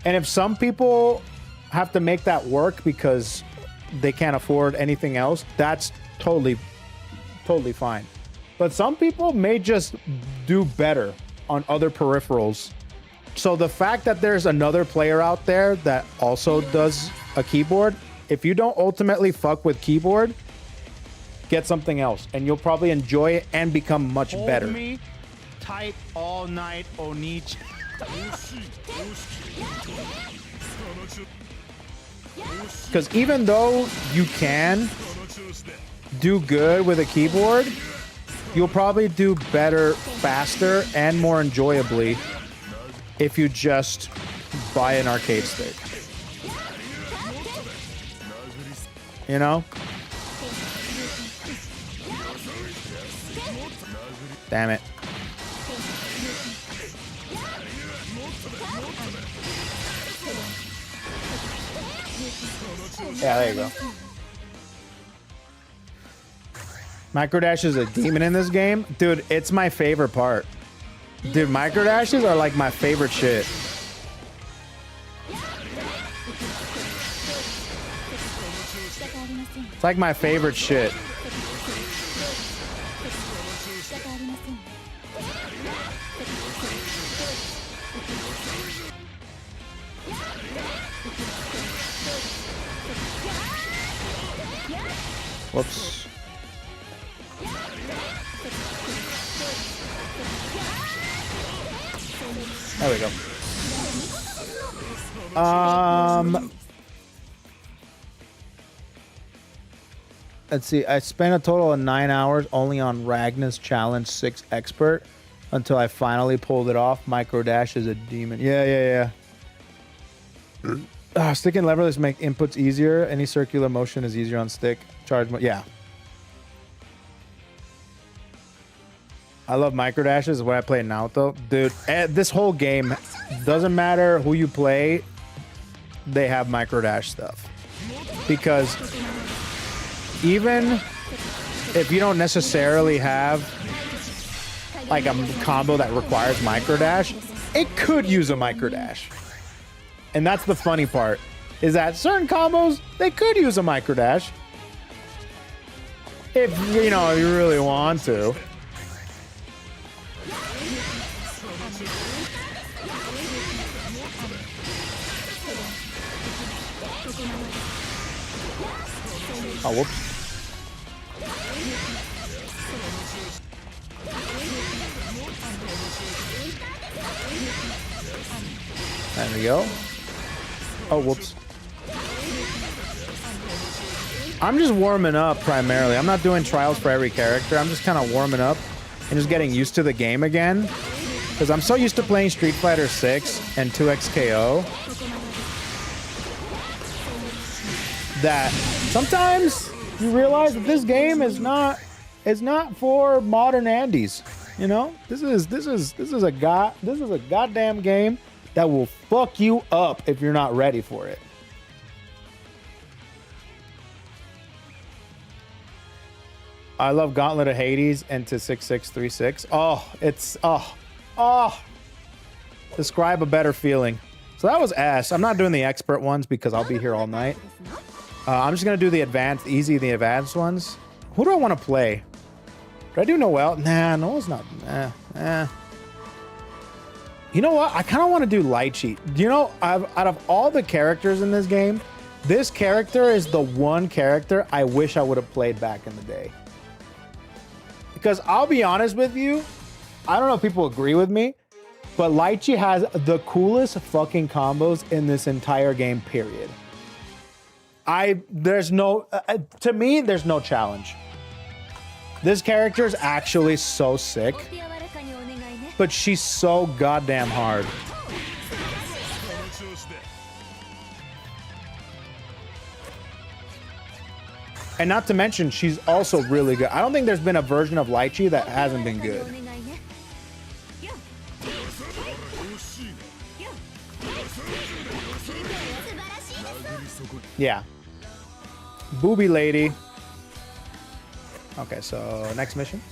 And if some people have to make that work because they can't afford anything else, that's totally fine. But some people may just do better on other peripherals. So the fact that there's another player out there that also does a keyboard, if you don't ultimately fuck with keyboard, get something else and you'll probably enjoy it and become much better. Hold me tight all night, Onichi. Because even though you can do good with a keyboard, you'll probably do better, faster, and more enjoyably if you just buy an arcade stick. You know? Damn it. Yeah, there you go. Microdash is a demon in this game. Dude, it's my favorite part. Dude, microdashes are like my favorite shit. It's like my favorite shit. Whoops. There we go. Let's see. I spent a total of 9 hours only on Ragnar's Challenge 6 Expert until I finally pulled it off. Microdash is a demon. Yeah. Stick and leverless make inputs easier. Any circular motion is easier on stick. Yeah. I love microdashes when I play Naruto. Dude, this whole game, doesn't matter who you play, they have microdash stuff. Because even if you don't necessarily have like a combo that requires microdash, it could use a microdash. And that's the funny part, is that certain combos, they could use a microdash. If, you know, you really want to. Oh, whoops. There we go. Oh, whoops. I'm just warming up primarily. I'm not doing trials for every character. I'm just kind of warming up and just getting used to the game again. Because I'm so used to playing Street Fighter 6 and 2XKO that sometimes you realize that this game is not for modern Andes. You know, this is a goddamn game that will fuck you up if you're not ready for it. I love Gauntlet of Hades and to 6636. Describe a better feeling. So that was ass. I'm not doing the expert ones because I'll be here all night. I'm just gonna do the advanced, the advanced ones. Who do I want to play? Do I do Noel? Nah, Noel's not. You know what? I kind of want to do Litchi. You know, out of all the characters in this game, this character is the one character I wish I would have played back in the day. Because I'll be honest with you, I don't know if people agree with me, but Litchi has the coolest fucking combos in this entire game, period. To me, there's no challenge. This character is actually so sick, but she's so goddamn hard. And not to mention, she's also really good. I don't think there's been a version of Litchi that hasn't been good. Yeah. Booby lady. Okay, so next mission.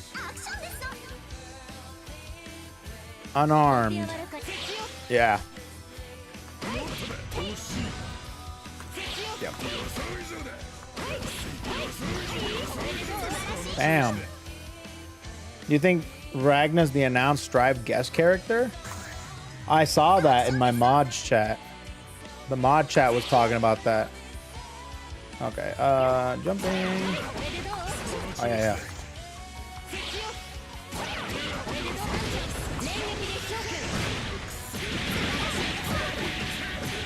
Unarmed. Yeah. Yep. Bam. You think Ragna's the announced Strive guest character? I saw that in my mods chat. The mod chat was talking about that. Okay, jumping. Oh, yeah,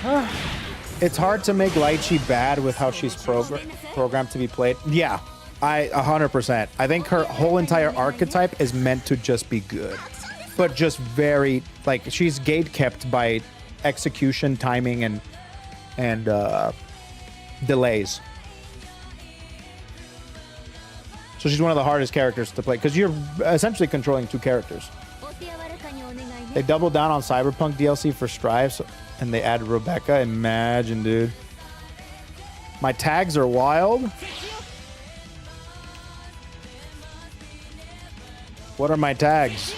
yeah. It's hard to make Litchi bad with how she's programmed to be played. Yeah, 100%. I think her whole entire archetype is meant to just be good. But just very, like, she's gate-kept by execution, timing, and delays. So she's one of the hardest characters to play because you're essentially controlling two characters. They doubled down on Cyberpunk DLC for Strive, and they added Rebecca. Imagine, dude. My tags are wild. What are my tags?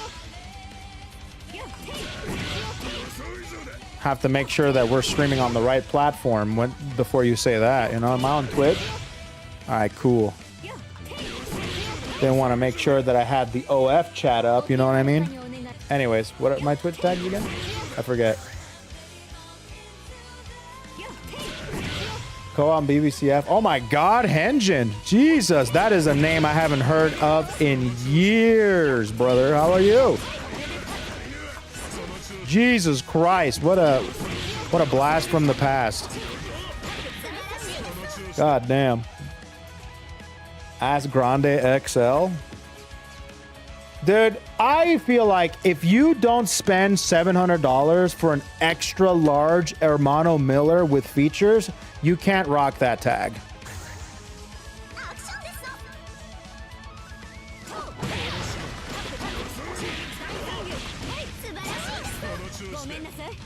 Have to make sure that we're streaming on the right platform before you say that. You know, am I on Twitch? All right, cool. They want to make sure that I had the OF chat up. You know what I mean? Anyways, what are my Twitch tags again? I forget. Koe on BBCF. Oh my God, Henjin. Jesus, that is a name I haven't heard of in years, brother. How are you? Jesus Christ, what a blast from the past. God damn. As Grande XL. Dude, I feel like if you don't spend $700 for an extra large Hermano Miller with features, you can't rock that tag.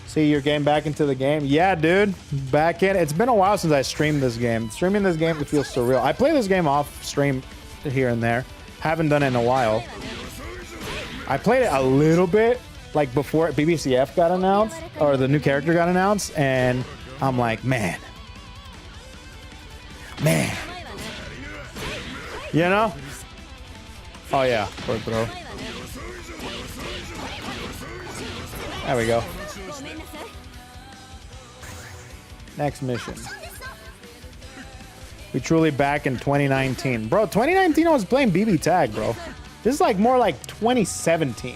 See, you're getting back into the game? Yeah, dude. Back in. It's been a while since I streamed this game. Streaming this game, it feels surreal. I play this game off stream here and there. Haven't done it in a while. I played it a little bit, like before BBCF got announced, or the new character got announced, and I'm like, man. You know? Oh, yeah. Forward throw. There we go. Next mission. We truly back in 2019. Bro, 2019 I was playing BBTAG, bro. This is like more like 2017.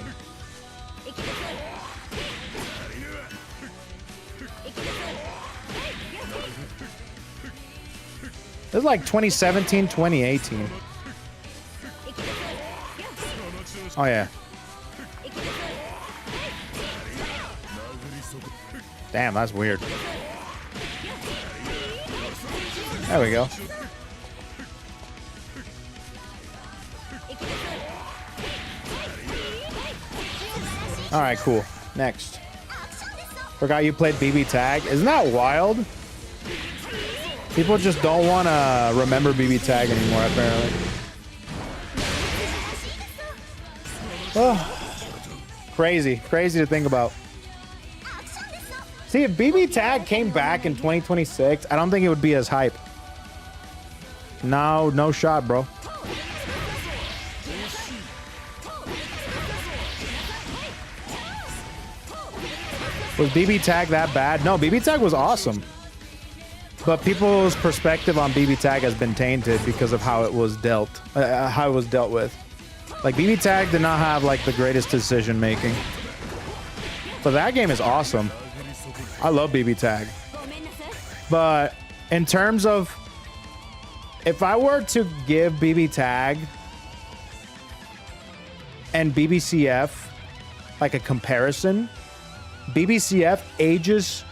This is like 2017, 2018. Oh, yeah. Damn, that's weird. There we go. All right, cool. Next. Forgot you played BBTAG. Isn't that wild? People just don't want to remember BBTAG anymore, apparently. Oh, crazy to think about. See, if BBTAG came back in 2026, I don't think it would be as hype. No shot, bro. Was BBTAG that bad? No, BBTAG was awesome. But people's perspective on BBTAG has been tainted because of how it was dealt with. Like, BBTAG did not have like the greatest decision making. But that game is awesome. I love BBTAG. But in terms of, if I were to give BBTAG and BBCF like a comparison, BBCF ages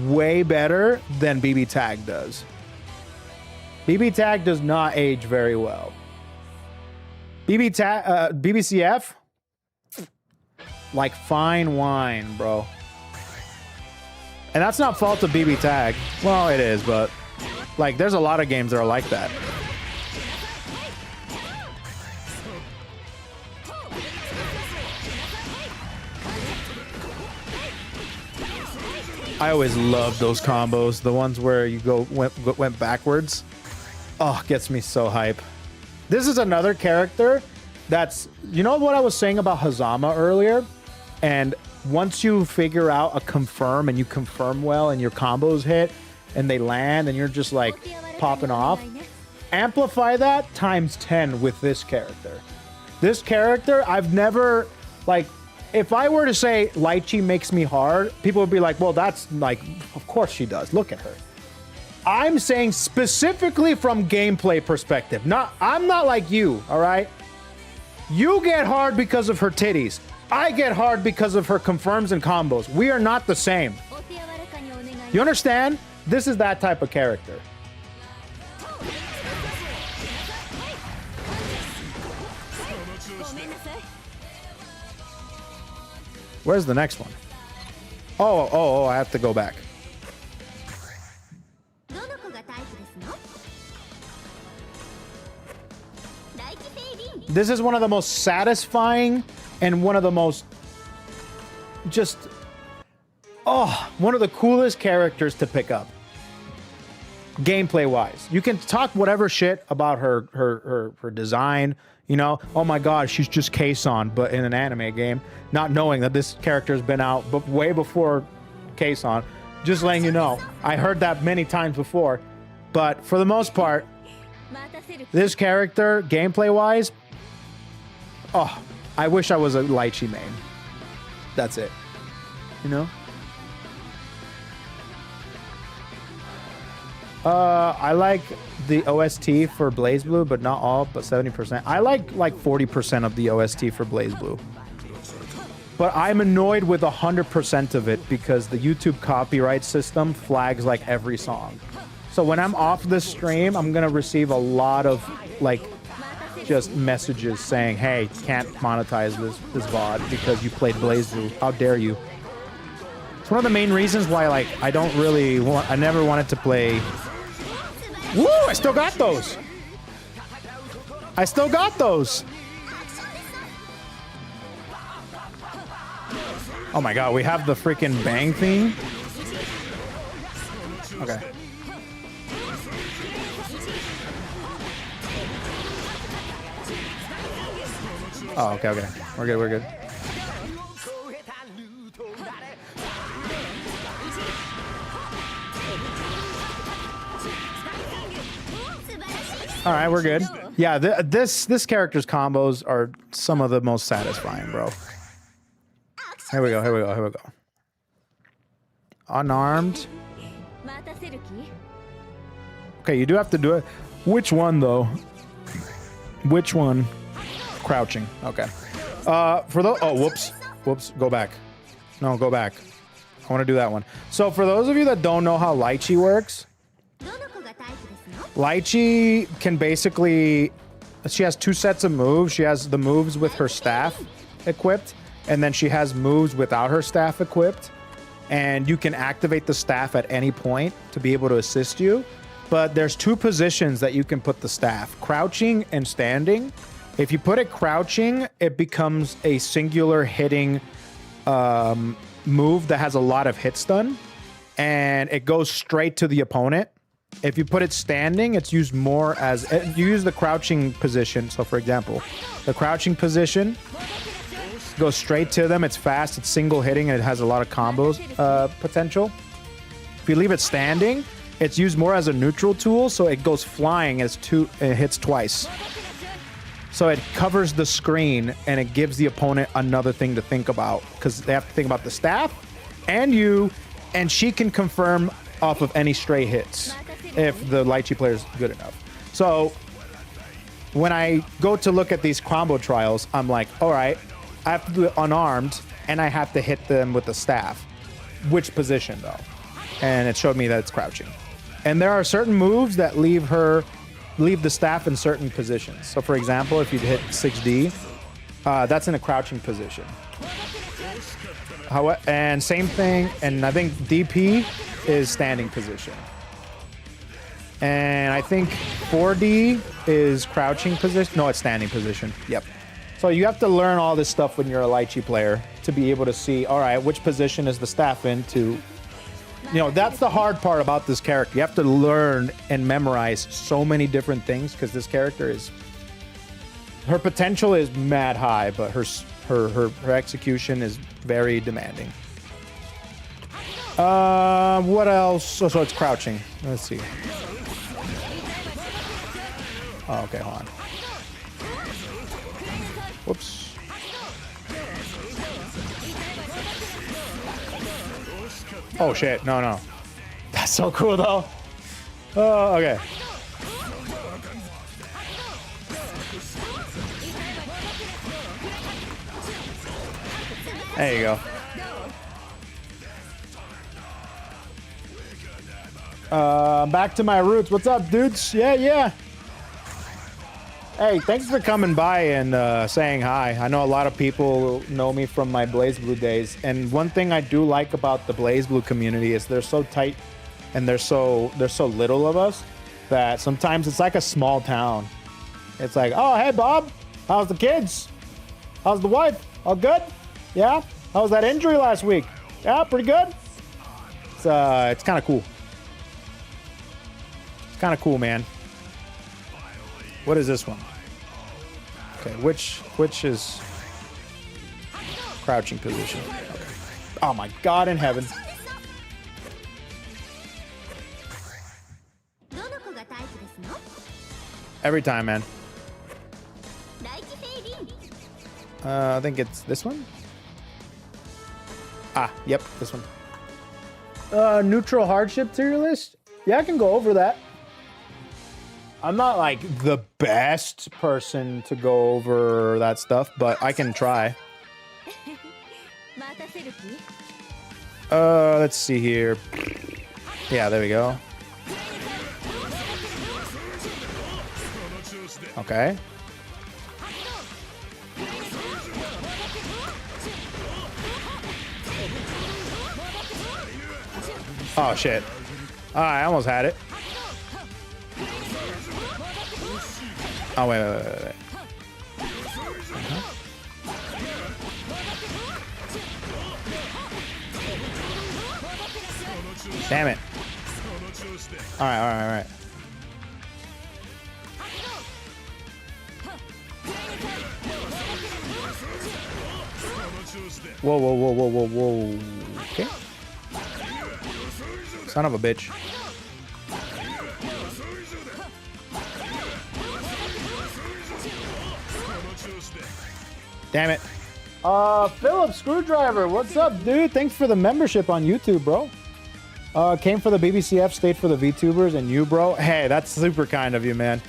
way better than BBTAG does. BBTAG does not age very well. BBCF, like fine wine, bro. And that's not fault of BBTAG. Well, it is, but like there's a lot of games that are like that. I always loved those combos. The ones where you went backwards. Oh, gets me so hype. This is another character that's, you know what I was saying about Hazama earlier? And once you figure out a confirm and you confirm well and your combos hit and they land and you're just like popping off, amplify that times 10 with this character. This character, I've never, like, if I were to say Litchi makes me hard, people would be like, well, that's like, of course she does. Look at her. I'm saying specifically from gameplay perspective. I'm not like you, all right? You get hard because of her titties. I get hard because of her confirms and combos. We are not the same. You understand? This is that type of character. Where's the next one? Oh, I have to go back. This is one of the most satisfying and one of the most one of the coolest characters to pick up. Gameplay wise. You can talk whatever shit about her design, you know, oh my god, she's just Keisan, but in an anime game, not knowing that this character has been out but way before Keisan. Just letting you know. I heard that many times before, but for the most part, this character, gameplay wise, oh, I wish I was a Litchi main. That's it. You know? I like the OST for Blazblue, but not all, but 70%. I like 40% of the OST for Blazblue. But I'm annoyed with 100% of it because the YouTube copyright system flags like every song. So when I'm off this stream, I'm gonna receive a lot of like just messages saying, hey, can't monetize this VOD because you played Blazblue. How dare you? It's one of the main reasons why like I never wanted to play. Woo! I still got those. I still got those. Oh my god, we have the freaking bang theme. Okay. Oh, okay. We're good. All right, we're good. Yeah, this character's combos are some of the most satisfying, bro. Here we go. Unarmed. Okay, you do have to do it. Which one, though? Which one? Crouching. Okay. For the... Oh, whoops. Go back. No, go back. I want to do that one. So for those of you that don't know how Litchi works, Litchi can basically... She has two sets of moves. She has the moves with her staff equipped, and then she has moves without her staff equipped. And you can activate the staff at any point to be able to assist you. But there's two positions that you can put the staff, crouching and standing. If you put it crouching, it becomes a singular hitting move that has a lot of hit stun, and it goes straight to the opponent. If you put it standing, it's used more as... You use the crouching position. So, for example, the crouching position goes straight to them. It's fast. It's single hitting, and it has a lot of combos potential. If you leave it standing, it's used more as a neutral tool, so it goes flying as it hits twice. So it covers the screen, and it gives the opponent another thing to think about, because they have to think about the staff and you, and she can confirm off of any stray hits if the Litchi player is good enough. So when I go to look at these combo trials, I'm like, all right, I have to do it unarmed, and I have to hit them with the staff. Which position, though? And it showed me that it's crouching. And there are certain moves that leave the staff in certain positions. So, for example, if you hit 6D, that's in a crouching position. And same thing, and I think DP is standing position. And I think 4D is crouching position. No, it's standing position. Yep. So you have to learn all this stuff when you're a Litchi player to be able to see, all right, which position is the staff in to You know, that's the hard part about this character. You have to learn and memorize so many different things because this character is... Her potential is mad high, but her execution is very demanding. What else? Oh, so it's crouching. Let's see. Oh, okay, hold on. Whoops. Oh shit, no. That's so cool though. Oh, okay. There you go. Back to my roots. What's up, dudes? Yeah. Hey, thanks for coming by and saying hi. I know a lot of people know me from my Blazeblue days, and one thing I do like about the Blazeblue community is they're so tight and there's so little of us that sometimes it's like a small town. It's like, oh, hey, Bob, how's the kids? How's the wife? All good? Yeah? How was that injury last week? Yeah, pretty good? It's kind of cool. It's kind of cool, man. What is this one? Okay, which is crouching position? Okay. Oh my God in heaven. Every time, man. I think it's this one. Ah, yep, this one. Neutral hardship tier list? Yeah, I can go over that. I'm not like the best person to go over that stuff, but I can try. Let's see here. Yeah, there we go. Okay. Oh shit. I almost had it. Oh, wait. Damn it. All right. Whoa. Okay. Son of a bitch. Damn it. Philip Screwdriver, what's up, dude? Thanks for the membership on YouTube, bro. Came for the BBCF, stayed for the VTubers, and you, bro. Hey, that's super kind of you, man.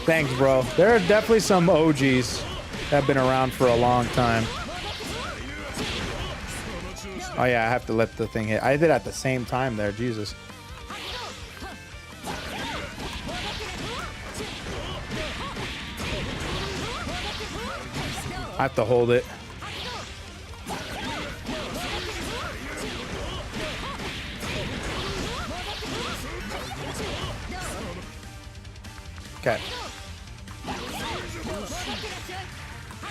Thanks, bro. There are definitely some OGs that have been around for a long time. Oh, yeah, I have to let the thing hit. I did at the same time there, Jesus. I have to hold it. Okay.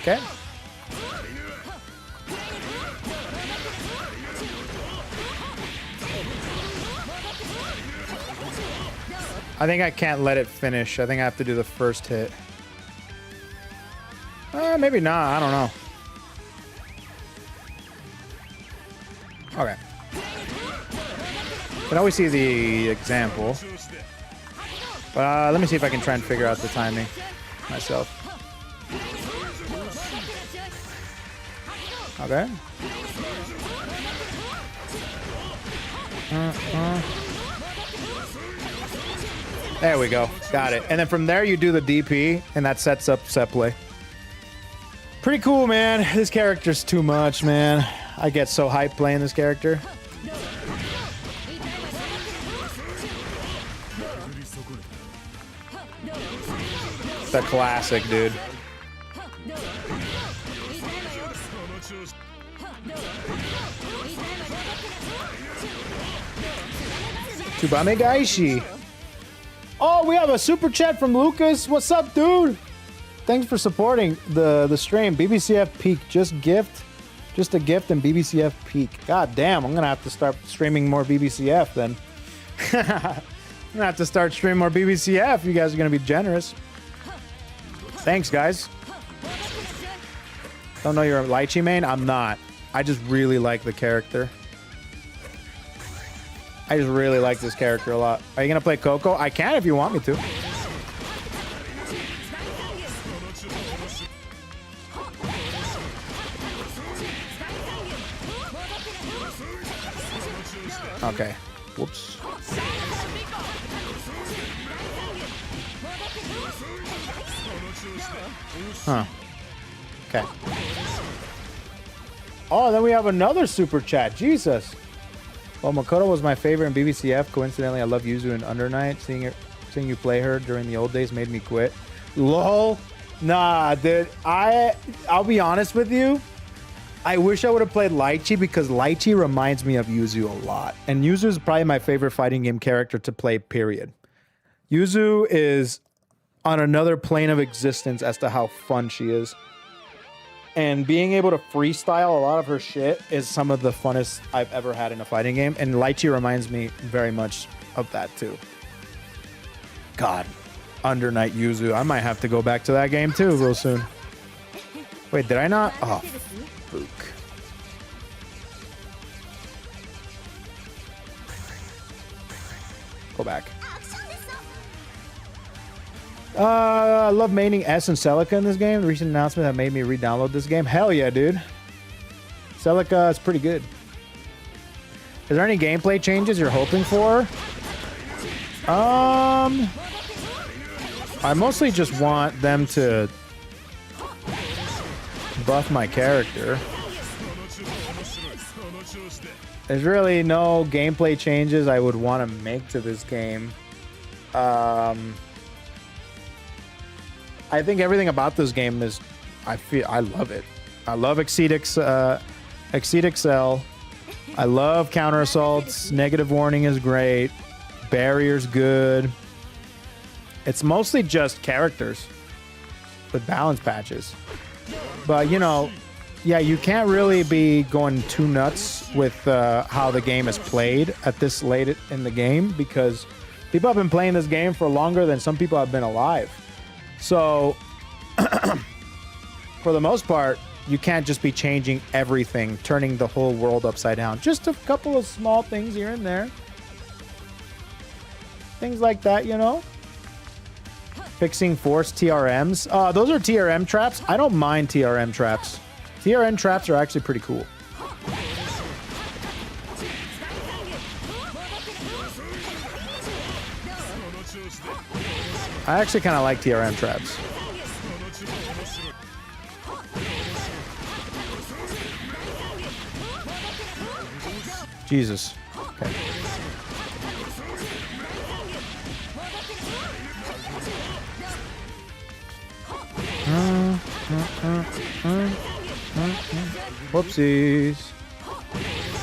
Okay. I think I can't let it finish. I think I have to do the first hit. Maybe not. I don't know. Okay. Can always see the example. But let me see if I can try and figure out the timing myself. Okay. There we go. Got it. And then from there you do the DP, and that sets up set play. Pretty cool, man. This character's too much, man. I get so hyped playing this character. It's a classic, dude. Tsubame Gaishi. Oh, we have a super chat from Lucas. What's up, dude? Thanks for supporting the stream. BBCF Peak just gift Just a gift and BBCF peak. God damn, I'm gonna have to start streaming more BBCF then. I'm gonna have to start streaming more BBCF. You guys are gonna be generous. Thanks, guys. Don't know you're a Litchi main? I'm not. I just really like the character. I just really like this character a lot. Are you gonna play KoeKoe? I can if you want me to. Okay. Whoops. Huh. Okay. Oh, then we have another super chat. Jesus. Well, Makoto was my favorite in BBCF. Coincidentally, I love Yuzu in Under Night. Seeing you play her during the old days made me quit. LOL. Nah, dude. I'll be honest with you. I wish I would have played Litchi because Litchi reminds me of Yuzu a lot. And Yuzu is probably my favorite fighting game character to play, period. Yuzu is on another plane of existence as to how fun she is. And being able to freestyle a lot of her shit is some of the funnest I've ever had in a fighting game. And Litchi reminds me very much of that too. God, Under Night Yuzu. I might have to go back to that game too real soon. Wait, did I not? Oh, fuck. Go back. I love maining S and Celica in this game. The recent announcement that made me re-download this game. Hell yeah, dude. Celica is pretty good. Is there any gameplay changes you're hoping for? I mostly just want them to buff my character. There's really no gameplay changes I would want to make to this game. I think everything about this game is, I love it. I love Exceed Excel. I love counter assaults. Negative warning is great. Barrier's good. It's mostly just characters with balance patches. But you know, yeah, you can't really be going too nuts with how the game is played at this late in the game because people have been playing this game for longer than some people have been alive. So, for the most part, you can't just be changing everything, turning the whole world upside down. Just a couple of small things here and there. Things like that, you know? Fixing forced TRMs. Those are TRM traps. I don't mind TRM traps. TRM traps are actually pretty cool. I actually kind of like TRM traps. Jesus. Okay. Whoopsies.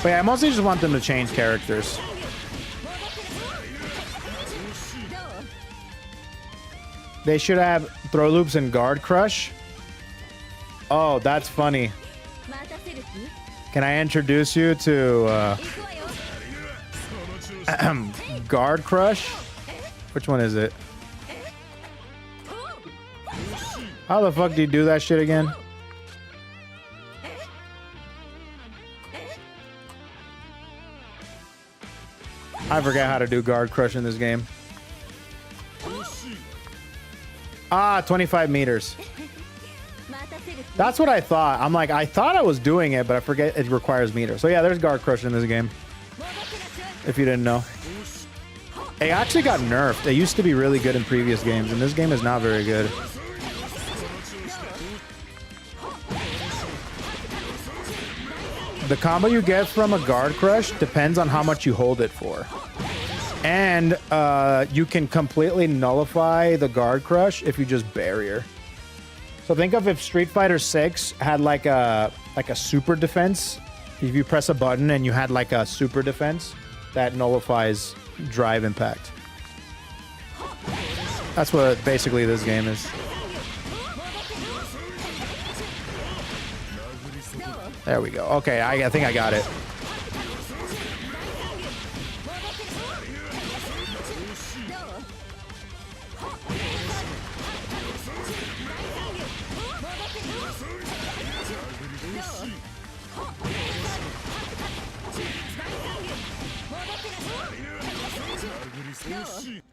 But yeah, I mostly just want them to change characters. They should have throw loops and guard crush. Oh, that's funny. Can I introduce you to guard crush? Which one is it? How the fuck do you do that shit again? I forgot how to do guard crush in this game. 25 meters. That's what I thought. I'm like, I thought I was doing it, but I forget it requires meters. So yeah, there's guard crush in this game. If you didn't know. It actually got nerfed. It used to be really good in previous games, and this game is not very good. The combo you get from a guard crush depends on how much you hold it for. And you can completely nullify the guard crush if you just barrier. So think of if Street Fighter 6 had like a super defense. If you press a button and you had like a super defense that nullifies drive impact. That's what basically this game is. There we go. Okay, I think I got it.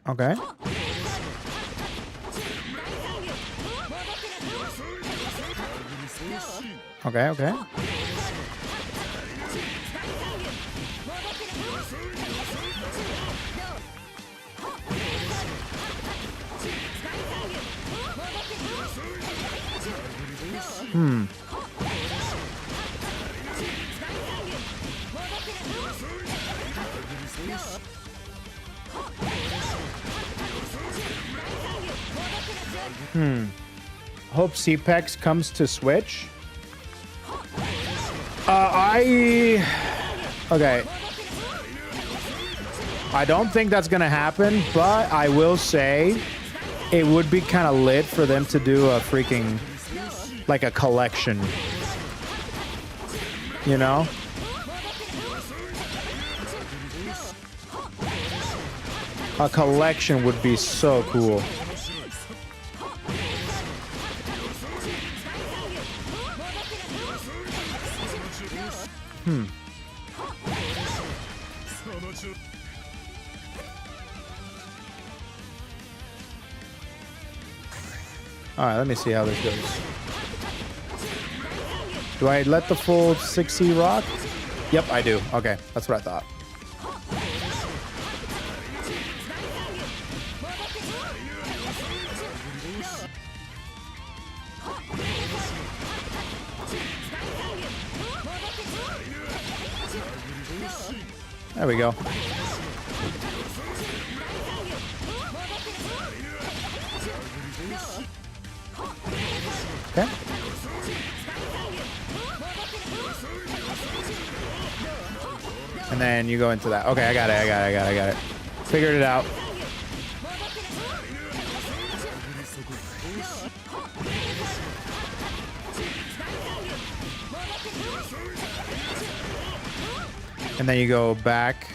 Okay. Okay, okay. Hmm. Hope CPEX comes to Switch. Okay. I don't think that's gonna happen, but I will say it would be kind of lit for them to do a freaking, like a collection. You know? A collection would be so cool. All right, let me see how this goes. Do I let the full 6C rock? Yep, I do. Okay, that's what I thought. There we go. Okay. And then you go into that. Okay, I got it. Figured it out. And then you go back.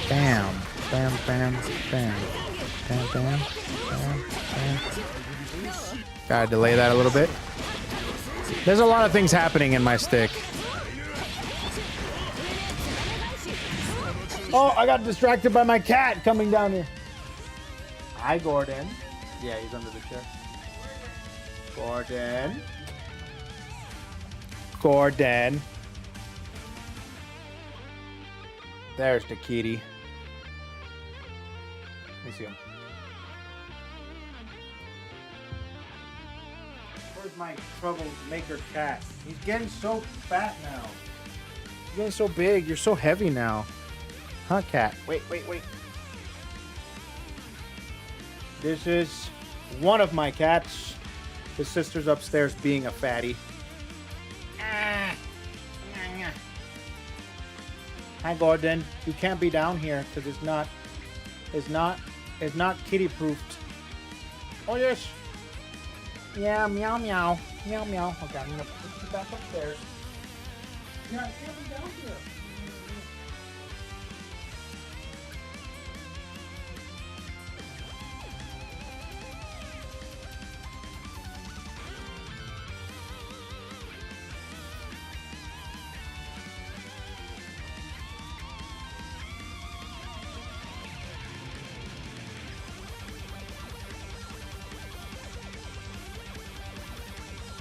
Bam, bam, bam, bam, bam, bam, bam, bam. Gotta delay that a little bit. There's a lot of things happening in my stick. Oh, I got distracted by my cat coming down here. Hi, Gordon. Yeah, he's under the chair. Gordon. Gordon. There's the kitty. Let me see him. Where's my troublemaker cat? He's getting so fat now. He's getting so big. You're so heavy now. Huh, cat? Wait. This is one of my cats. His sister's upstairs being a fatty. Hi, Gordon. You can't be down here because it's not kitty proofed. Oh yes. Yeah, meow meow. Meow meow. Okay, I'm gonna put you back upstairs. Yeah, I can't be down here.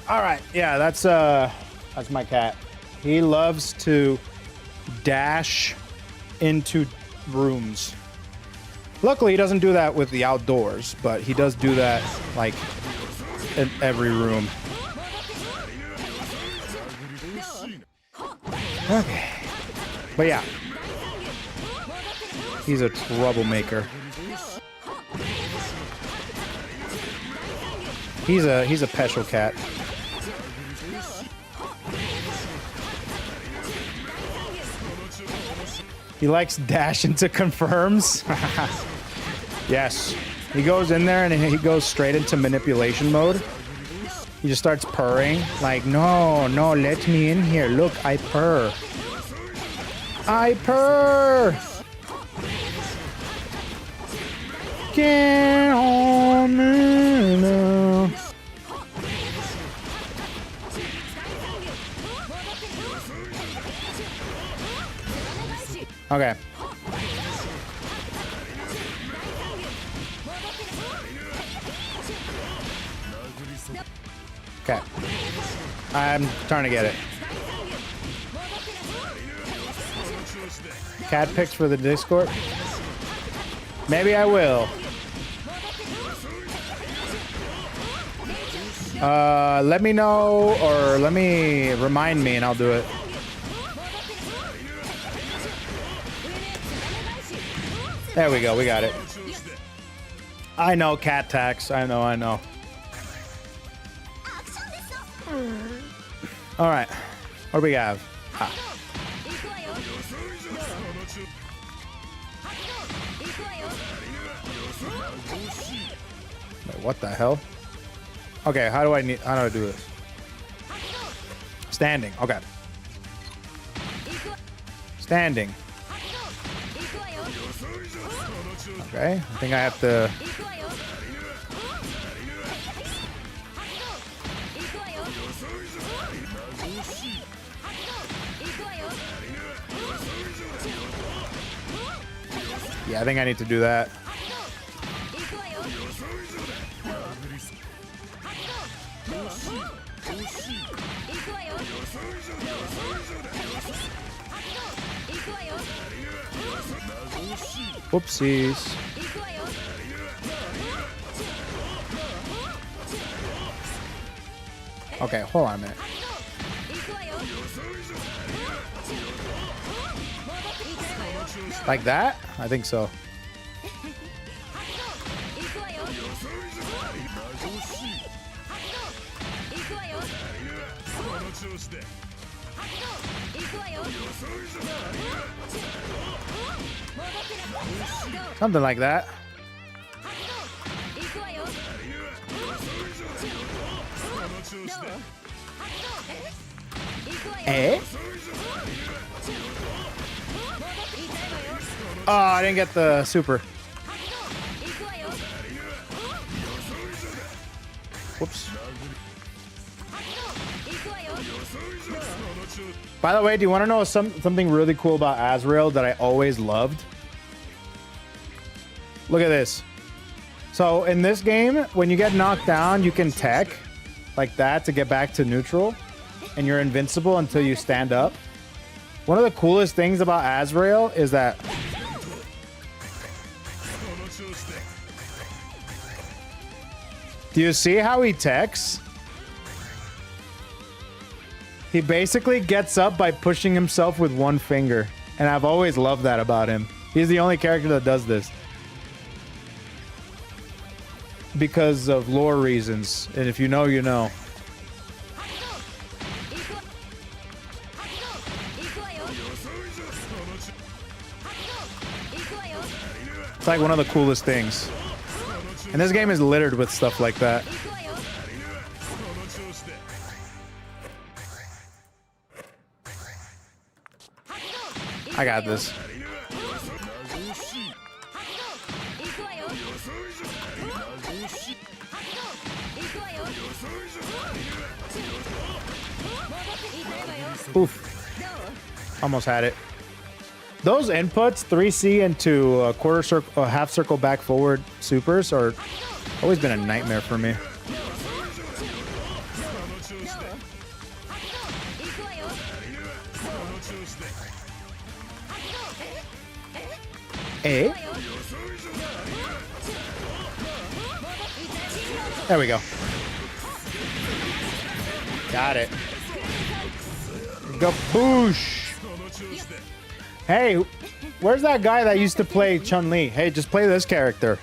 All right, yeah, that's my cat. He loves to dash into rooms. Luckily, he doesn't do that with the outdoors, but he does do that like in every room. Okay, but yeah, he's a troublemaker. He's a special cat. He likes dash into confirms. Yes. He goes in there and he goes straight into manipulation mode. He just starts purring. Like, no, no, let me in here. Look, I purr. I purr! Get on me now. Okay. Okay. I'm trying to get it. Cat pics for the Discord? Maybe I will. Let me know, or let me remind me and I'll do it. There we go, we got it. I know cat tax. I know. All right, what do we have? Ah. Wait, what the hell? Okay, how do I do this? Standing. Okay. Standing. Okay, I think I have to. Yeah, I think I need to do that. Whoopsies. Okay, hold on a minute. Like that? I think so. Something like that. Eh? Oh, I didn't get the super. Whoops. By the way, do you want to know something really cool about Azrael that I always loved? Look at this. So in this game, when you get knocked down, you can tech like that to get back to neutral, and you're invincible until you stand up. One of the coolest things about Azrael is that do you see how he techs? He basically gets up by pushing himself with one finger. And I've always loved that about him. He's the only character that does this. Because of lore reasons. And if you know, you know. It's like one of the coolest things. And this game is littered with stuff like that. I got this. Oof. Almost had it. Those inputs, 3C into quarter circle, half circle back forward supers are always been a nightmare for me. Eh? There we go. Got it. Gaboosh. Hey, where's that guy that used to play Chun-Li? Hey, just play this character.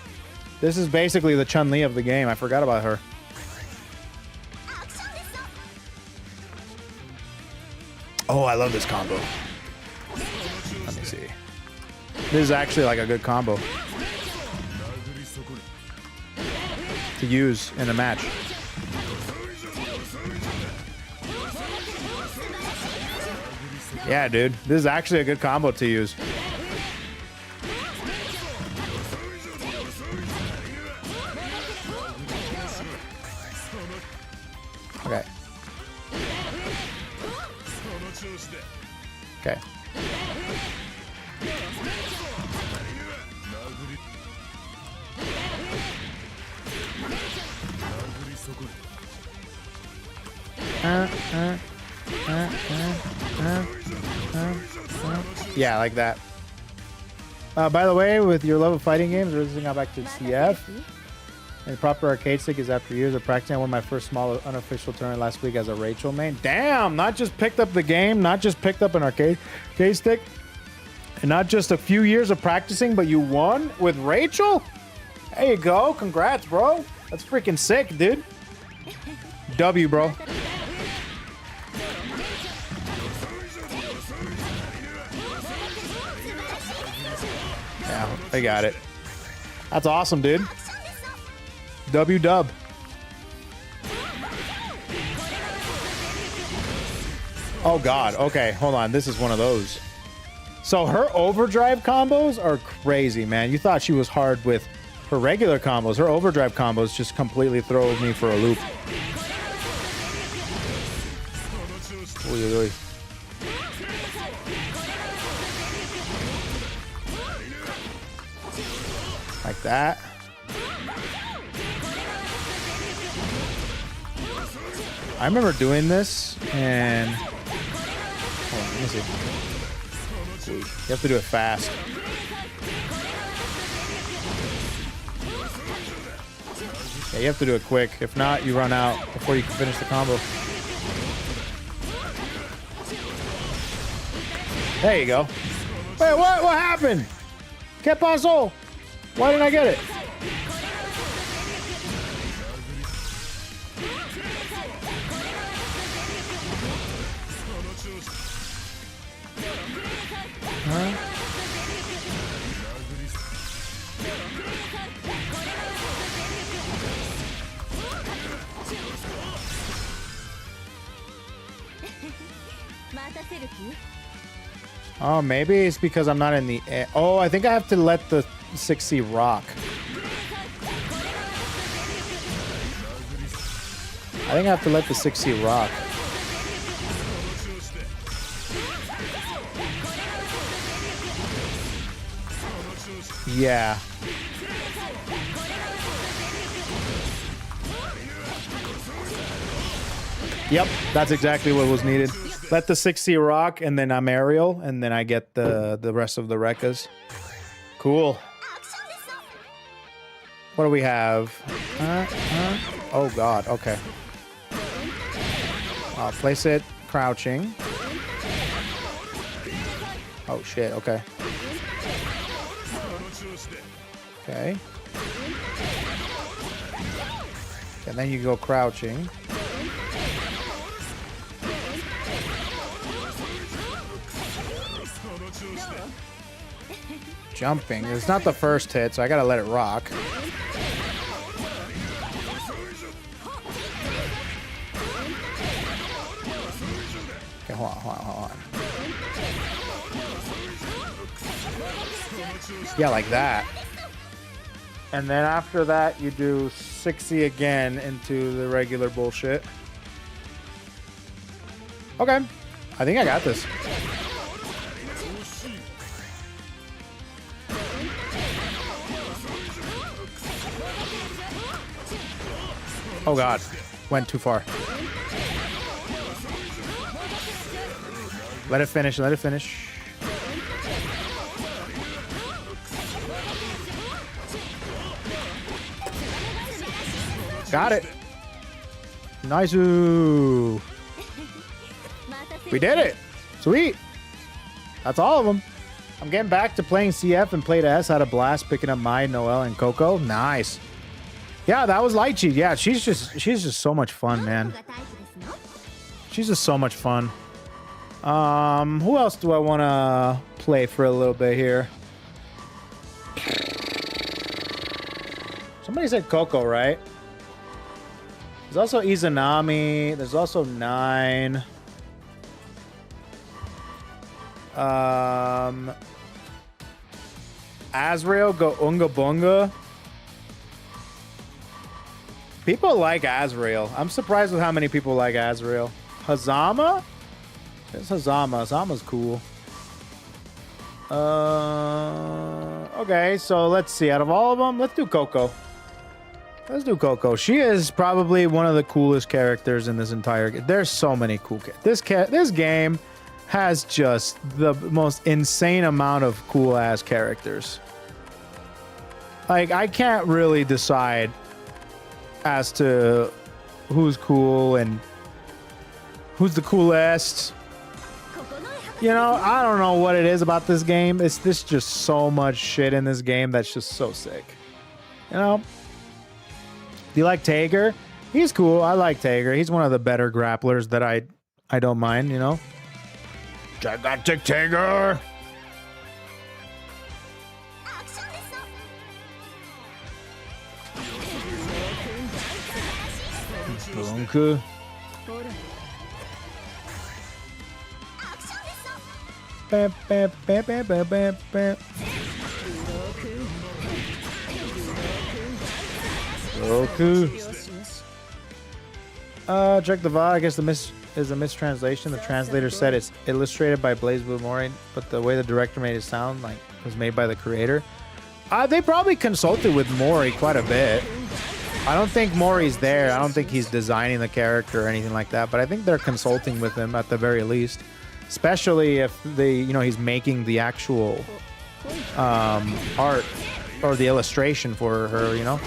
This is basically the Chun-Li of the game. I forgot about her. Oh, I love this combo. Let me see. This is actually like a good combo. to use in a match. Yeah, dude. This is actually a good combo to use. Okay. Okay. Yeah, like that. By the way, with your love of fighting games, we're got back to CF. And proper arcade stick is after years of practicing. I won my first small unofficial tournament last week as a Rachel main. Damn, not just picked up the game, not just picked up an arcade stick, and not just a few years of practicing, but you won with Rachel? There you go. Congrats, bro. That's freaking sick, dude. W, bro. Yeah, they got it. That's awesome, dude. W dub. Oh god, okay, hold on. This is one of those. So her overdrive combos are crazy, man. You thought she was hard with her regular combos. Her overdrive combos just completely throw me for a loop. Oy, oy, oy. Like that. I remember doing this and hold on, let me see. You have to do it fast. Yeah, you have to do it quick. If not, you run out before you can finish the combo. There you go. Wait, what happened? ¿Qué pasó? Why didn't I get it? Huh? Oh, maybe it's because I'm not in the air. Oh, I think I have to let the 6C rock. I think I have to let the 6C rock. Yeah. Yep, that's exactly what was needed. Let the 6C rock, and then I'm aerial, and then I get the rest of the Rekkas. Cool. What do we have? Oh god, okay. I'll place it crouching. Oh shit, okay. Okay. And then you go crouching. Jumping. It's not the first hit, so I gotta let it rock. Okay, hold on. Yeah, like that. And then after that, you do 6C again into the regular bullshit. Okay. I think I got this. Oh god. Went too far. Let it finish, let it finish. Got it. Nice. We did it. Sweet. That's all of them. I'm getting back to playing CF and played S. Had a blast picking up my Noel and KoeKoe. Nice. Yeah, that was Litchi. Yeah, she's just so much fun, man. She's just so much fun. Who else do I want to play for a little bit here? Somebody said KoeKoe, right? There's also Izanami. There's also 9. Azrael go Unga Bunga. People like Azrael. I'm surprised with how many people like Azrael. Hazama? It's Hazama. Hazama's cool. Okay, so let's see. Out of all of them, let's do KoeKoe. Let's do KoeKoe. She is probably one of the coolest characters in this entire game. There's so many cool characters. This game has just the most insane amount of cool-ass characters. Like, I can't really decide as to who's cool and who's the coolest. You know, I don't know what it is about this game. There's just so much shit in this game that's just so sick. You know? Do you like Tager? He's cool. I like Tager. He's one of the better grapplers that I don't mind, you know? Gigantic Tager! Bunker. Bam, bam, bam, bam, bam, bam, bam. Roku. Check the VOD. I guess is a mistranslation. The translator said it's illustrated by Blazblue Mori, but the way the director made it sound like it was made by the creator. They probably consulted with Mori quite a bit. I don't think Mori's there. I don't think he's designing the character or anything like that, but I think they're consulting with him at the very least. Especially if he's making the actual art or the illustration for her, you know?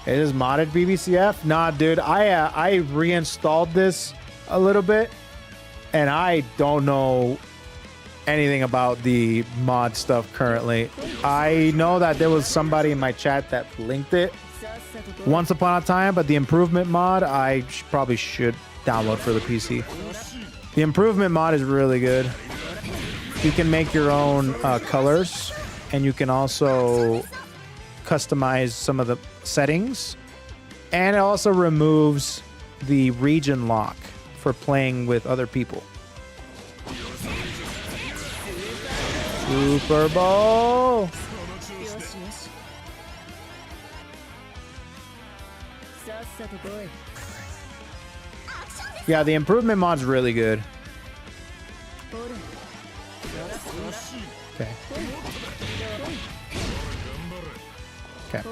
It is modded BBCF? Nah, dude, I reinstalled this a little bit, and I don't know anything about the mod stuff currently. I know that there was somebody in my chat that linked it once upon a time, but the improvement mod I probably should download for the PC. The improvement mod is really good. You can make your own colors, and you can also customize some of the settings, and it also removes the region lock for playing with other people. Super Bowl! Yeah, the improvement mod's really good. Okay. Okay.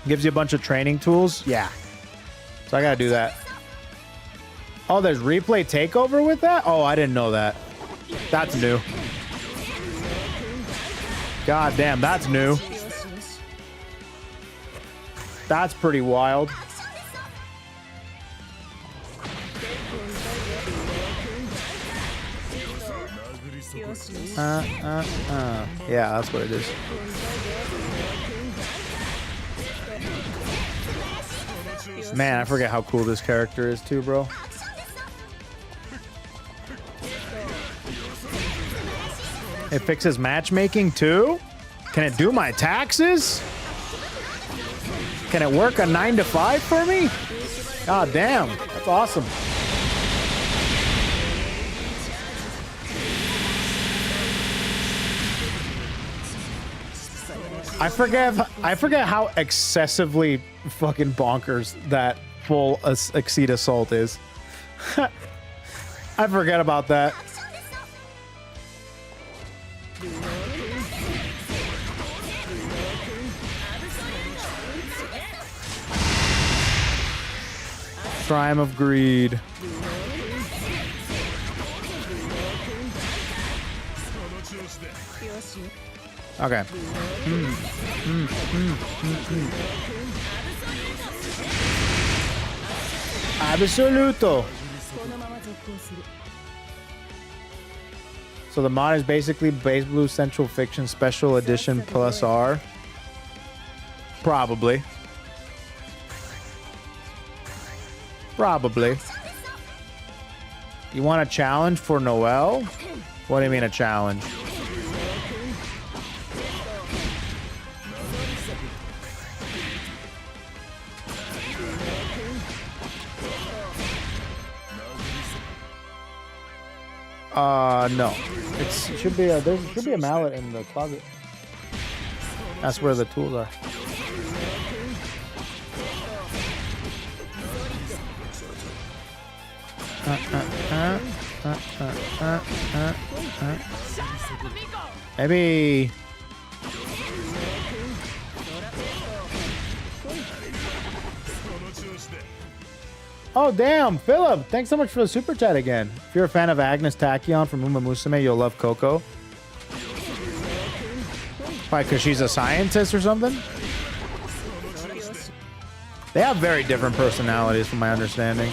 Gives you a bunch of training tools? Yeah. So I gotta do that. Oh, there's replay takeover with that? Oh, I didn't know that. That's new. God damn, that's new. That's pretty wild. Yeah, that's what it is. Man, I forget how cool this character is too, bro. It fixes matchmaking too? Can it do my taxes? Can it work a 9 to 5 for me? God damn, that's awesome. I forget how excessively fucking bonkers that full Exceed Assault is. I forget about that. Crime of Greed. Okay. Absoluto. So the mod is basically Blazeblue Central Fiction Special Edition plus R. Probably. You want a challenge for Noel? What do you mean a challenge? No. It should be there should be a mallet in the closet. That's where the tools are. Maybe. Oh damn, Philip! Thanks so much for the super chat again. If you're a fan of Agnes Tachyon from Uma Musume, you'll love KoeKoe. Why? Because she's a scientist or something? They have very different personalities, from my understanding.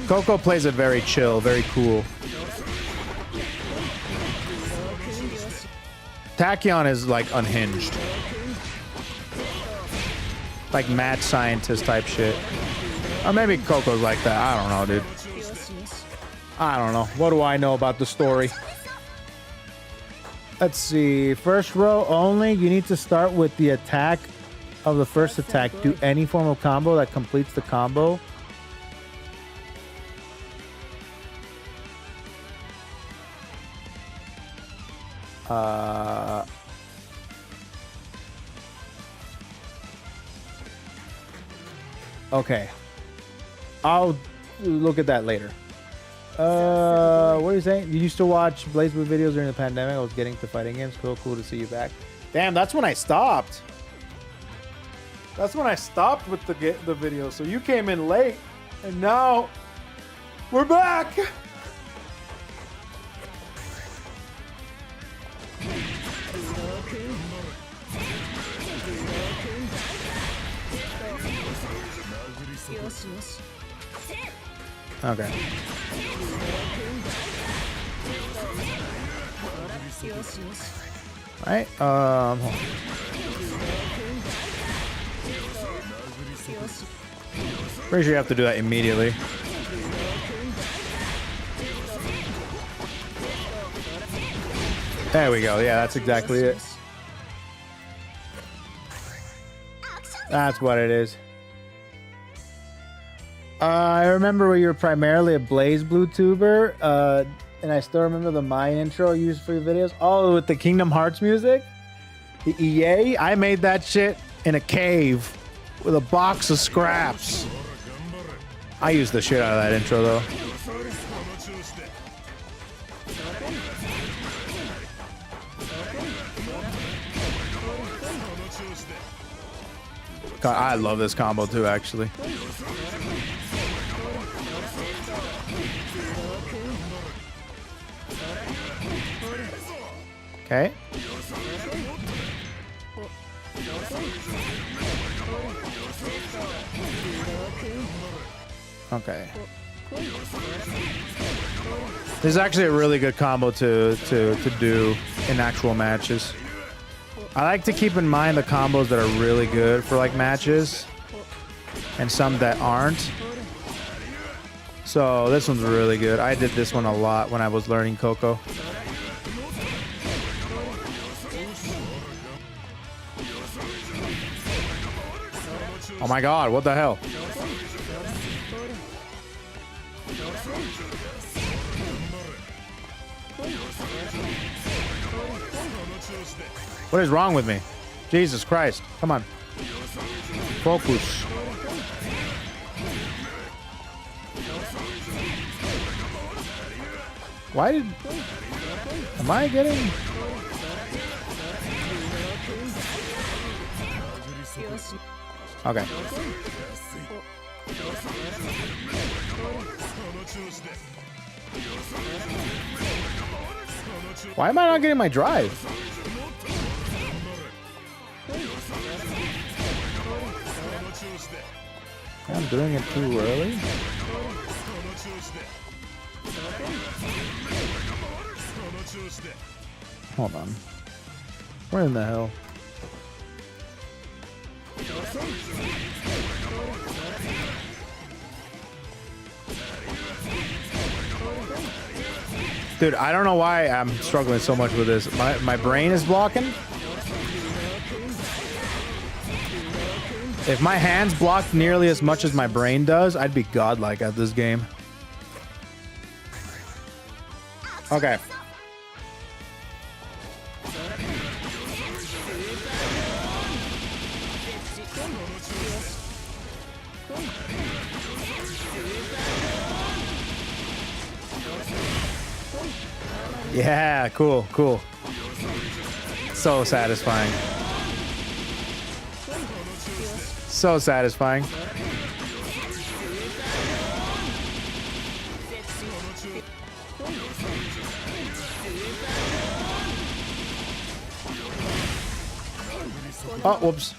KoeKoe plays it very chill, very cool. Tachyon is like unhinged. Like mad scientist type shit. Or maybe KoeKoe's like that. I don't know, dude. I don't know. What do I know about the story? Let's see. First row only. You need to start with the attack of the first attack. Do any form of combo that completes the combo. Okay. I'll look at that later. What are you saying? You used to watch Blazblue videos during the pandemic. I was getting to fighting games. Cool to see you back. Damn, that's when I stopped. That's when I stopped with the video. So you came in late, and now we're back. Okay. Right. Hold on. Pretty sure you have to do that immediately. There we go. Yeah, that's exactly it. That's what it is. I remember when you were primarily a Blazblue tuber, and I still remember the My intro you used for your videos. Oh, with the Kingdom Hearts music? The EA? I made that shit in a cave with a box of scraps. I used the shit out of that intro, though. God, I love this combo, too, actually. Okay. Okay. This is actually a really good combo to do in actual matches. I like to keep in mind the combos that are really good for like matches and some that aren't. So this one's really good. I did this one a lot when I was learning KoeKoe. Oh my god, what the hell? What is wrong with me? Jesus Christ. Come on. Focus. Why did... Am I getting... Okay. Why am I not getting my drive? I'm doing it too early. Hold on. Where in the hell? Dude, I don't know why I'm struggling so much with this. My brain is blocking. If my hands blocked nearly as much as my brain does, I'd be godlike at this game. Okay. Yeah, cool, cool. So satisfying. So satisfying. Oh, whoops.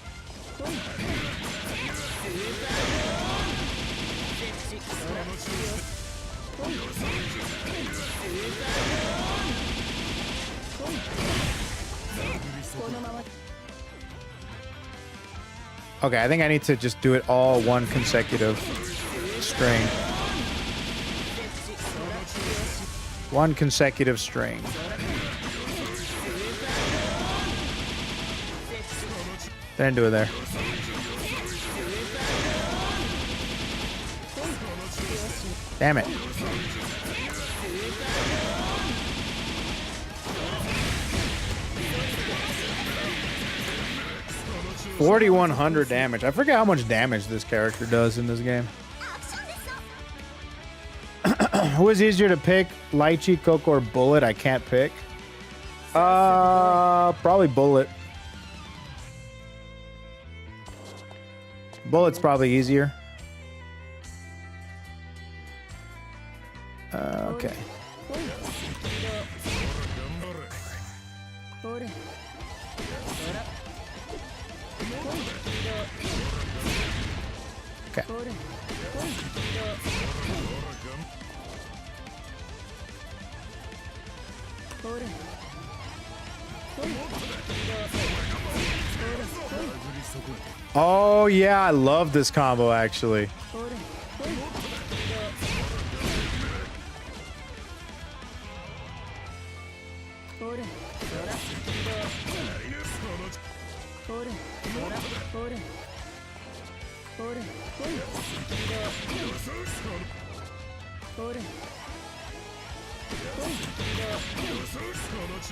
Okay, I think I need to just do it all one consecutive string. One consecutive string. Didn't do it there. Damn it. $4,100 damage. I forget how much damage this character does in this game. Who is easier to pick? Litchi, KoeKoe, or Bullet? I can't pick. Probably Bullet. Bullet's probably easier. Okay. Okay. Oh yeah, I love this combo actually.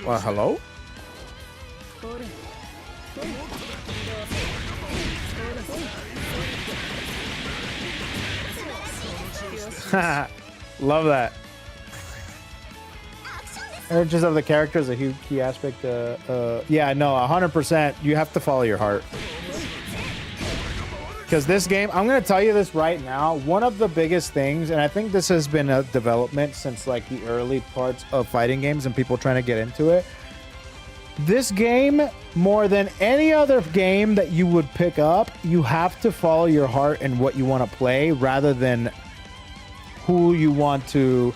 Well, hello? Love that. Images of the character is a huge key aspect. Yeah, no, 100%. You have to follow your heart. Because this game, I'm going to tell you this right now, one of the biggest things, and I think this has been a development since like the early parts of fighting games and people trying to get into it. This game, more than any other game that you would pick up, you have to follow your heart and what you want to play rather than who you want to,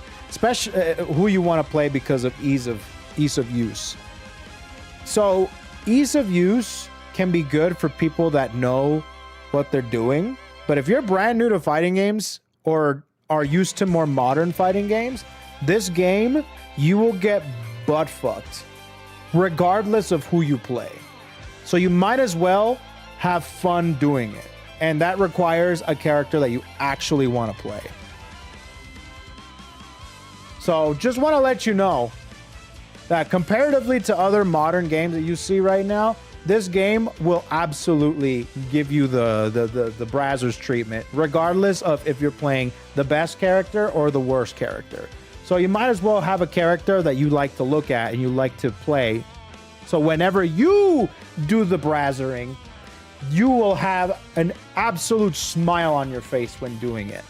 who you want to play because of ease of use. So ease of use can be good for people that know what they're doing, but if you're brand new to fighting games or are used to more modern fighting games, this game you will get butt fucked regardless of who you play. So you might as well have fun doing it, and that requires a character that you actually want to play. So just want to let you know that comparatively to other modern games that you see right now, this game will absolutely give you the Brazzers treatment, regardless of if you're playing the best character or the worst character. So you might as well have a character that you like to look at and you like to play. So whenever you do the Brazzering, you will have an absolute smile on your face when doing it.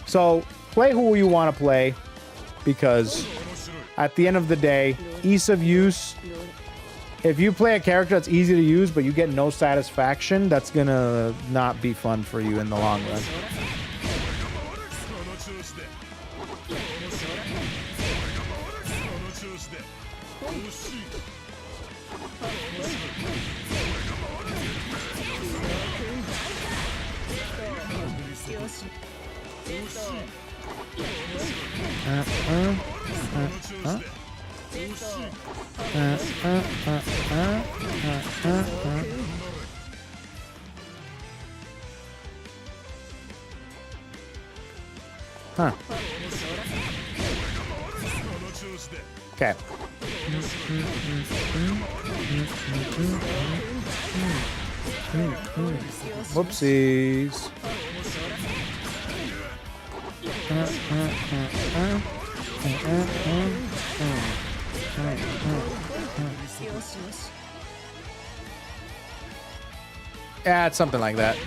So play who you want to play, because at the end of the day, ease of use. If you play a character that's easy to use, but you get no satisfaction, that's gonna not be fun for you in the long run. Huh. Okay. Whoopsies. Yeah, it's something like that.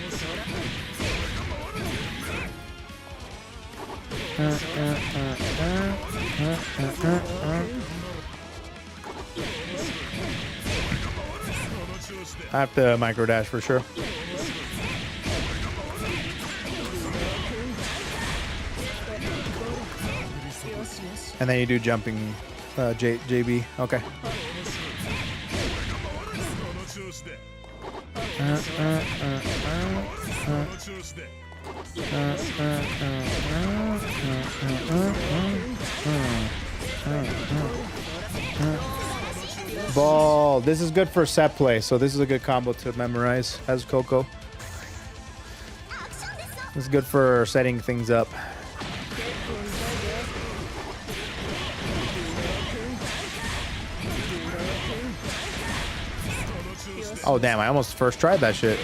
I have to micro dash for sure. And then you do jumping JB. Okay. Ball. This is good for set play, so this is a good combo to memorize as KoeKoe. This is good for setting things up. Oh damn, I almost first tried that shit.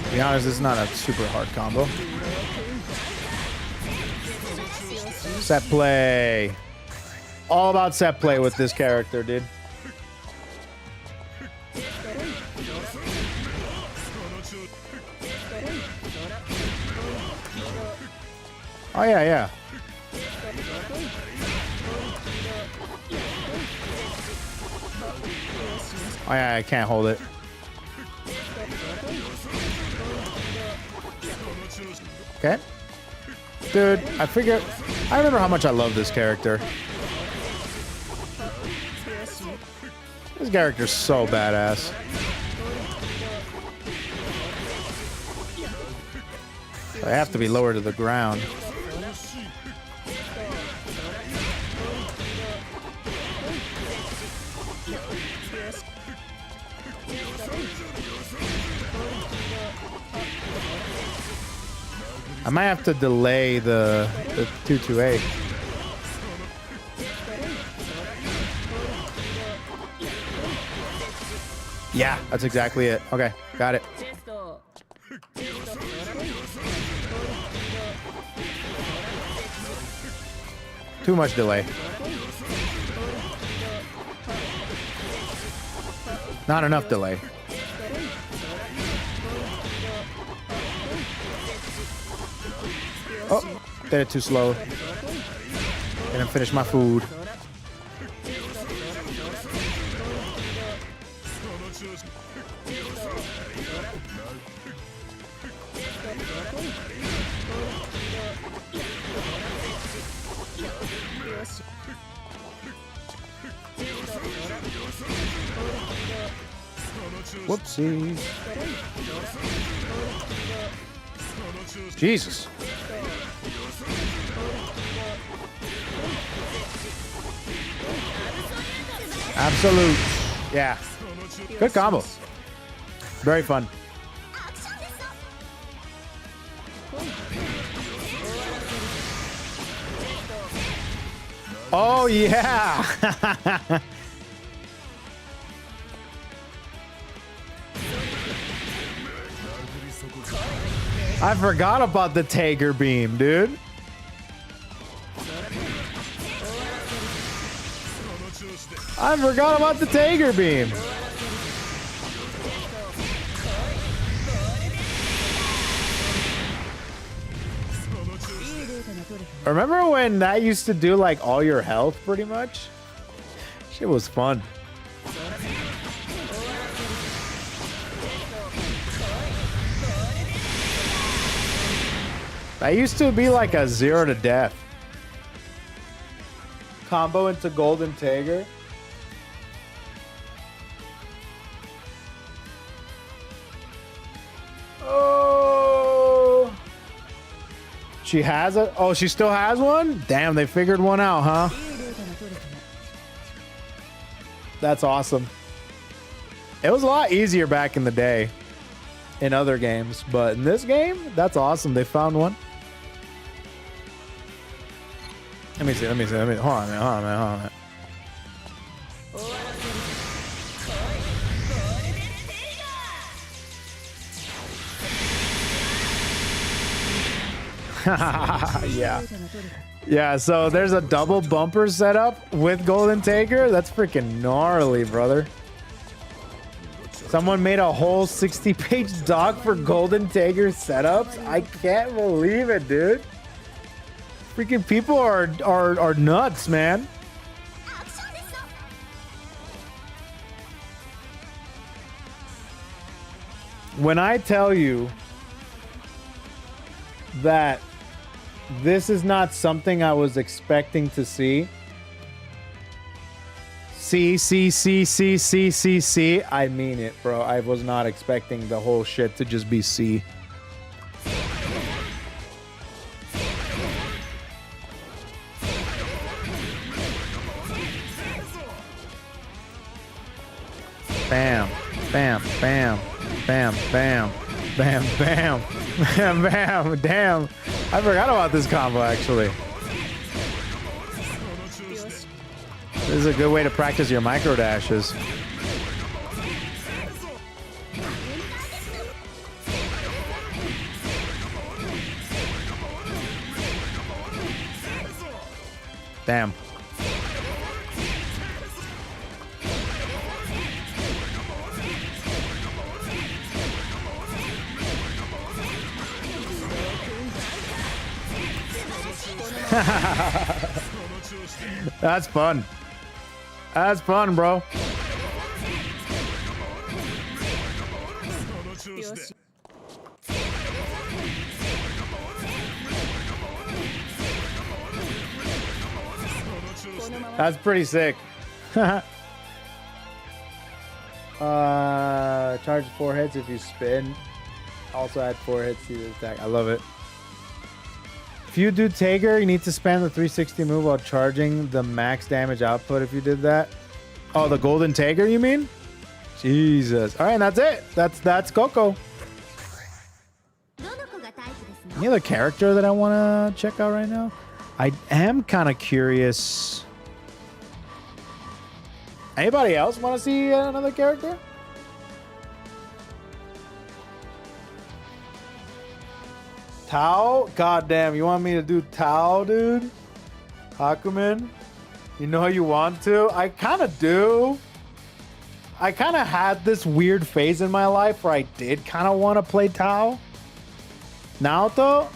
To be honest, this is not a super hard combo. Set play. All about set play with this character, dude. Oh yeah, yeah. Oh yeah, I can't hold it. Okay. Dude, I remember how much I love this character. This character's so badass. I have to be lower to the ground. I might have to delay the 228. Yeah, that's exactly it. Okay, got it. Too much delay. Not enough delay. Oh, did it too slow. Didn't finish my food. Whoopsies. Jesus. Absolute. Yeah. Good combo. Very fun. Oh, yeah. I forgot about the Tiger Beam, dude. I forgot about the Tiger Beam. Remember when that used to do like all your health pretty much? Shit was fun. That used to be like a 0 to death. Combo into Golden Tiger. Oh. She has a... Oh, she still has one? Damn, they figured one out, huh? That's awesome. It was a lot easier back in the day in other games, but in this game, that's awesome. They found one. Let me see. Hold on, man. Yeah, so there's a double bumper setup with Golden Taker. That's freaking gnarly, brother. Someone made a whole 60-page doc for Golden Taker setups. I can't believe it, dude. Freaking people are nuts, man. When I tell you that this is not something I was expecting to see. See, I mean it, bro. I was not expecting the whole shit to just be C. Bam, bam, bam, bam, bam, bam, bam, bam, bam, damn. I forgot about this combo, actually. This is a good way to practice your micro dashes. Damn. That's fun. That's fun, bro. That's pretty sick. Charge 4 hits if you spin. Also add 4 hits to the attack. I love it. If you do Taker, you need to spam the 360 move while charging the max damage output if you did that. Oh, the Golden Taker, you mean? Jesus. All right, and that's it. That's KoeKoe. Any other character that I want to check out right now? I am kind of curious. Anybody else want to see another character? Tao? Goddamn, you want me to do Tao, dude? Hakumen? You know you want to? I kind of do. I kind of had this weird phase in my life where I did kind of want to play Tao. Naoto?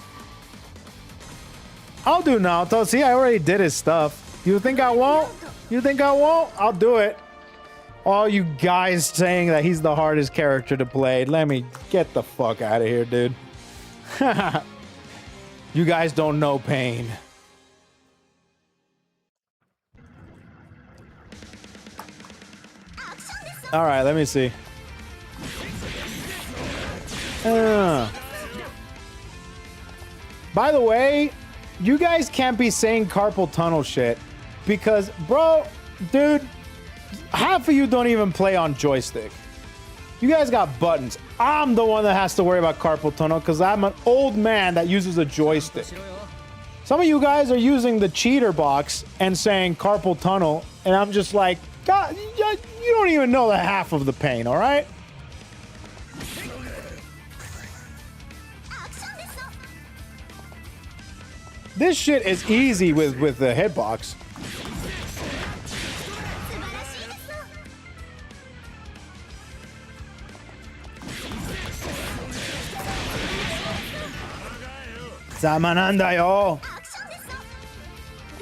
I'll do Naoto. See, I already did his stuff. You think I won't? You think I won't? I'll do it. All you guys saying that he's the hardest character to play. Let me get the fuck out of here, dude. You guys don't know pain. All right, let me see. By the way, you guys can't be saying carpal tunnel shit because, bro, dude, half of you don't even play on joystick. You guys got buttons. I'm the one that has to worry about carpal tunnel because I'm an old man that uses a joystick. Some of you guys are using the cheater box and saying carpal tunnel, and I'm just like, God, you don't even know the half of the pain, all right? This shit is easy with the hitbox. Samananda.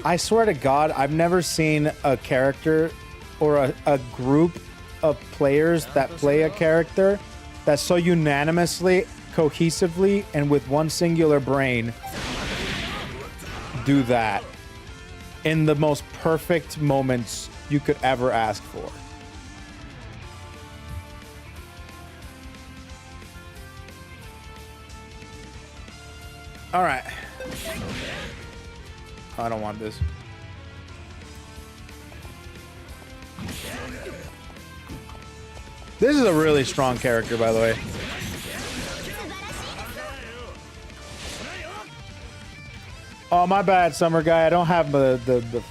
I swear to God, I've never seen a character or a group of players that play a character that so unanimously, cohesively, and with one singular brain do that in the most perfect moments you could ever ask for. All right. I don't want this. This is a really strong character, by the way. Oh, my bad, Summer Guy. I don't have the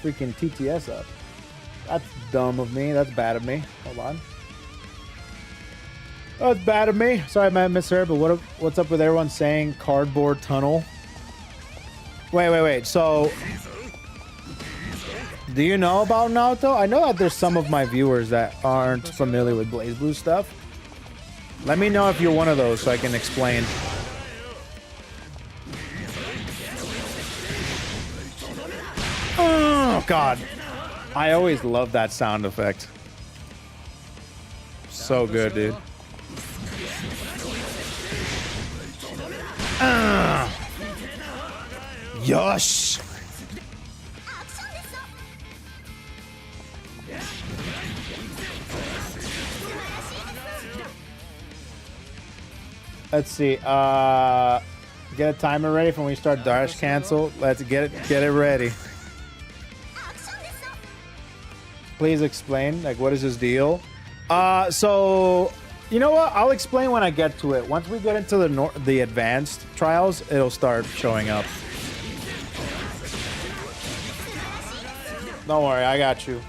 freaking TTS up. That's dumb of me. That's bad of me. Hold on. That's bad of me. Sorry, I miss her, but what's up with everyone saying cardboard tunnel? Wait. So, do you know about Naruto? I know that there's some of my viewers that aren't familiar with Blazeblue stuff. Let me know if you're one of those so I can explain. Oh, God. I always love that sound effect. So good, dude. Yosh! Let's see. Get a timer ready for when we start dash cancel. Let's get it ready. Please explain. Like, what is this deal? So you know what? I'll explain when I get to it. Once we get into the advanced trials, it'll start showing up. Don't worry, I got you.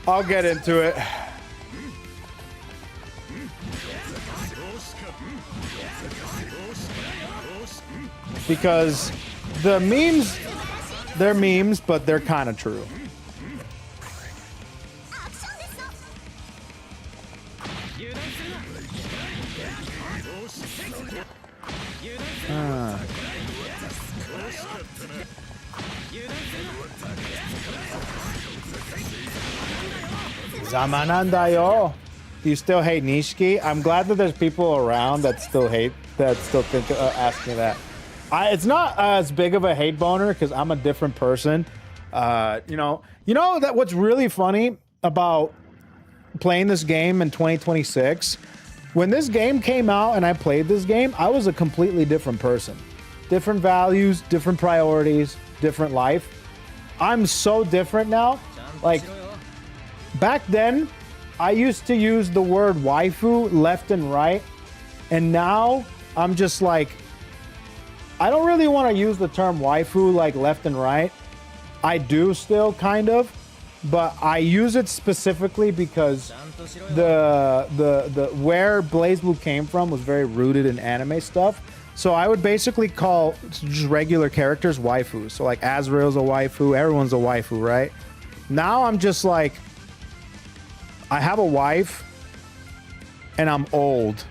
I'll get into it. Because the memes, they're memes, but they're kind of true. Zamanandayo. Do you still hate Nishiki? I'm glad that there's people around that still think ask me that. It's not as big of a hate boner because I'm a different person. You know that what's really funny about playing this game in 2026, when this game came out and I played this game, I was a completely different person. Different values, different priorities, different life. I'm so different now. Like, back then, I used to use the word waifu left and right, and now I'm just like, I don't really want to use the term waifu like left and right. I do still kind of, but I use it specifically because the where Blazblue came from was very rooted in anime stuff. So I would basically call just regular characters waifus. So like Azrael's a waifu, everyone's a waifu, right? Now I'm just like, I have a wife and I'm old.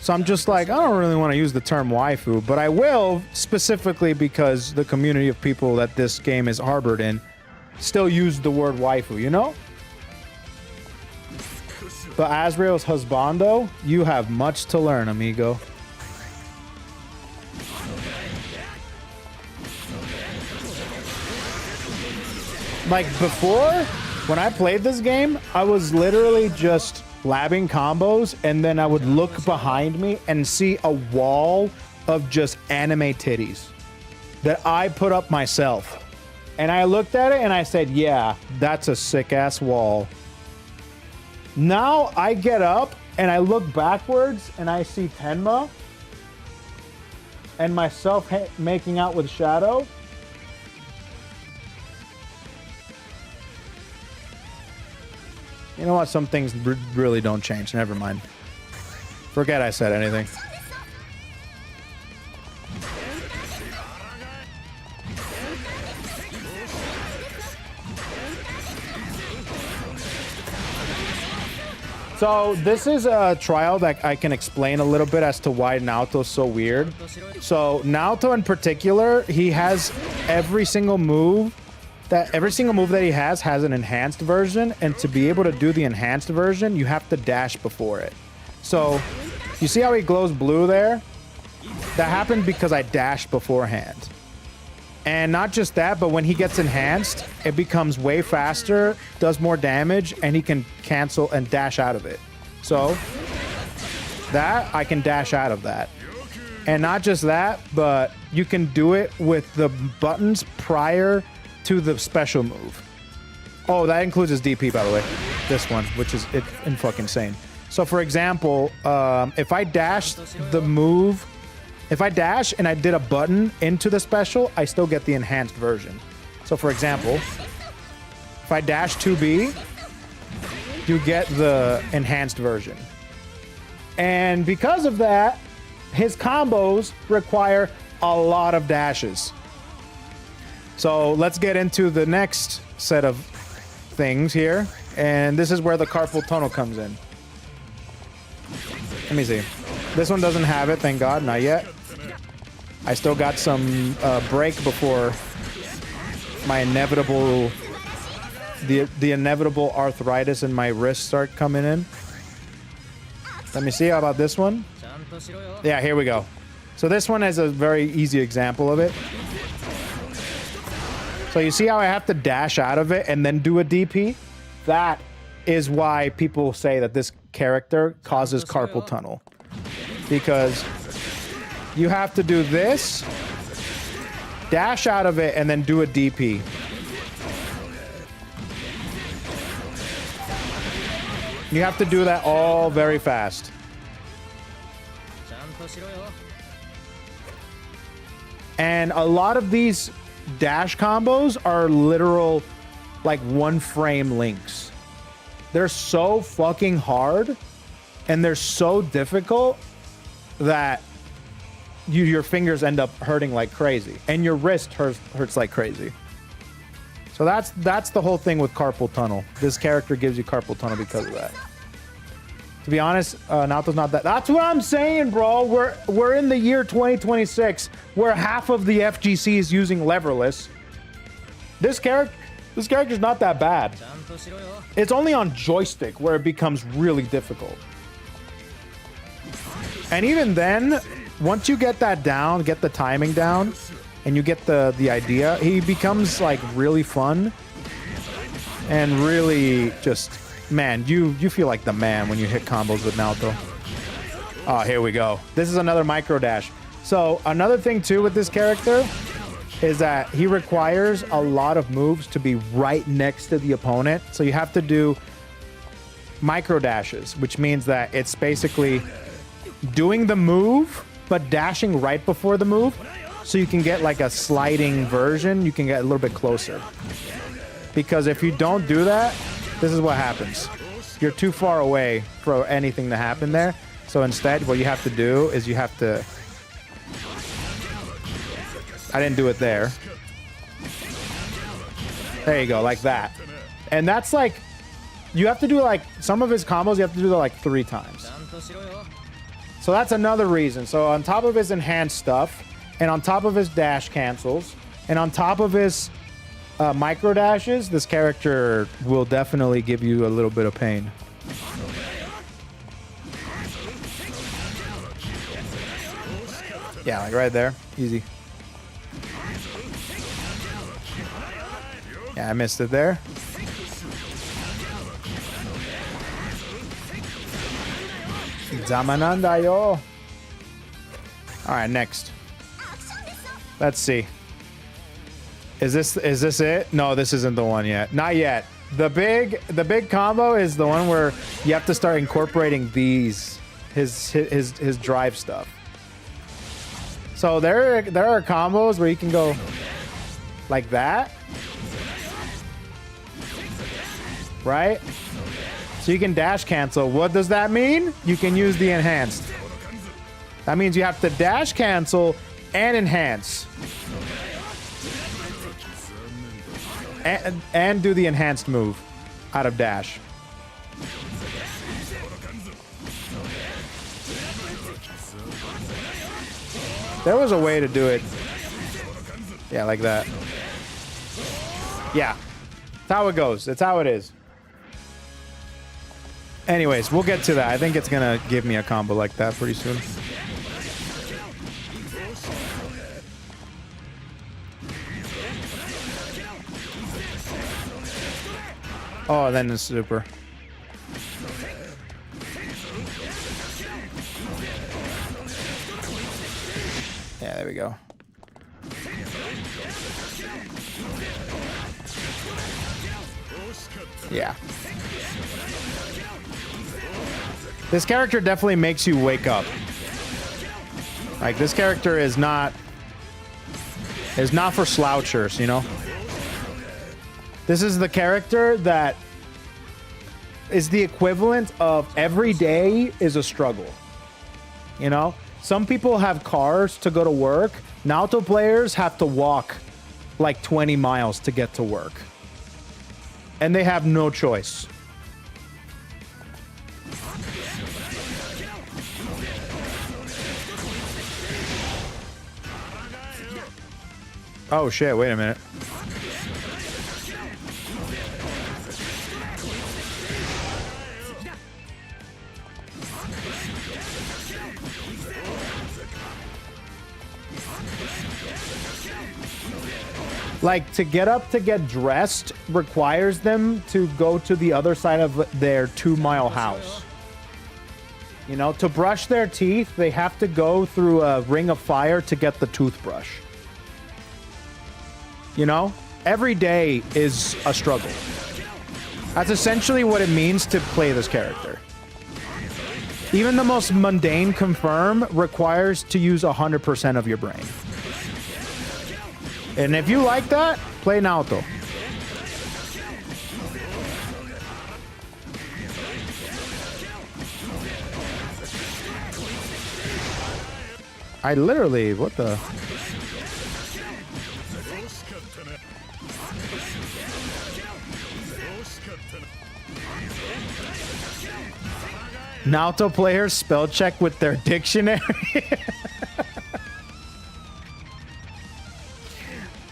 So I'm just like, I don't really want to use the term waifu, but I will specifically because the community of people that this game is harbored in still use the word waifu, you know? But Azrael's husbando, you have much to learn, amigo. Like before, when I played this game, I was literally just labbing combos, and then I would look behind me and see a wall of just anime titties that I put up myself. And I looked at it and I said, yeah, that's a sick ass wall. Now I get up and I look backwards and I see Tenma and myself making out with Shadow. You know what? Some things really don't change. Never mind. Forget I said anything. So this is a trial that I can explain a little bit as to why Naoto's so weird. So Naoto in particular, he has every single move that he has an enhanced version, and to be able to do the enhanced version, you have to dash before it. So you see how he glows blue there? That happened because I dashed beforehand. And not just that, but when he gets enhanced, it becomes way faster, does more damage, and he can cancel and dash out of it. So that I can dash out of that. And not just that, but you can do it with the buttons prior to the special move. Oh, that includes his DP, by the way. This one, which is in fucking insane. So, for example, if I dash the move, if I dash and I did a button into the special, I still get the enhanced version. So, for example, if I dash 2B, you get the enhanced version. And because of that, his combos require a lot of dashes. So let's get into the next set of things here. And this is where the carpal tunnel comes in. Let me see. This one doesn't have it, thank God, not yet. I still got some break before my inevitable, the inevitable arthritis in my wrist start coming in. Let me see, how about this one? Yeah, here we go. So this one is a very easy example of it. So you see how I have to dash out of it and then do a DP? That is why people say that this character causes carpal tunnel. Because you have to do this, dash out of it, and then do a DP. You have to do that all very fast. And a lot of these dash combos are literal, like, one frame links. They're so fucking hard and they're so difficult that your fingers end up hurting like crazy and your wrist hurts like crazy. So that's the whole thing with carpal tunnel. This character gives you carpal tunnel because of that. To be honest, Naoto's not that. That's what I'm saying, bro. We're in the year 2026 where half of the FGC is using leverless. This character's not that bad. It's only on joystick where it becomes really difficult. And even then, once you get that down, get the timing down, and you get the idea, he becomes like really fun and really just, man, you feel like the man when you hit combos with Naoto. Oh, here we go. This is another micro dash. So another thing too with this character is that he requires a lot of moves to be right next to the opponent. So you have to do micro dashes, which means that it's basically doing the move but dashing right before the move, so you can get like a sliding version. You can get a little bit closer, because if you don't do that, this is what happens. You're too far away for anything to happen there. So instead, what you have to do is you have to, I didn't do it there. There you go, like that. And that's like, you have to do like, some of his combos you have to do like 3 times. So that's another reason. So on top of his enhanced stuff, and on top of his dash cancels, and on top of his micro dashes, this character will definitely give you a little bit of pain. Yeah, like right there. Easy. Yeah, I missed it there. Zamananda yo. Alright, next. Let's see. Is this it? No, this isn't the one yet. Not yet. The big combo is the one where you have to start incorporating these his drive stuff. So there are combos where you can go like that. Right? So you can dash cancel. What does that mean? You can use the enhanced. That means you have to dash cancel and enhance. And do the enhanced move out of dash. There was a way to do it. Yeah, like that. Yeah. That's how it goes. That's how it is. Anyways, we'll get to that. I think it's gonna give me a combo like that pretty soon. Oh, then the super. There we go. Yeah. This character definitely makes you wake up. Like, this character is not for slouchers, you know? This is the character that is the equivalent of every day is a struggle. You know? Some people have cars to go to work. Naoto players have to walk like 20 miles to get to work. And they have no choice. Oh shit, wait a minute. Like, to get up to get dressed requires them to go to the other side of their 2-mile house. You know, to brush their teeth, they have to go through a ring of fire to get the toothbrush. You know, every day is a struggle. That's essentially what it means to play this character. Even the most mundane confirm requires to use 100% of your brain. And if you like that, play Naoto. I literally, what the? Naoto players spell check with their dictionary.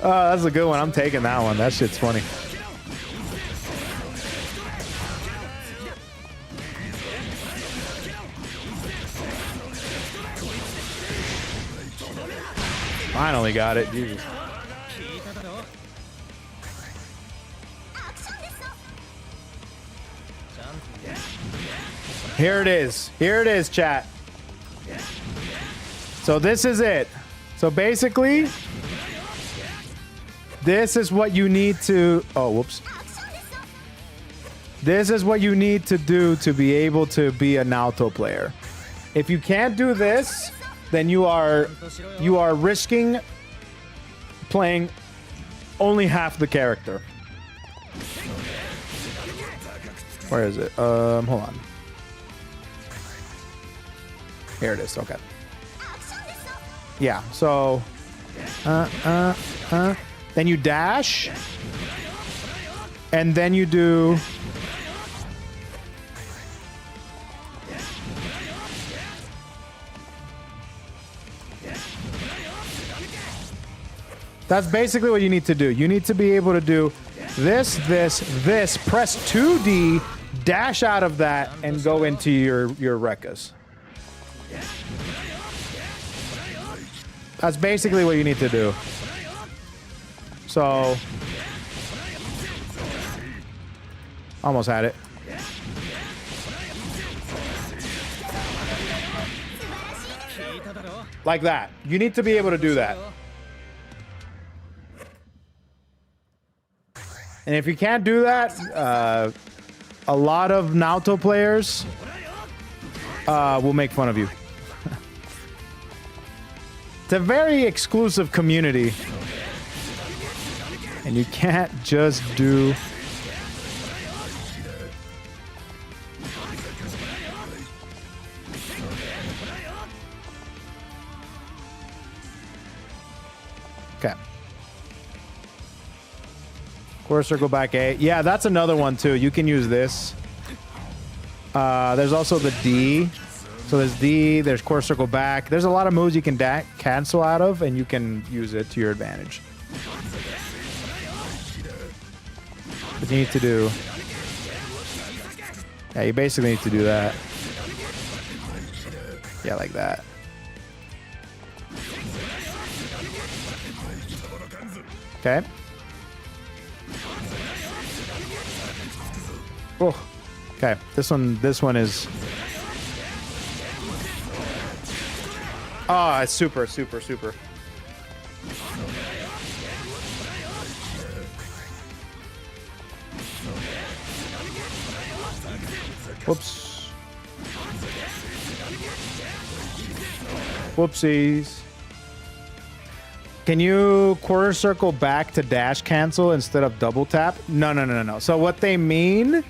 Oh, that's a good one. I'm taking that one. That shit's funny. Finally got it. Jesus. Here it is. Here it is, chat. So this is it. So basically, this is what you need to... Oh, whoops. This is what you need to do to be able to be a Naoto player. If you can't do this, then you are risking playing only half the character. Where is it? Hold on. Here it is. Okay. Yeah. So, then you dash, and then you do. That's basically what you need to do. You need to be able to do this, press 2D, dash out of that, and go into your Rekkas. That's basically what you need to do. So, almost had it. Like that. You need to be able to do that. And if you can't do that, a lot of Naoto players will make fun of you. It's a very exclusive community. And you can't just do... Okay. Core circle back A. Yeah, that's another one too. You can use this. There's also the D. So there's D, there's core circle back. There's a lot of moves you can cancel out of, and you can use it to your advantage. What you need to do... Yeah, you basically need to do that. Yeah, like that. Okay. Oh. Okay. This one is... Oh, it's super. Whoops. Whoopsies. Can you quarter circle back to dash cancel instead of double tap? No. So what they mean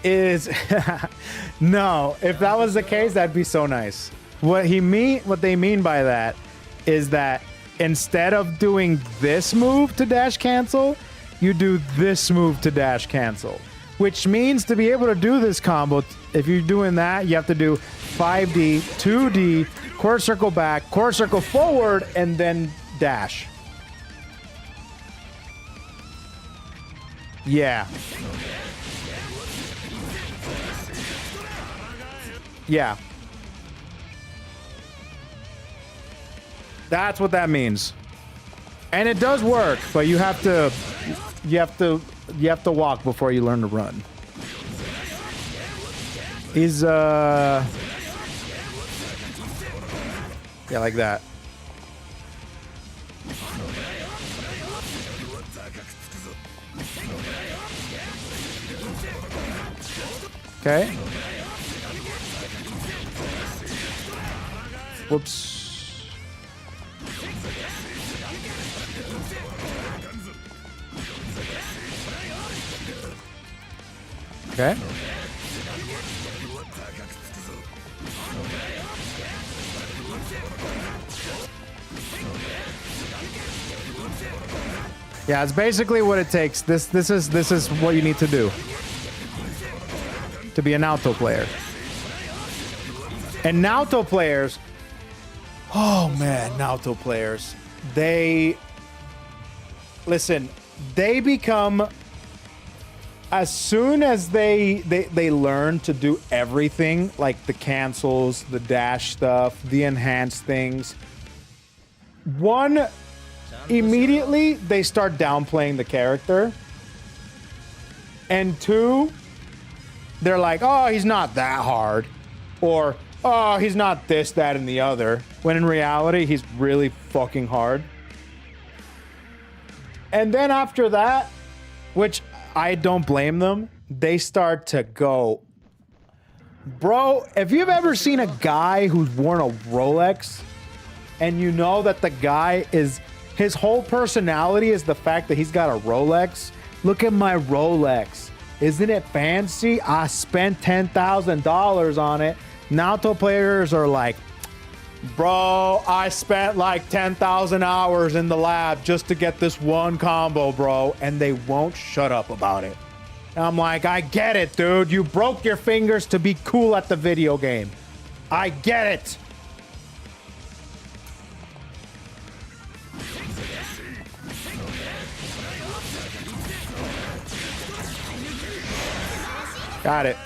is no, if that was the case, that'd be so nice. What they mean by that is that instead of doing this move to dash cancel, you do this move to dash cancel, which means to be able to do this combo, if you're doing that, you have to do 5D, 2D, quarter circle back, quarter circle forward, and then dash. Yeah. Yeah. That's what that means. And it does work, but you have to walk before you learn to run. Yeah, like that. Okay. Whoops. Okay. Yeah, it's basically what it takes. This is what you need to do to be a Naoto player. And Naoto players, oh man, Naoto players, they become, as soon as they learn to do everything, like the cancels, the dash stuff, the enhanced things, one, immediately they start downplaying the character, and two, they're like, oh, he's not that hard, or oh, he's not this, that, and the other, when in reality he's really fucking hard. And then after that, which I don't blame them, they start to go, bro, if you've ever seen a guy who's worn a Rolex and you know that the guy is, his whole personality is the fact that he's got a Rolex. Look at my Rolex. Isn't it fancy? I spent $10,000 on it. Naoto players are like, bro, I spent like 10,000 hours in the lab just to get this one combo, bro. And they won't shut up about it. And I'm like, I get it, dude. You broke your fingers to be cool at the video game. I get it. Got it.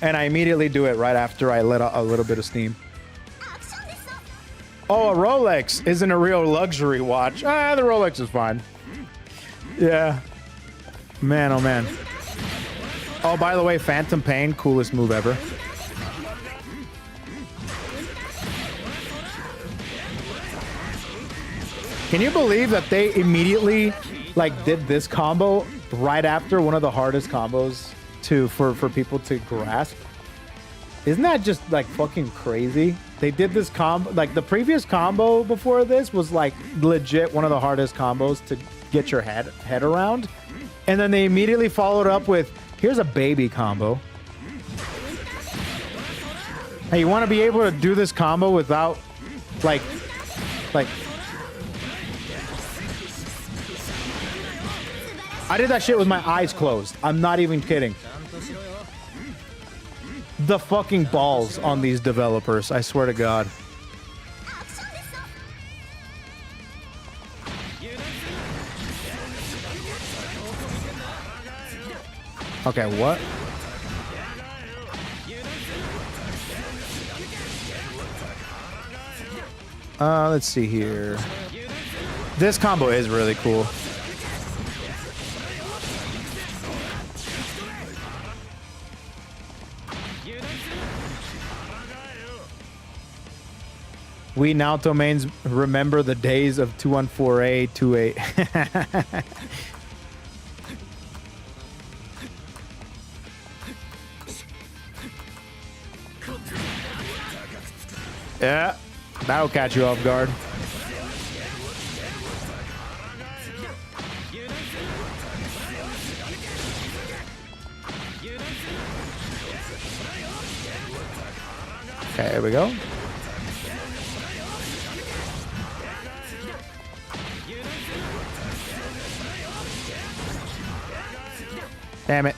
And I immediately do it right after I let out a little bit of steam. Oh, a Rolex isn't a real luxury watch. Ah, the Rolex is fine. Yeah. Man, oh man. Oh, by the way, Phantom Pain, coolest move ever. Can you believe that they immediately like did this combo right after one of the hardest combos for people to grasp? Isn't that just like fucking crazy? They did this combo, like the previous combo before this was like legit one of the hardest combos to get your head around. And then they immediately followed up with, here's a baby combo. Hey, you want to be able to do this combo without like I did that shit with my eyes closed. I'm not even kidding. The fucking balls on these developers, I swear to God. Okay, what? Let's see here. This combo is really cool. We Naoto mains remember the days of 214A, 28. Yeah, that'll catch you off guard. Okay, here we go. Damn it.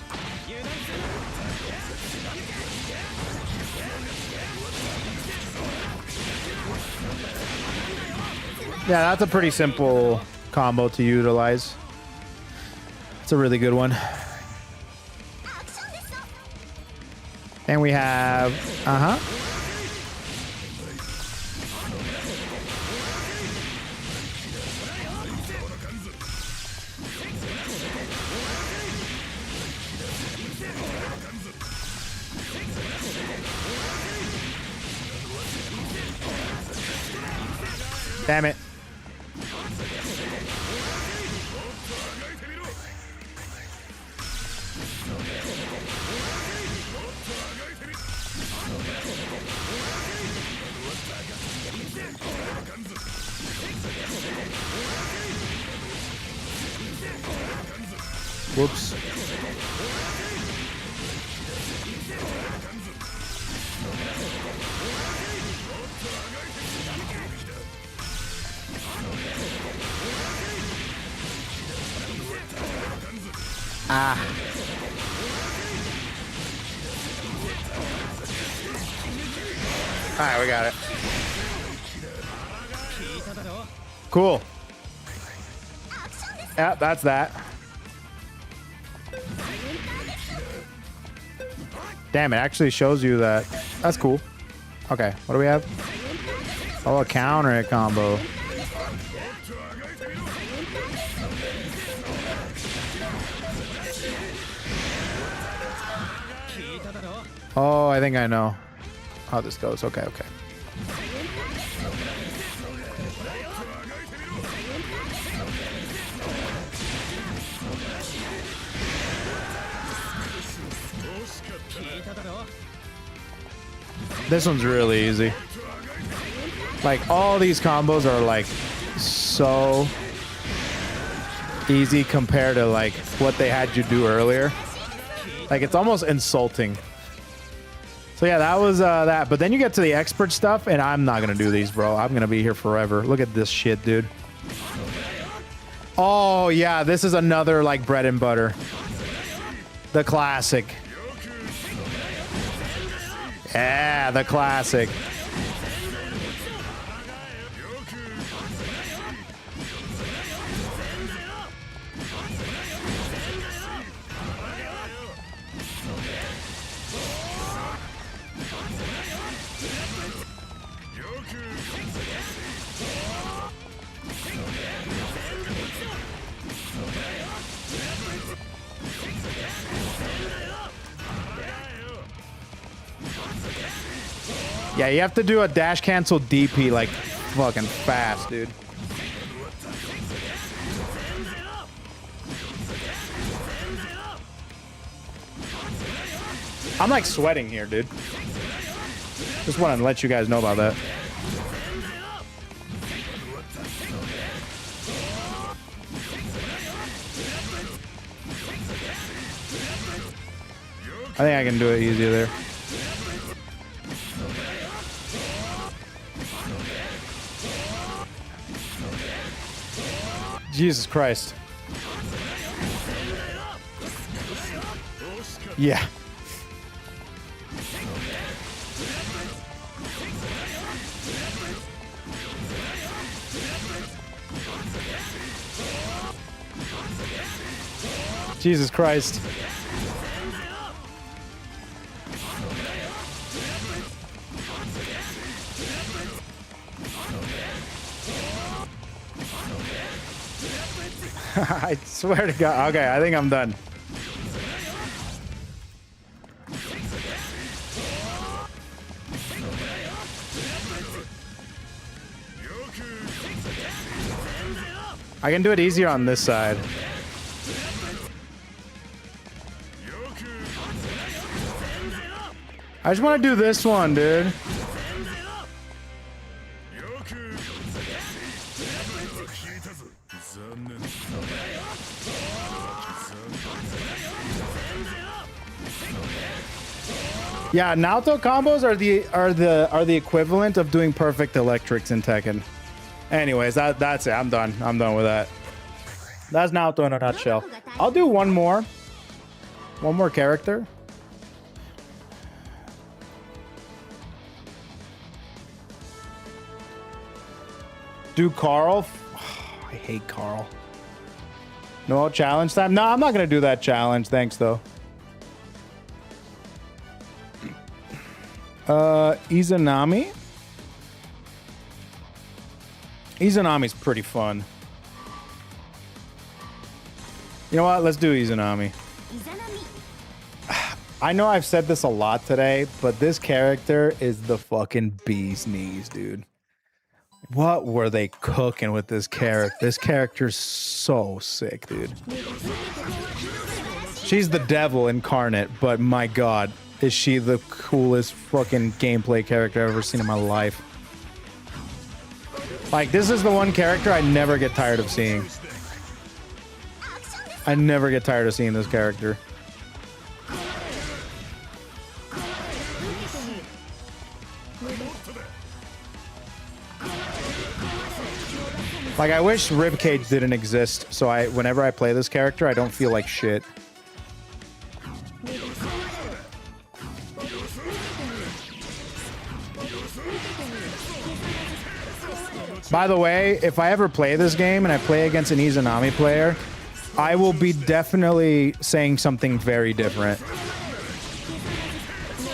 Yeah, that's a pretty simple combo to utilize. It's a really good one. And we have, damn it. Whoops. Ah. All right, we got it. Cool. Yeah, that's that. Damn, it actually shows you that. That's cool. Okay, what do we have? Oh, a counter combo. Oh, I think I know how this goes. Okay, okay. This one's really easy. Like, all these combos are like so easy compared to like what they had you do earlier. Like, it's almost insulting. So yeah, that was that. But then you get to the expert stuff, and I'm not gonna do these, bro. I'm gonna be here forever. Look at this shit, dude. Oh yeah, this is another like bread and butter. The classic. Yeah, the classic. Yeah, you have to do a dash cancel DP like fucking fast, dude. I'm like sweating here, dude. Just want to let you guys know about that. I think I can do it easier there. Jesus Christ. Yeah. Jesus Christ. I swear to God. Okay, I think I'm done. I can do it easier on this side. I just want to do this one, dude. Yeah, Naoto combos are the equivalent of doing perfect electrics in Tekken. Anyways, that's it. I'm done. I'm done with that. That's Naoto in a nutshell. I'll do one more character. Do Carl. Oh, I hate Carl. No challenge time. No, I'm not gonna do that challenge. Thanks though. Izanami. Izanami's pretty fun. You know what? Let's do Izanami. I know I've said this a lot today, but this character is the fucking bee's knees, dude. What were they cooking with this character? This character's so sick, dude. She's the devil incarnate, but my god, is she the coolest fucking gameplay character I've ever seen in my life. Like, this is the one character I never get tired of seeing. I never get tired of seeing this character. Like, I wish Ribcage didn't exist, so whenever I play this character, I don't feel like shit. By the way, if I ever play this game and I play against an Izanami player, I will be definitely saying something very different.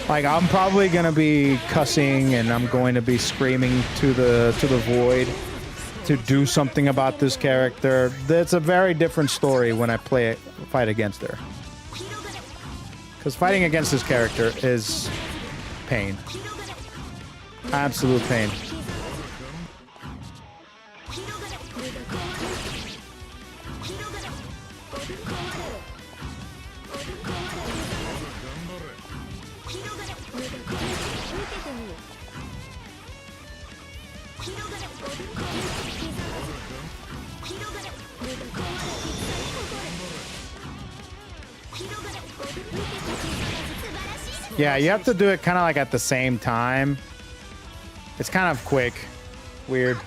Like, I'm probably gonna be cussing and I'm going to be screaming to the void to do something about this character. That's a very different story when I fight against her. Because fighting against this character is pain. Absolute pain. Yeah, you have to do it kind of like at the same time. It's kind of quick. Weird.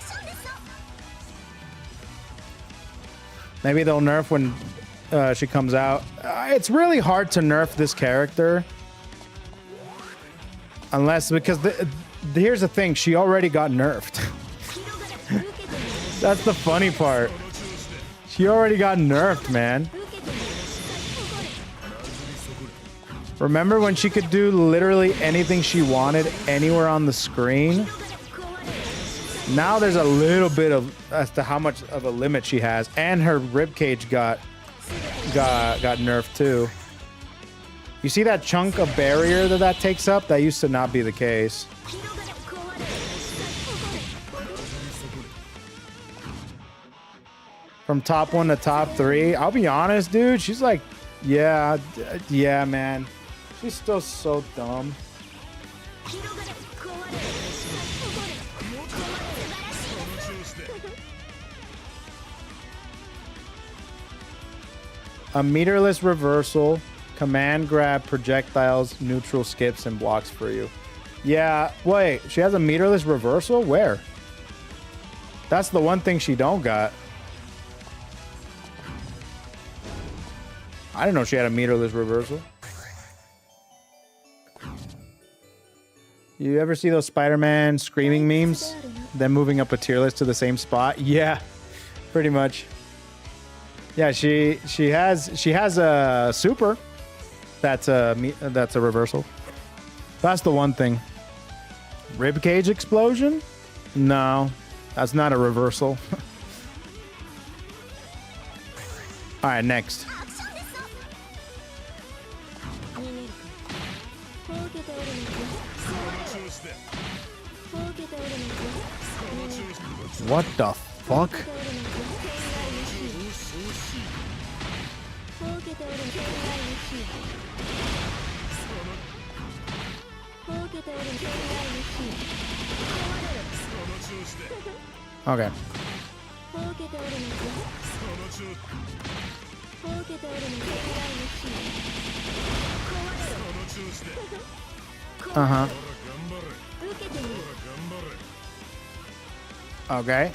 Maybe they'll nerf when she comes out. It's really hard to nerf this character. Unless, because here's the thing, she already got nerfed. That's the funny part. She already got nerfed, man. Remember when she could do literally anything she wanted anywhere on the screen? Now there's a little bit of as to how much of a limit she has, and her ribcage got nerfed too. You see that chunk of barrier that takes up? That used to not be the case. From top 1 to top 3, I'll be honest, dude. She's like, yeah, man. She's still so dumb. A meterless reversal, command grab, projectiles, neutral skips, and blocks for you. Yeah, wait, she has a meterless reversal? Where? That's the one thing she don't got. I didn't know she had a meterless reversal. You ever see those Spider-Man screaming memes? Them moving up a tier list to the same spot? Yeah, pretty much. Yeah, she has a super. That's a reversal. That's the one thing. Ribcage explosion? No, that's not a reversal. All right, next. What the fuck? Okay. Uh-huh. Okay.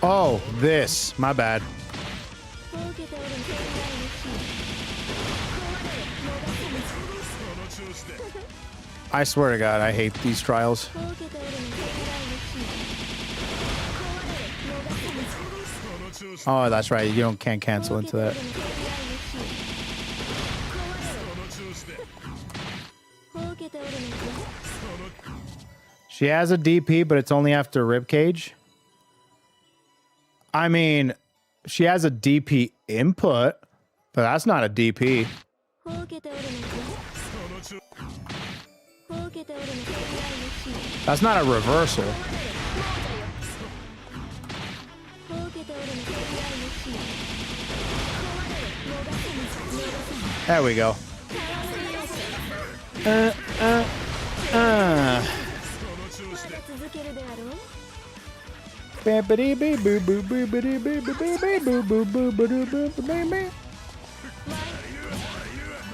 Oh, this. My bad. I swear to God, I hate these trials. Oh, that's right. You can't cancel into that. She has a DP, but it's only after ribcage. I mean, she has a DP input, but that's not a DP. That's not a reversal. There we go.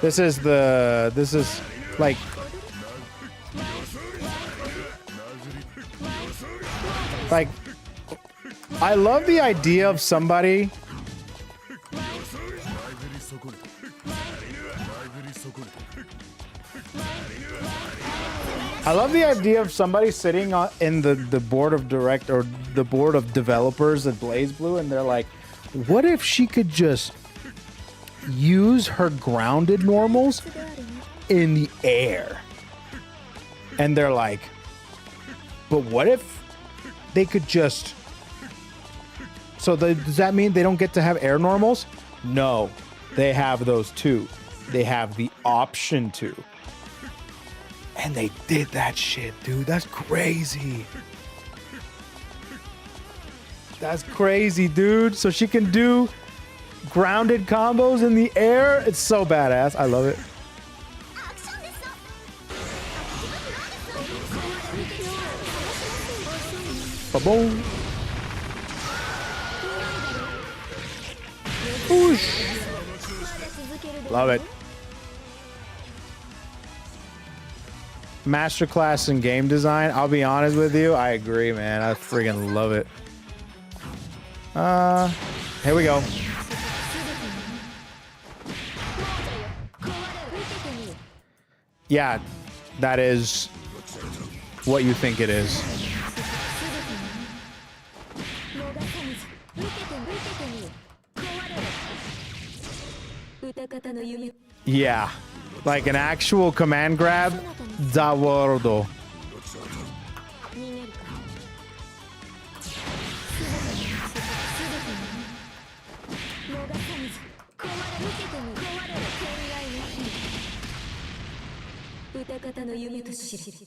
This is like I love the idea of somebody sitting in the board of direct or the board of developers at Blazblue, and they're like, what if she could just use her grounded normals in the air? And they're like, but what if they could just... So does that mean they don't get to have air normals? No, they have those too. They have the option to. And they did that shit, dude. That's crazy. That's crazy, dude. So she can do grounded combos in the air. It's so badass. I love it. Ba-boom. Whoosh. Love it. Masterclass in game design. I'll be honest with you. I agree, man. I friggin' love it. Here we go. Yeah, that is what you think it is. Yeah, like an actual command grab. Da world.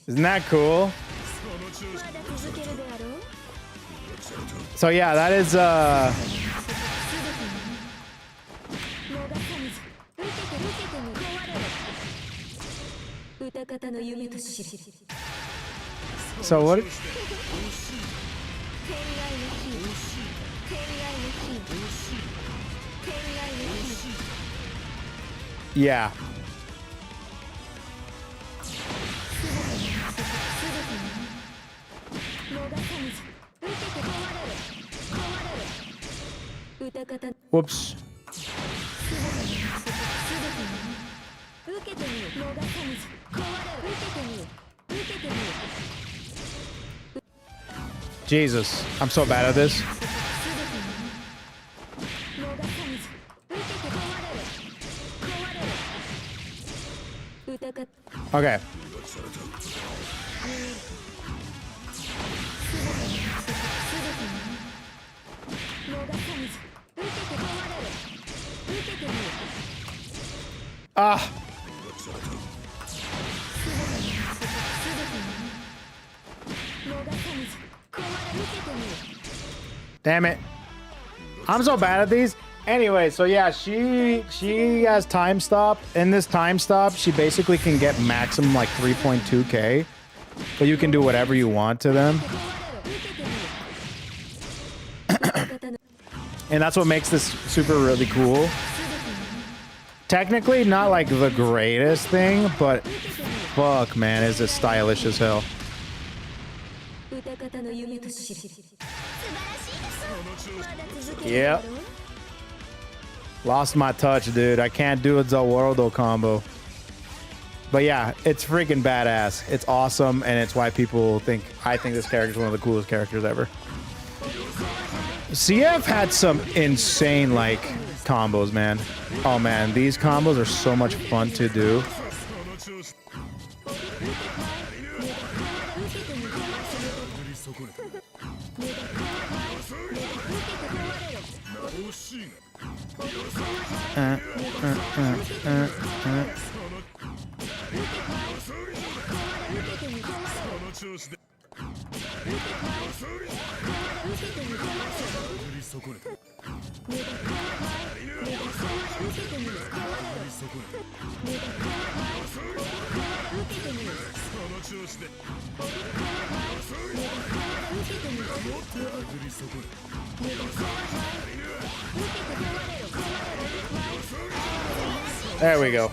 Isn't that cool? So yeah, that is so what? Yeah. Whoops. Jesus, I'm so bad at this. Okay. Ah. Damn it. I'm so bad at these. Anyway, so yeah, she has time stop. In this time stop, she basically can get maximum like 3.2k, but you can do whatever you want to them. And that's what makes this super really cool. Technically, not like the greatest thing, but fuck, man, is it stylish as hell. Yep. Lost my touch, dude. I can't do a Zawarudo combo. But yeah, it's freaking badass. It's awesome, and it's why people think I think this character is one of the coolest characters ever. CF had some insane like combos, man. Oh man, these combos are so much fun to do. There we go.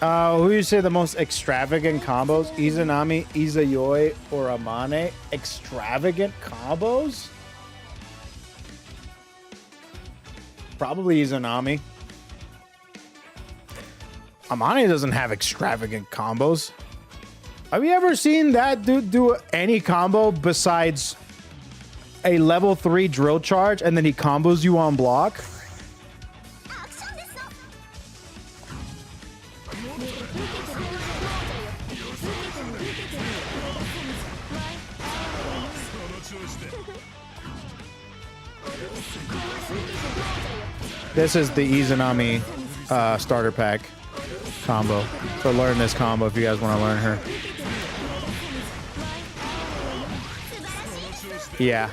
Who you say the most extravagant combos? Izanami, Izayoi, or Amane? Extravagant combos? Probably Izanami. Amane doesn't have extravagant combos. Have you ever seen that dude do any combo besides a level 3 drill charge and then he combos you on block? This is the Izanami starter pack combo. So learn this combo if you guys want to learn her. Yeah.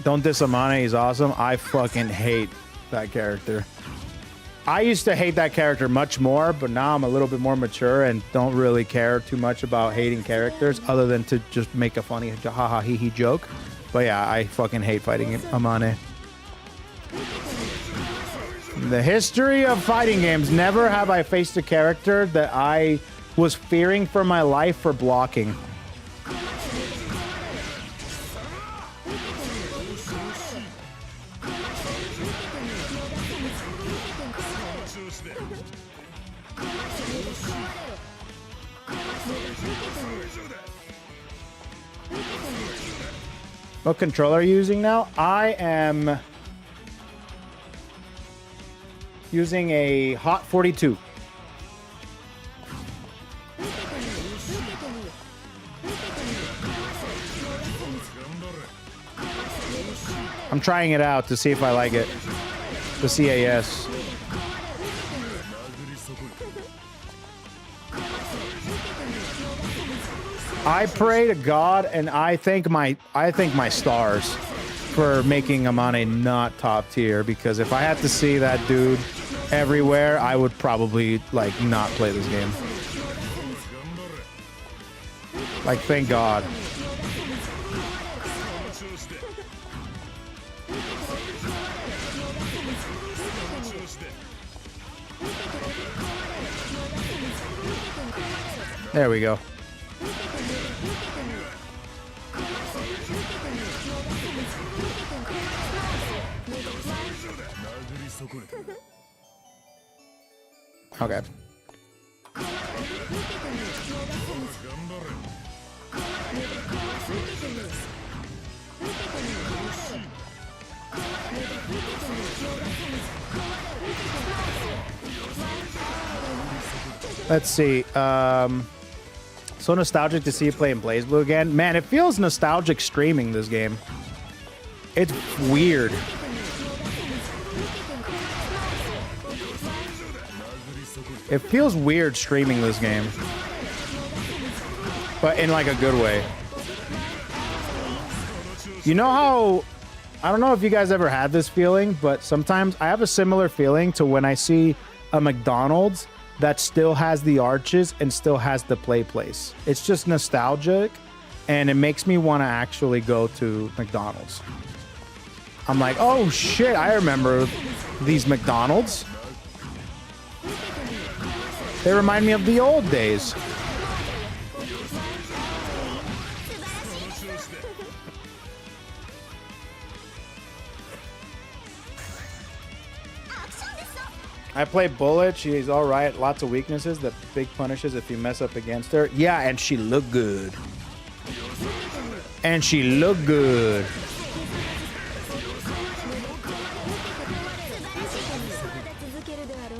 Don't diss Amane, he's awesome. I fucking hate that character. I used to hate that character much more, but now I'm a little bit more mature and don't really care too much about hating characters other than to just make a funny haha hee hee joke. But yeah, I fucking hate fighting Amane. The history of fighting games, never have I faced a character that I was fearing for my life for blocking. What controller are you using now? I am using a Hot 42. I'm trying it out to see if I like it. The CAS. I pray to God and I thank my stars for making Amane not top tier, because if I had to see that dude everywhere, I would probably like not play this game. Like, thank God. There we go. Okay. Let's see. So nostalgic to see you play in Blazeblue again. Man, it feels nostalgic streaming this game. It's weird. It feels weird streaming this game. But in like a good way. You know how, I don't know if you guys ever had this feeling, but sometimes I have a similar feeling to when I see a McDonald's that still has the arches and still has the play place. It's just nostalgic, and it makes me want to actually go to McDonald's. I'm like, oh shit, I remember these McDonald's. They remind me of the old days. I play Bullet. She's all right. Lots of weaknesses. The big punishes if you mess up against her. Yeah, and she looked good. And she looked good.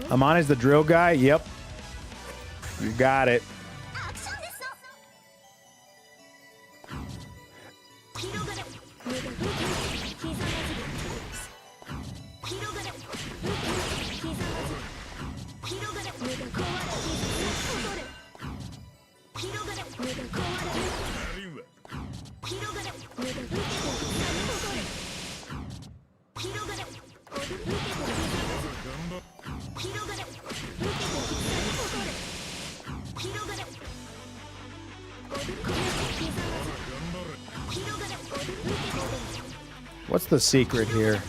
Amani's the drill guy. Yep. You got it. What's the secret here?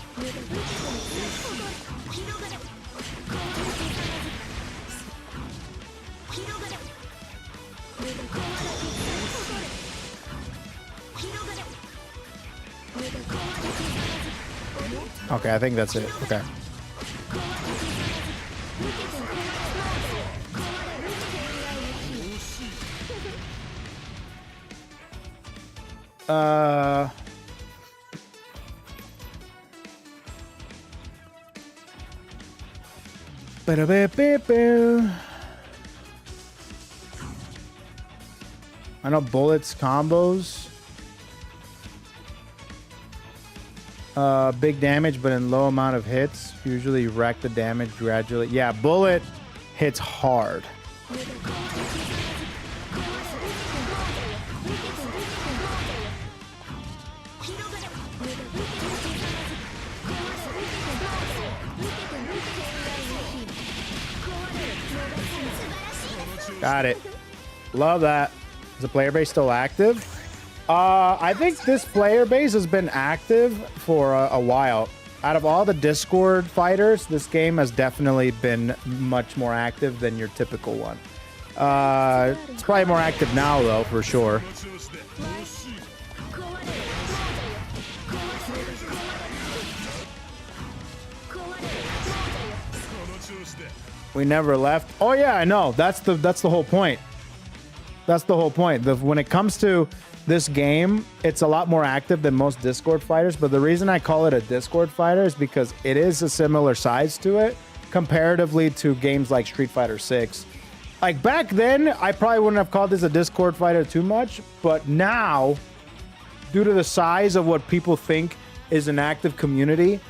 Okay, I think that's it. Okay. I know Bullet's combos. Big damage, but in low amount of hits. Usually rack the damage gradually. Yeah, Bullet hits hard. Got it. Love that. Is the player base still active? I think this player base has been active for a while. Out of all the Discord fighters, this game has definitely been much more active than your typical one. It's probably more active now, though, for sure. We never left. Oh yeah, I know. That's the whole point. That's the whole point. When it comes to this game, it's a lot more active than most Discord fighters, but the reason I call it a Discord fighter is because it is a similar size to it comparatively to games like Street Fighter 6. Like back then, I probably wouldn't have called this a Discord fighter too much, but now, due to the size of what people think is an active community,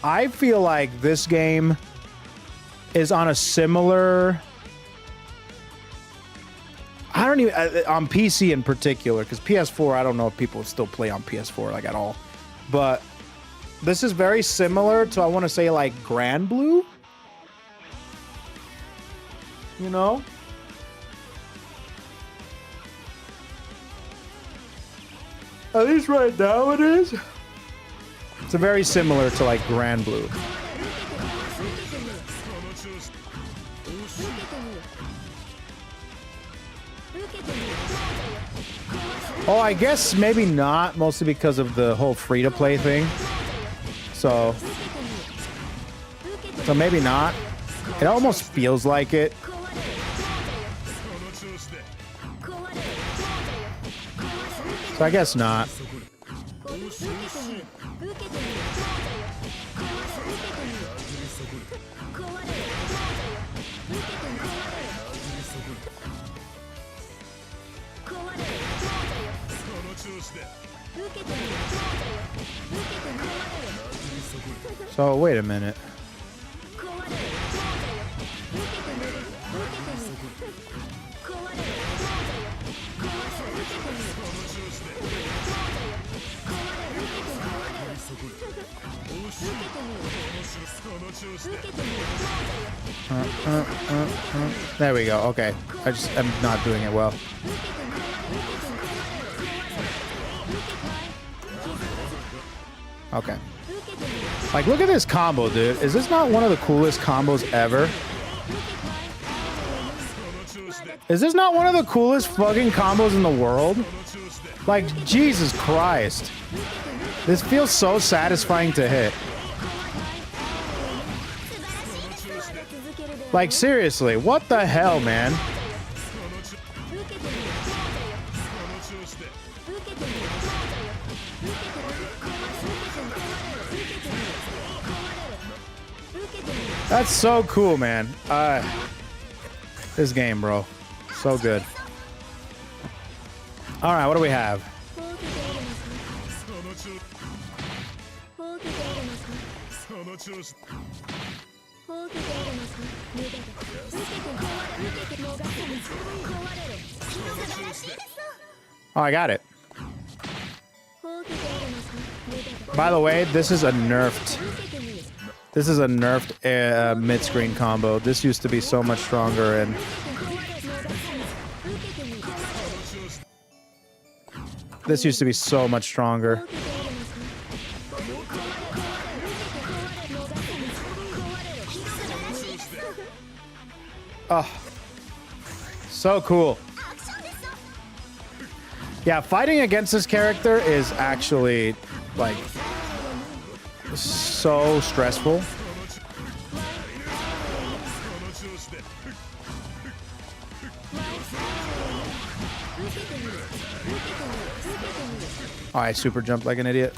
I feel like this game is on a similar... I don't even, on PC in particular, because PS4, I don't know if people still play on PS4 like at all. But this is very similar to, I want to say, like Blue. You know? At least right now it is. It's very similar to like Blue. Oh, I guess maybe not, mostly because of the whole free-to-play thing. So maybe not. It almost feels like it. So I guess not. So wait a minute. There we go. Okay. I just am not doing it well. Okay. Like, look at this combo, dude. Is this not one of the coolest combos ever? Is this not one of the coolest fucking combos in the world? Like, Jesus Christ. This feels so satisfying to hit. Like, seriously, what the hell, man? That's so cool, man. This game, bro. So good. All right, what do we have? Oh, I got it. By the way, this is a nerfed. This is a nerfed mid-screen combo. This used to be so much stronger, and this used to be so much stronger. Oh, so cool. Yeah, fighting against this character is actually, like, so stressful. Oh, I super jumped like an idiot.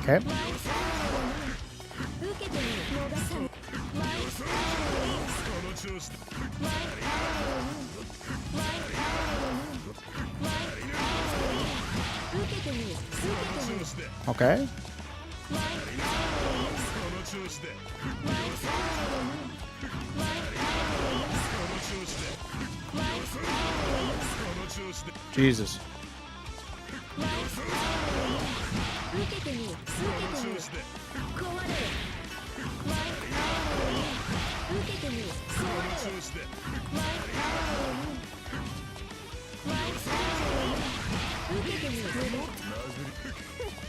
Okay. Okay. Jesus.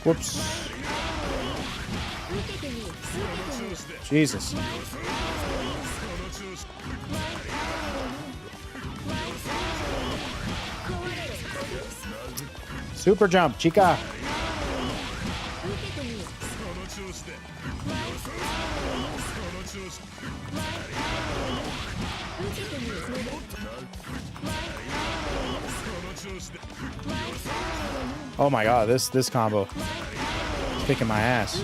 Whoops. Jesus. Super jump, chica. Oh my god, this combo is kicking my ass.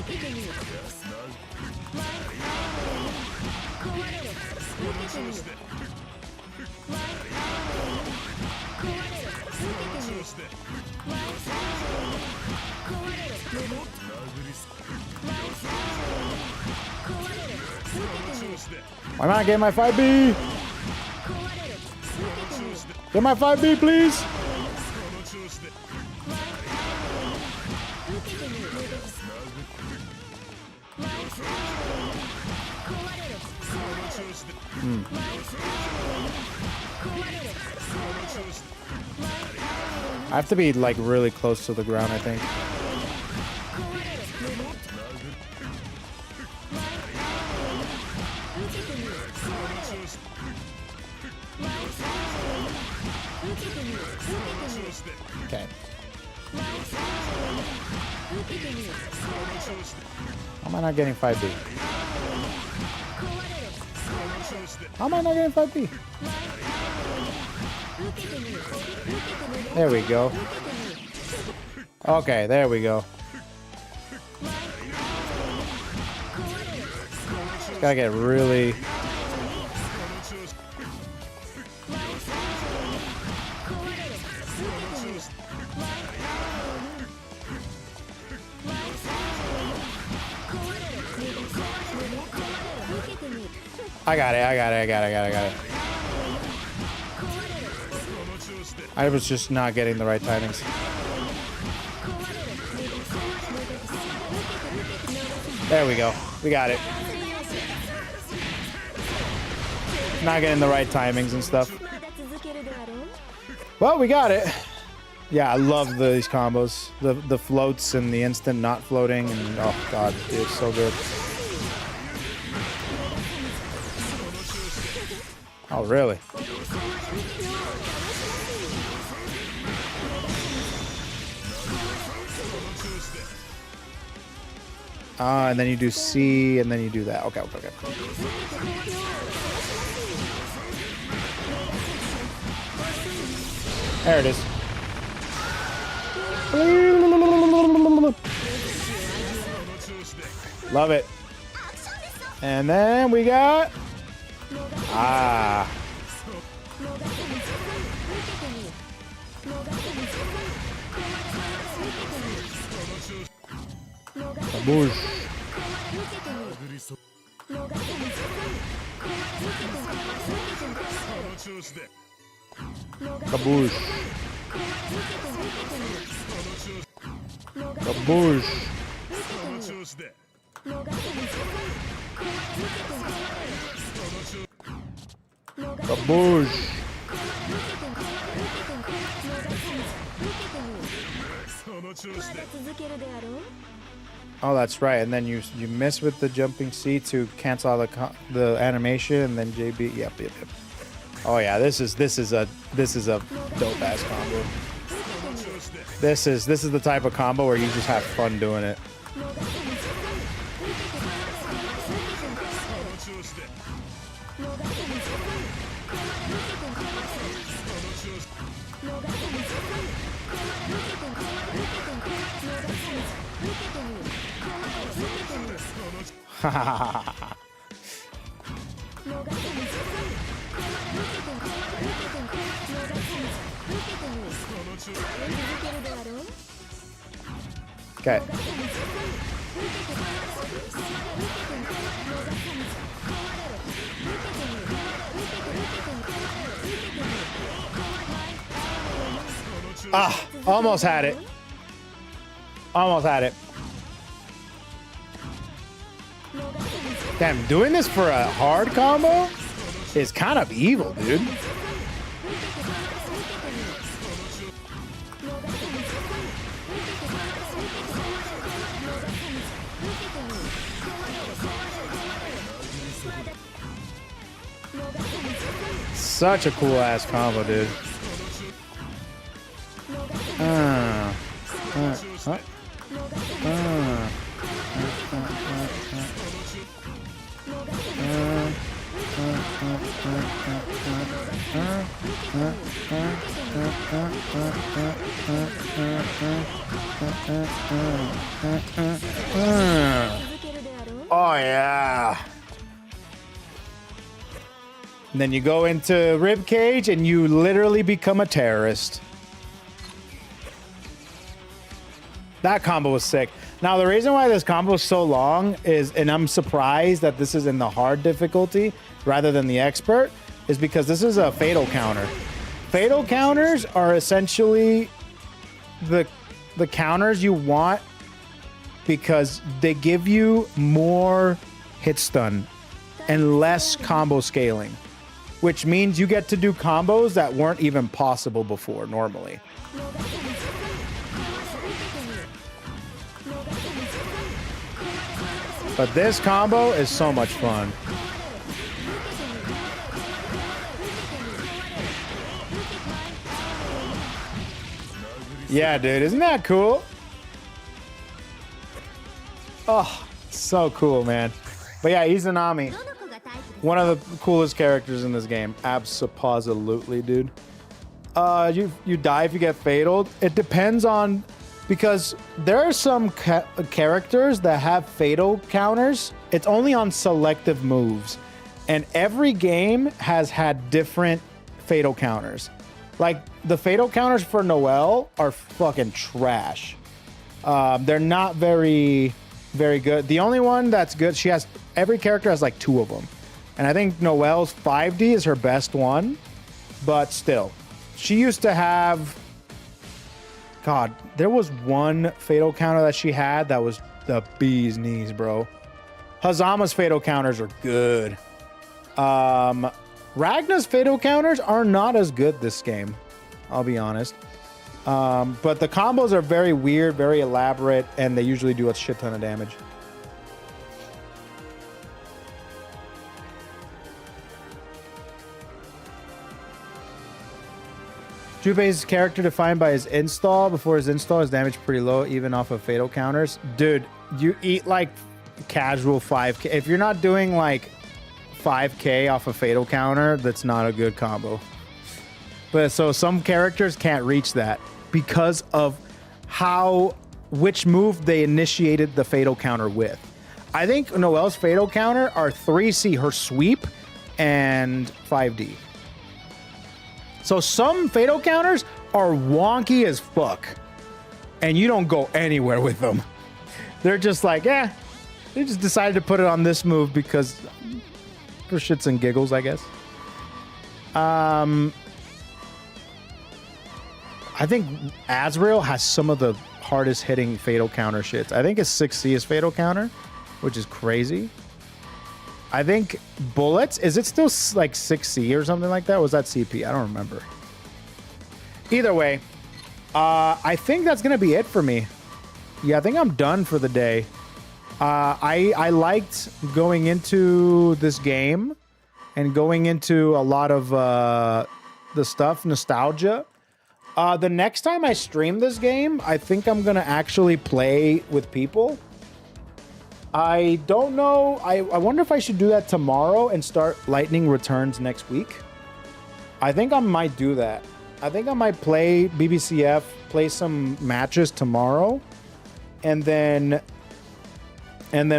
Why not get my 5B? Get my 5B, please. I have to be like really close to the ground, I think. Okay. How am I not getting 5B? How am I not getting 5B? There we go. Okay, there we go. Just gotta get really... I got it. I was just not getting the right timings. There we go. We got it. Not getting the right timings and stuff. Well, we got it. Yeah, I love these combos. The floats and the instant not floating. And oh god, it's so good. Oh, really? And then you do C, and then you do that. Okay, okay, okay. There it is. Love it. And then we got... Ah. Kaboosh. Kaboosh. Kaboosh. Kaboosh. Oh, that's right. And then you miss with the jumping C to cancel out the animation, and then JB. Yep. Oh yeah, this is a dope ass combo. This is the type of combo where you just have fun doing it. Okay. Ah, almost had it. Almost had it. Damn, doing this for a hard combo is kind of evil, dude. Such a cool ass combo, dude. Oh yeah. And then you go into rib cage and you literally become a terrorist. That combo was sick. Now the reason why this combo is so long is, and I'm surprised that this is in the hard difficulty rather than the expert, is because this is a fatal counter. Fatal counters are essentially the counters you want because they give you more hit stun and less combo scaling, which means you get to do combos that weren't even possible before normally. But this combo is so much fun. Yeah, dude, isn't that cool? Oh, so cool, man. But yeah, Izanami, one of the coolest characters in this game. Abso-positively, dude. You die if you get fataled. It depends on, because there are some characters that have fatal counters. It's only on selective moves, and every game has had different fatal counters. Like the fatal counters for Noel are fucking trash. They're not very good. The only one that's good, every character has like 2 of them. And I think Noel's 5D is her best one, but still. She used to have God, there was one fatal counter that she had that was the bee's knees, bro. Hazama's fatal counters are good. Ragna's fatal counters are not as good this game, I'll be honest. But the combos are very weird, very elaborate, and they usually do a shit ton of damage. Jubei's character defined by his install. Before his install, his damage pretty low, even off of fatal counters. Dude, you eat like casual 5k. If you're not doing like 5k off a fatal counter, that's not a good combo. But so some characters can't reach that because of which move they initiated the fatal counter with. I think Noel's fatal counter are 3C her sweep and 5D. So some fatal counters are wonky as fuck, and you don't go anywhere with them. They're just like, they just decided to put it on this move because for shits and giggles, I guess. I think Azrael has some of the hardest hitting fatal counter shits. I think it's 6C is fatal counter, which is crazy. I think Bullets, is it still like 6C or something like that? Or was that CP? I don't remember. Either way, I think that's going to be it for me. Yeah, I think I'm done for the day. I liked going into this game and going into a lot of the stuff, nostalgia. The next time I stream this game, I think I'm going to actually play with people. I don't know. I wonder if I should do that tomorrow and start Lightning Returns next week. I think I might do that. I think I might play BBCF, play some matches tomorrow, and then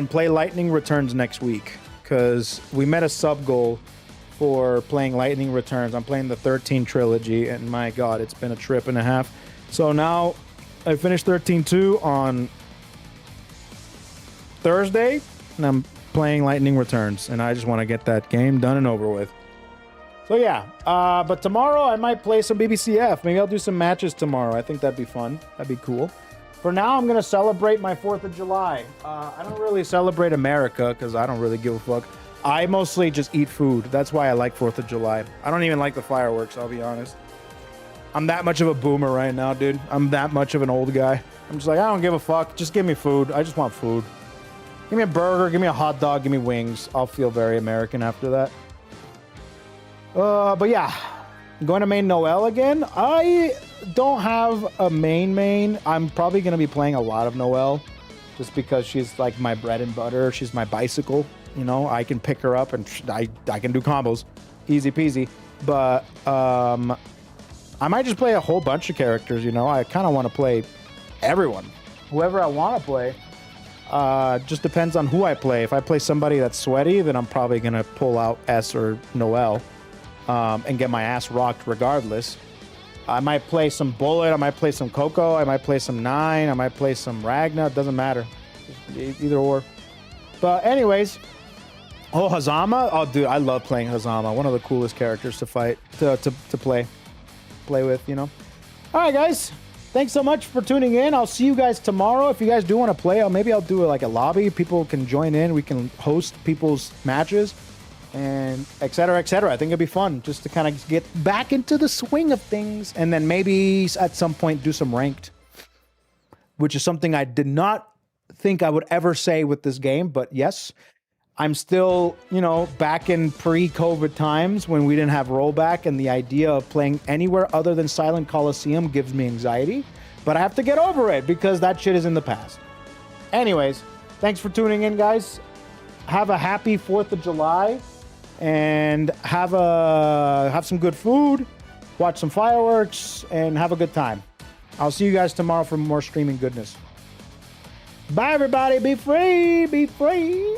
play Lightning Returns next week, because we met a sub goal for playing Lightning Returns. I'm playing the 13 trilogy, and my God, it's been a trip and a half. So now I finished 13-2 on Thursday, and I'm playing Lightning Returns, and I just want to get that game done and over with. So yeah, but tomorrow I might play some BBCF. Maybe I'll do some matches tomorrow. I think that'd be fun. That'd be cool. For now, I'm going to celebrate my 4th of July. I don't really celebrate America because I don't really give a fuck. I mostly just eat food. That's why I like 4th of July. I don't even like the fireworks, I'll be honest. I'm that much of a boomer right now, dude. I'm that much of an old guy. I'm just like, I don't give a fuck. Just give me food. I just want food. Give me a burger, give me a hot dog, give me wings. I'll feel very American after that. But yeah, I'm going to main Noel again. I don't have a main. I'm probably going to be playing a lot of Noel just because she's like my bread and butter. She's my bicycle. You know, I can pick her up and I can do combos. Easy peasy. But I might just play a whole bunch of characters, you know. I kind of want to play everyone. Whoever I want to play. Just depends on who I play. If I play somebody that's sweaty, then I'm probably going to pull out S or Noel and get my ass rocked regardless. I might play some Bullet. I might play some KoeKoe. I might play some 9. I might play some Ragna. It doesn't matter. Either or. But anyways. Oh, Hazama. Oh, dude, I love playing Hazama. One of the coolest characters to fight, to play with, you know. All right, guys. Thanks so much for tuning in. I'll see you guys tomorrow. If you guys do want to play, maybe I'll do like a lobby. People can join in. We can host people's matches and et cetera, et cetera. I think it'd be fun just to kind of get back into the swing of things. And then maybe at some point do some ranked, which is something I did not think I would ever say with this game. But yes, I'm still, you know, back in pre-COVID times when we didn't have rollback, and the idea of playing anywhere other than Silent Coliseum gives me anxiety. But I have to get over it because that shit is in the past. Anyways, thanks for tuning in, guys. Have a happy 4th of July and have some good food, watch some fireworks, and have a good time. I'll see you guys tomorrow for more streaming goodness. Bye, everybody. Be free. Be free.